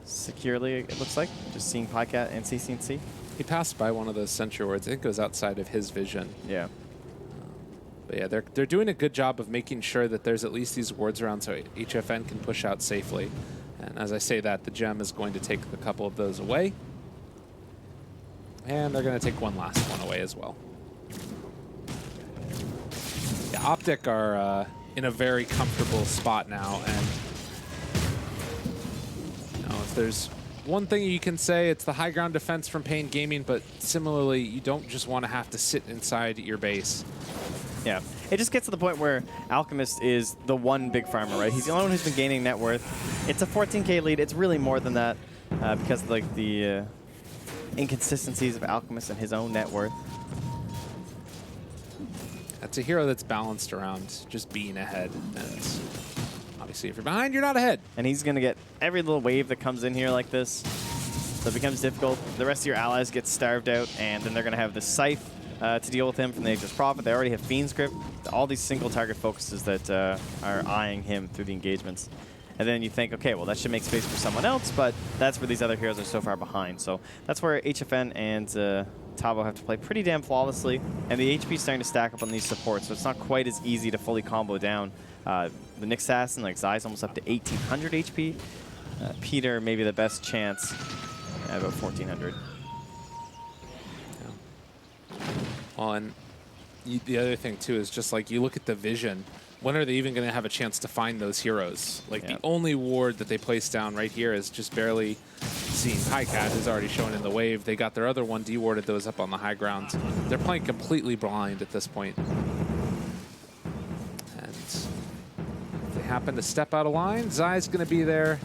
securely, it looks like. Just seeing Podcat and CCNC. He passed by one of those sentry wards. I think it goes outside of his vision. Yeah. But yeah, they're doing a good job of making sure that there's at least these wards around so HFN can push out safely. And as I say that, the gem is going to take a couple of those away. And they're going to take one last one away as well. Yeah, Optic are in a very comfortable spot now, and if there's one thing you can say, it's the high ground defense from Pain Gaming, but similarly, you don't just want to have to sit inside your base. Yeah, it just gets to the point where Alchemist is the one big farmer, right? He's the only one who's been gaining net worth. It's a 14K lead. It's really more than that because of like the inconsistencies of Alchemist and his own net worth. That's a hero that's balanced around just being ahead. And obviously, if you're behind, you're not ahead. And he's going to get every little wave that comes in here like this. So it becomes difficult. The rest of your allies get starved out, and then they're going to have the Scythe to deal with him from the Aegis Prophet. They already have Fiend's Grip. All these single target focuses that are eyeing him through the engagements. And then you think, okay, well, that should make space for someone else, but that's where these other heroes are so far behind. So that's where HFN and Tavo have to play pretty damn flawlessly. And the HP is starting to stack up on these supports, so it's not quite as easy to fully combo down. The Nyx Assassin, like Zai's almost up to 1,800 HP. Peter, maybe the best chance at about 1,400. Yeah. Well, and the other thing, too, is just like you look at the vision. When are they even going to have a chance to find those heroes? Like, the only ward that they place down right here is just barely seen. Highcat is already shown in the wave. They got their other one dewarded those up on the high ground. They're playing completely blind at this point. And if they happen to step out of line, Zai's going to be there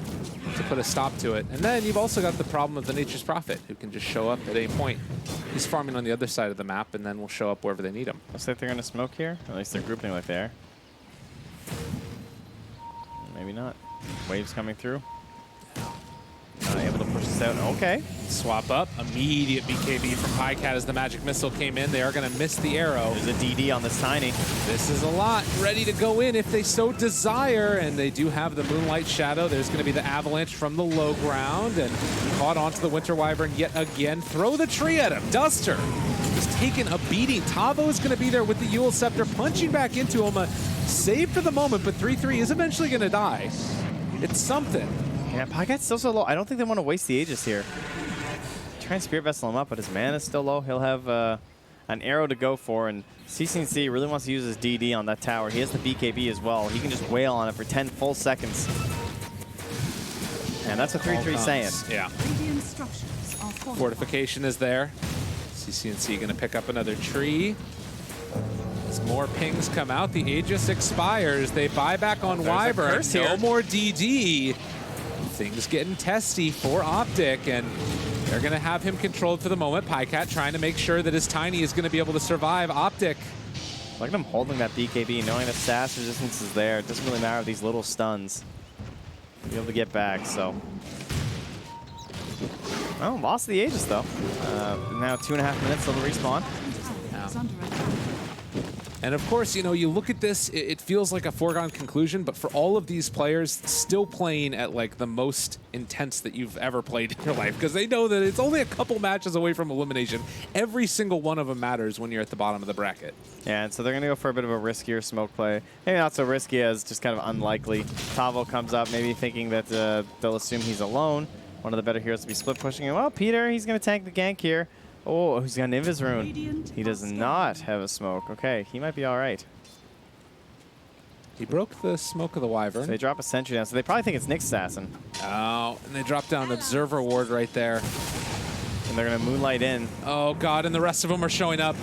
to put a stop to it. And then you've also got the problem of the Nature's Prophet, who can just show up at any point. He's farming on the other side of the map, and then will show up wherever they need him. Looks like they're going to smoke here. At least they're grouping like they are. Maybe not. Waves coming through. Not able to push this out. Okay. Swap up. Immediate BKB from Highcat as the magic missile came in. They are going to miss the arrow. There's a DD on this Tiny. This is a lot. Ready to go in if they so desire. And they do have the Moonlight Shadow. There's going to be the Avalanche from the low ground. And caught onto the Winter Wyvern yet again. Throw the tree at him. Duster is taking a beating. Tavo is going to be there with the Yule Scepter, punching back into him. Save for the moment, but 3-3 is eventually going to die. It's something. Yeah, Podcat's still so low. I don't think they want to waste the Aegis here. Try and Spirit Vessel him up, but his mana is still low. He'll have an arrow to go for, and CCNC really wants to use his DD on that tower. He has the BKB as well. He can just wail on it for 10 full seconds. And that's what 3-3 saying. Yeah. Fortification is there. CCNC going to pick up another tree. As more pings come out, the Aegis expires. They buy back on Wyvern. No more DD. Things getting testy for Optic, and they're going to have him controlled for the moment. Pycat trying to make sure that his Tiny is going to be able to survive. Optic. Look at him holding that BKB, knowing that stash resistance is there. It doesn't really matter with these little stuns. Be able to get back, so. Well, lost the Aegis, though. Now 2.5 minutes till the respawn. And of course, you know, you look at this, it feels like a foregone conclusion, but for all of these players still playing at like the most intense that you've ever played in your life, because they know that it's only a couple matches away from elimination. Every single one of them matters when you're at the bottom of the bracket. Yeah, and so they're going to go for a bit of a riskier smoke play. Maybe not so risky as just kind of unlikely. Tavo comes up, maybe thinking that they'll assume he's alone. One of the better heroes to be split pushing him. Well, Peter, he's going to tank the gank here. Oh, he's got an Invis Rune. He does not have a smoke. Okay, he might be all right. He broke the smoke of the Wyvern. So they drop a sentry down, so they probably think it's Nyx Assassin. Oh, and they drop down Observer Ward right there. and they're going to moonlight in. Oh, God, and the rest of them are showing up.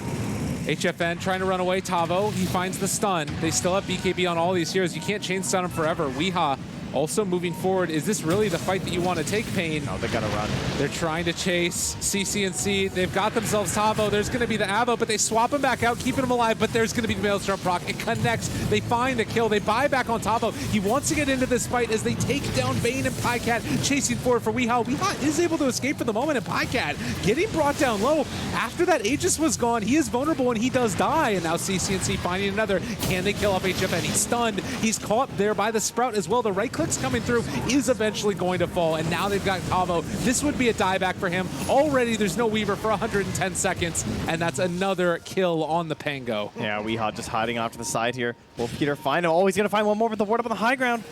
HFN trying to run away. Tavo, he finds the stun. They still have BKB on all these heroes. You can't chain stun them forever. Weehaw also moving forward. Is this really the fight that you want to take, Pain? No, they got to run. They're trying to chase CC&C. They've got themselves Tavo. There's going to be the Avo, but they swap him back out, keeping him alive, but there's going to be the Maelstrom proc. It connects. They find a kill. They buy back on Tavo. He wants to get into this fight as they take down Bane and Pycat, chasing forward for Weehaw. Weehaw is able to escape for the moment, and Pycat getting brought down low. After that Aegis was gone, he is vulnerable, and he does die, and now CC&C finding another. Can they kill off HFN? He's stunned. He's caught there by the Sprout as well. The right click's coming through. Is eventually going to fall, and now they've got Tavo. This would be a dieback for him. Already there's no Weaver for 110 seconds, and that's another kill on the Pango. Yeah, Weehaw just hiding off to the side here. Will Peter find him? Oh, he's going to find one more with the ward up on the high ground.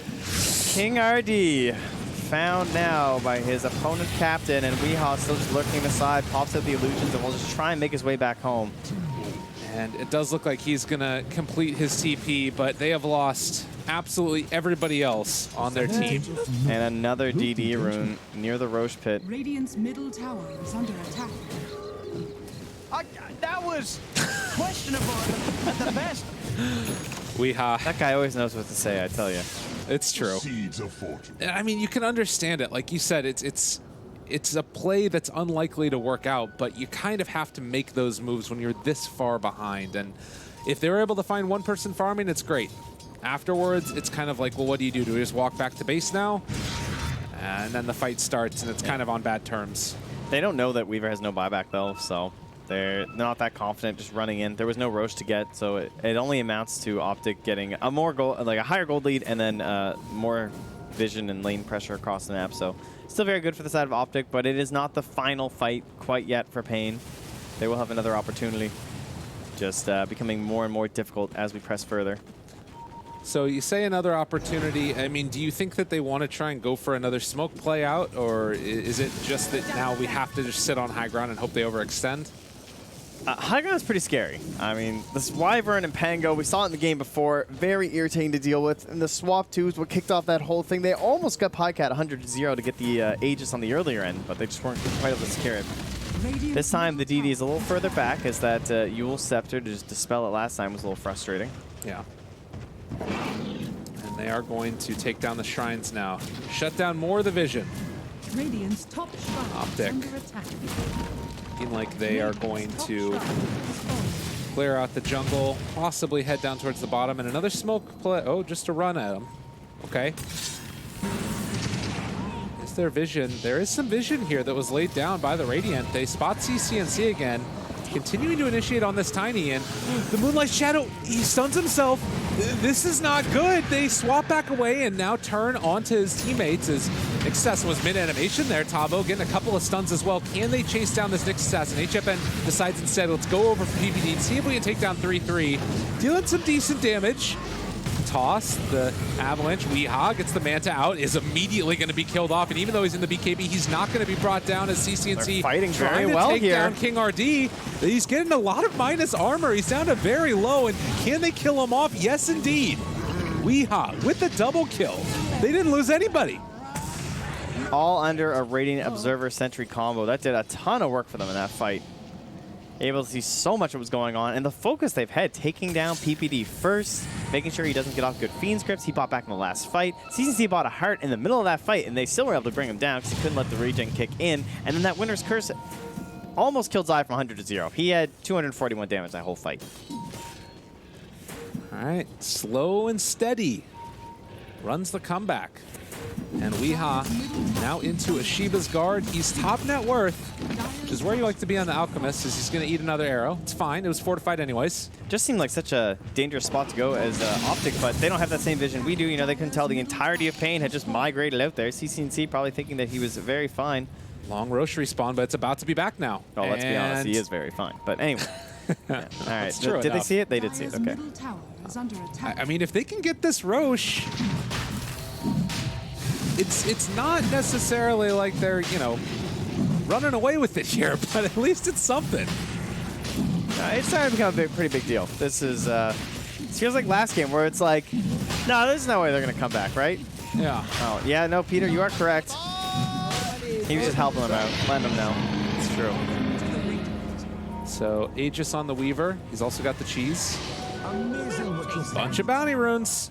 King RD found now by his opponent captain, and Weehaw still just lurking aside, pops out the illusions, and will just try and make his way back home. And it does look like he's going to complete his TP, but they have lost absolutely everybody else on their team. And another DD rune near the Roche pit. Radiant's middle tower is under attack. That was questionable at the best. Weehaw. That guy always knows what to say, I tell you. It's true. Seeds of fortune. I mean, you can understand it. Like you said, it's a play that's unlikely to work out, but you kind of have to make those moves when you're this far behind. And if they're able to find one person farming, it's great. Afterwards, it's kind of like, well, what do? Do we just walk back to base now? And then the fight starts, and it's kind of on bad terms. They don't know that Weaver has no buyback, though, so they're not that confident just running in. There was no Roche to get, so it only amounts to Optic getting a more gold, like a higher gold lead, and then more vision and lane pressure across the map. So still very good for the side of Optic, but it is not the final fight quite yet for Pain. They will have another opportunity, just becoming more and more difficult as we press further. So you say another opportunity. I mean, do you think that they want to try and go for another smoke play out, or is it just that now we have to just sit on high ground and hope they overextend? High ground is pretty scary. I mean, this Wyvern and Pango, we saw it in the game before, very irritating to deal with. And the swap 2 is what kicked off that whole thing. They almost got Pycat 100-0 to get the Aegis on the earlier end, but they just weren't quite able to secure it. This time, the DD is a little further back, as that Eul's Scepter to just dispel it last time was a little frustrating. Yeah. And they are going to take down the shrines now. Shut down more of the vision. Radiant's top shrine Optic. is under attack. Looking like they are going to clear out the jungle, possibly head down towards the bottom, and another smoke play. Oh, just to run at them. Okay. Is there vision? There is some vision here that was laid down by the Radiant. They spot CC&C again, continuing to initiate on this Tiny, and the Moonlight Shadow, he stuns himself. This is not good. They swap back away and now turn onto his teammates as Nyx Assassin was mid-animation there. Tavo getting a couple of stuns as well. Can they chase down this Nyx Assassin? HFN decides instead, let's go over for PPD and see if we can take down 3-3. Dealing some decent damage. Toss, the Avalanche, Weehaw gets the Manta out, is immediately going to be killed off, and even though he's in the BKB, he's not going to be brought down as CC&C fighting very trying to well take here. down King RD. He's getting a lot of minus armor. He's down to very low, and can they kill him off? Yes, indeed. Weehaw with the double kill. They didn't lose anybody. All under a Radiant Observer Sentry combo. That did a ton of work for them in that fight. Able to see so much of what's going on, and the focus they've had, taking down PPD first, making sure he doesn't get off good Fiend scripts. He bought back in the last fight. CCC bought a heart in the middle of that fight, and they still were able to bring him down because he couldn't let the regen kick in. And then that Winter's Curse almost killed Zai from 100-0. He had 241 damage that whole fight. All right, slow and steady. Runs the comeback. And Weehaw now into Ashiba's guard. He's top net worth, which is where you like to be on the Alchemist, as he's going to eat another arrow. It's fine. It was fortified anyways. Just seemed like such a dangerous spot to go as Optic, but they don't have that same vision we do. You know, they couldn't tell the entirety of Pain had just migrated out there. CC&C probably thinking that he was very fine. Long Roche respawn, but it's about to be back now. Oh, let's be honest, he is very fine. But anyway. Yeah. All right. True Did they enough. see it? They did see it. Dire's Okay. middle tower is under attack. I mean, if they can get this Roche, it's not necessarily like they're, you know, running away with it here, but at least it's something. It's starting to become a pretty big deal. This is, it feels like last game where it's like, no, there's no way they're going to come back, right? Yeah. Oh, yeah, no, Peter, you are correct. He was just helping them out, letting them know. It's true. So Aegis on the Weaver. He's also got the cheese. Amazing what you Bunch of bounty runes.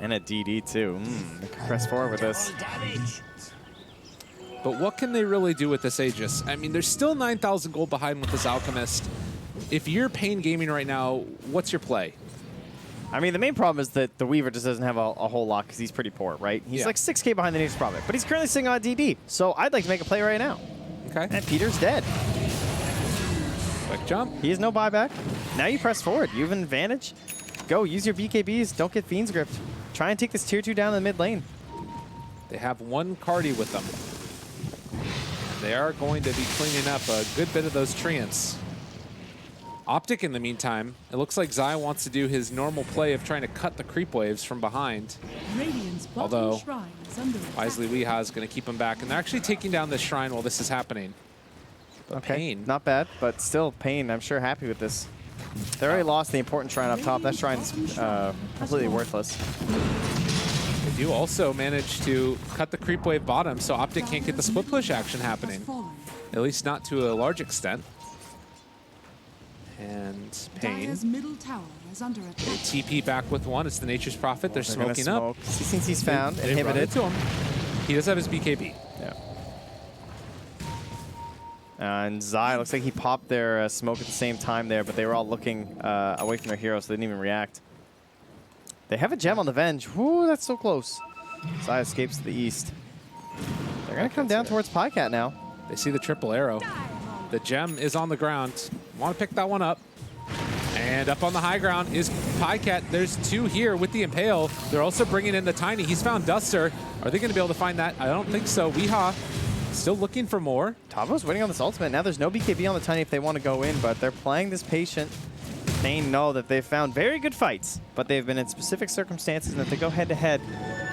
And a DD too. They can press forward with this. But what can they really do with this Aegis? I mean, there's still 9,000 gold behind with this Alchemist. If you're Pain Gaming right now, what's your play? I mean, the main problem is that the Weaver just doesn't have a whole lot because he's pretty poor, right? He's like 6K behind the Nature's Prophet, but he's currently sitting on a DD. So I'd like to make a play right now. Okay. And Peter's dead. Quick jump. He has no buyback. Now you press forward. You have an advantage. Go, use your BKBs. Don't get Fiend's Gripped. Try and take this tier 2 down in the mid lane. They have one Cardi with them. They are going to be cleaning up a good bit of those treants. Optic, in the meantime, it looks like Zai wants to do his normal play of trying to cut the creep waves from behind. Radiant's bottom Although, shrine is under attack. wisely, Weeha is going to keep him back. And they're actually taking down this shrine while this is happening. But Pain. Not bad, but still Pain, I'm sure, happy with this. They already lost the important shrine up top. That shrine's completely worthless. They do also manage to cut the creep wave bottom, so Optic can't get the split push action happening. At least not to a large extent. And Pain. Dire's middle tower is under They attack. TP back with one. It's the Nature's Prophet. They're gonna smoking up. smoke. He thinks he's found, They run inhibited. into him. He does have his BKB. Yeah. And Zai, looks like he popped their smoke at the same time there, but they were all looking away from their hero, so they didn't even react. They have a gem on the Venge. Woo, that's so close. Zai escapes to the east. They're going to come down towards Pycat now. They see the triple arrow. The gem is on the ground. Want to pick that one up. And up on the high ground is Pycat. There's two here with the Impale. They're also bringing in the Tiny. He's found Duster. Are they going to be able to find that? I don't think so. Weeha still looking for more. Tavo's waiting on this ultimate. Now there's no BKB on the Tiny if they want to go in, but they're playing this patient. They know that they've found very good fights, but they've been in specific circumstances, and if they go head-to-head,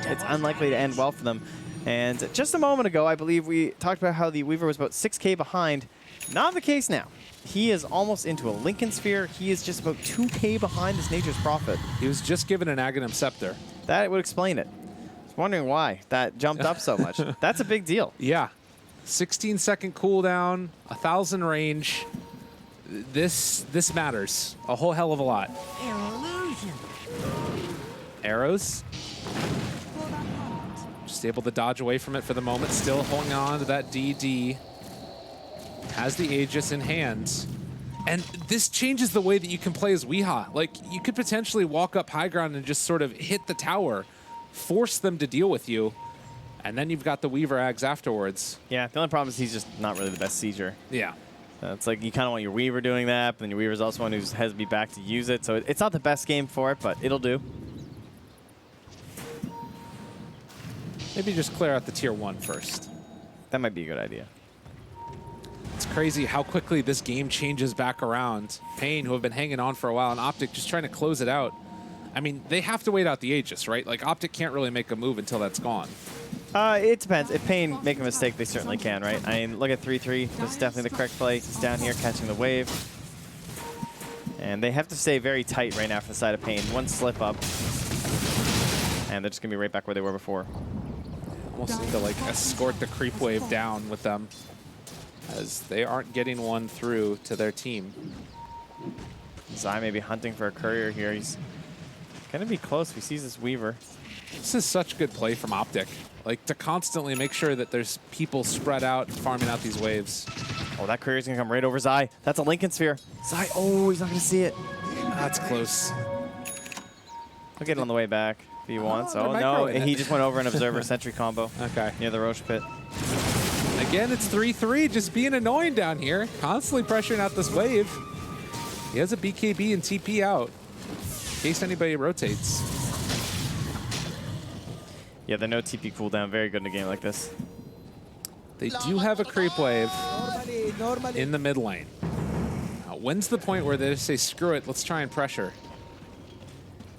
it's unlikely to end well for them. And just a moment ago, I believe we talked about how the Weaver was about 6K behind. Not the case now. He is almost into a Lincoln Sphere. He is just about 2K behind this Nature's Prophet. He was just given an Aghanim Scepter. That would explain it. I was wondering why that jumped up so much. That's a big deal. Yeah. 16-second cooldown, 1,000 range. This matters a whole hell of a lot. Arrows. Just able to dodge away from it for the moment. Still holding on to that DD. Has the Aegis in hand. And this changes the way that you can play as Weeha. Like, you could potentially walk up high ground and just sort of hit the tower, force them to deal with you, and then you've got the Weaver Ags afterwards. Yeah, the only problem is he's just not really the best sieger. Yeah. It's like you kind of want your Weaver doing that, but then your Weaver's also one who has to be back to use it. So it's not the best game for it, but it'll do. Maybe just clear out the tier 1 first. That might be a good idea. It's crazy how quickly this game changes back around. Pain, who have been hanging on for a while, and Optic just trying to close it out. I mean, they have to wait out the Aegis, right? Like, Optic can't really make a move until that's gone. It depends. If Pain make a mistake, they certainly can, right? I mean, look at 3-3. That's definitely the correct play. He's down here catching the wave. And they have to stay very tight right now for the side of Pain. One slip up, and they're just going to be right back where they were before. Almost need to, like, escort the creep wave down with them, as they aren't getting one through to their team. Zai may be hunting for a courier here. He's going to be close. He sees this Weaver. This is such good play from Optic. Like, to constantly make sure that there's people spread out farming out these waves. Oh, that courier's going to come right over Zai. That's a Lincoln Sphere. Zai, oh, he's not going to see it. That's close. He'll get it on the way back if he wants. they're Oh, no. microing He it. just went over an Observer Sentry combo Okay. near the Roche pit. Again, it's 3-3, just being annoying down here. Constantly pressuring out this wave. He has a BKB and TP out, in case anybody rotates. Yeah, the no TP cooldown. Very good in a game like this. They do have a creep wave Normally. in the mid lane. Now, when's the point where they just say, screw it, let's try and pressure?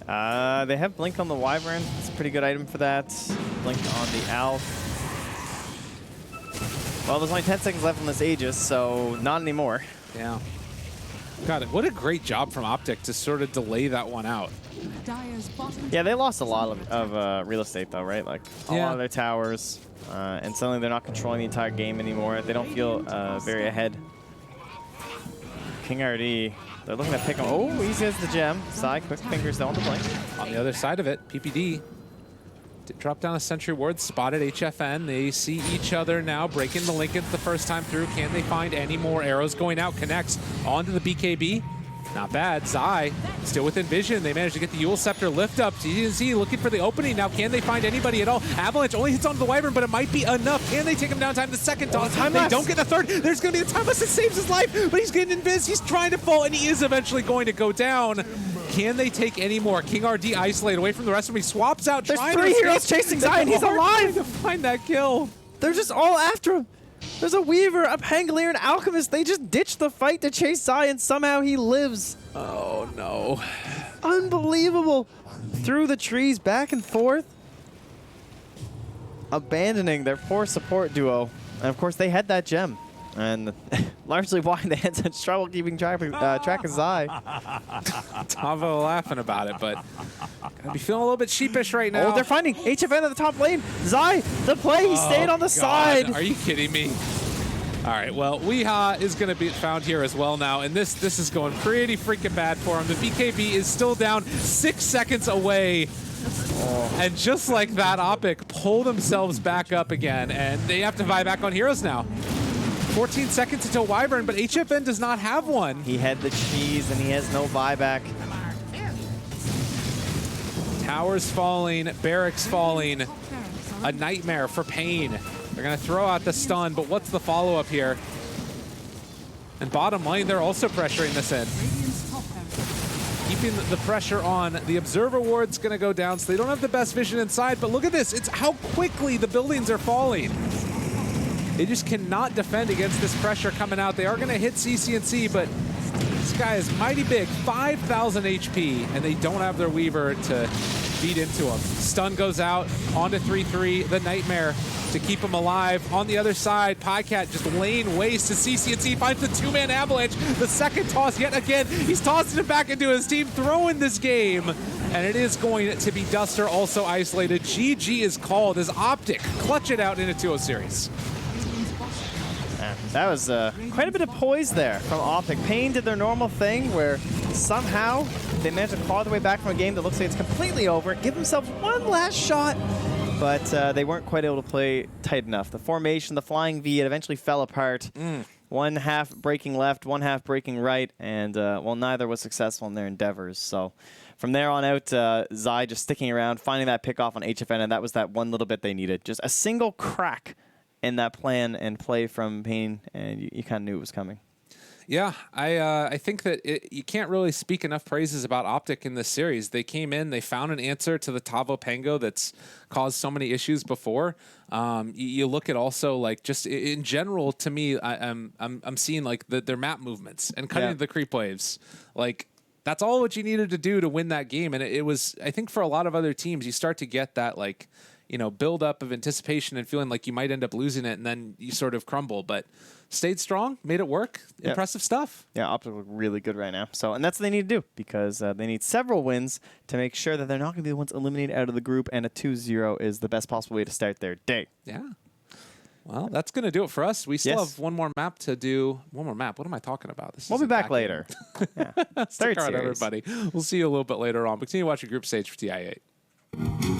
They have Blink on the Wyvern. It's a pretty good item for that. Blink on the Owl. Well, there's only 10 seconds left on this Aegis, so not anymore. Yeah. God, what a great job from Optic to sort of delay that one out. Dire's bottom Yeah, they lost a lot of real estate, though, right? Like, a Yeah. lot of their towers. and suddenly they're not controlling the entire game anymore. They don't feel very ahead. King RD, they're looking to pick him. Oh, easy as the gem. Side, quick fingers though on the blink. On the other side of it, PPD did drop down a sentry ward, spotted HFN. They see each other now, breaking the Lincolns the first time through. Can they find any more arrows going out? Connects onto the BKB. Not bad. Zai still within vision. They managed to get the Yule Scepter lift up. TNC looking for the opening. Now, can they find anybody at all? Avalanche only hits onto the Wyvern, but it might be enough. Can they take him down time? The second toss. They don't get the third. There's going to be the timeless that saves his life, but he's getting invis. He's trying to fall, and he is eventually going to go down. Can they take any more? King RD isolated away from the rest of them. He swaps out. There's 3 heroes chasing Zai, and he's alive. To find that kill. They're just all after him. There's a Weaver, a Pangolier, an Alchemist. They just ditched the fight to chase Zai, and somehow he lives. Oh, no. Unbelievable. Through the trees, back and forth. Abandoning their poor support duo. And of course, they had that gem. And largely why they had such trouble keeping track of Zai. Tavo laughing about it, but gotta be feeling a little bit sheepish right now. Oh, they're finding HFN at the top lane. Zai, the play, he stayed on the side. Are you kidding me? All right, well, Weeha is going to be found here as well now, and this is going pretty freaking bad for him. The BKB is still down 6 seconds away. And just like that, Optic pull themselves back up again, and they have to vie back on heroes now. 14 seconds until Wyvern, but HFN does not have one. He had the cheese, and he has no buyback. Towers falling, barracks falling. A nightmare for Pain. They're going to throw out the stun, but what's the follow-up here? And bottom lane, they're also pressuring this in. Keeping the pressure on. The Observer Ward's going to go down, so they don't have the best vision inside, but look at this. It's how quickly the buildings are falling. They just cannot defend against this pressure coming out. They are going to hit CCNC, but this guy is mighty big, 5,000 HP, and they don't have their Weaver to feed into him. Stun goes out, onto 3-3, the Nightmare to keep him alive. On the other side, Pycat just laying waste to CCNC, finds the 2-man Avalanche. The second toss yet again. He's tossing it back into his team, throwing this game. And it is going to be Duster also isolated. GG is called as Optic clutch it out in a 2-0 series. That was quite a bit of poise there from Optic. Pain did their normal thing where somehow they managed to claw their way back from a game that looks like it's completely over, give themselves one last shot, but they weren't quite able to play tight enough. The formation, the flying V, it eventually fell apart. One half breaking left, one half breaking right, and well, neither was successful in their endeavors. So from there on out, Zai just sticking around, finding that pick off on HFN, and that was that one little bit they needed. Just a single crack in that plan and play from Pain, and you kind of knew it was coming. Yeah, I think that you can't really speak enough praises about Optic in this series. They came in, they found an answer to the Tavo Pango that's caused so many issues before. You look at also like just in general, to me, I'm seeing like their map movements and cutting the creep waves. Like that's all what you needed to do to win that game, and it was. I think for a lot of other teams, you start to get that like, you know, build up of anticipation and feeling like you might end up losing it, and then you sort of crumble. But stayed strong, made it work. Yep. Impressive stuff. Yeah, Optic look really good right now. So, and that's what they need to do because they need several wins to make sure that they're not going to be the ones eliminated out of the group, and a 2-0 is the best possible way to start their day. Yeah. Well, that's going to do it for us. We still have one more map to do. One more map. What am I talking about? We'll be back later. Stick around, everybody. We'll see you a little bit later on. But continue watching Group Stage for TI8.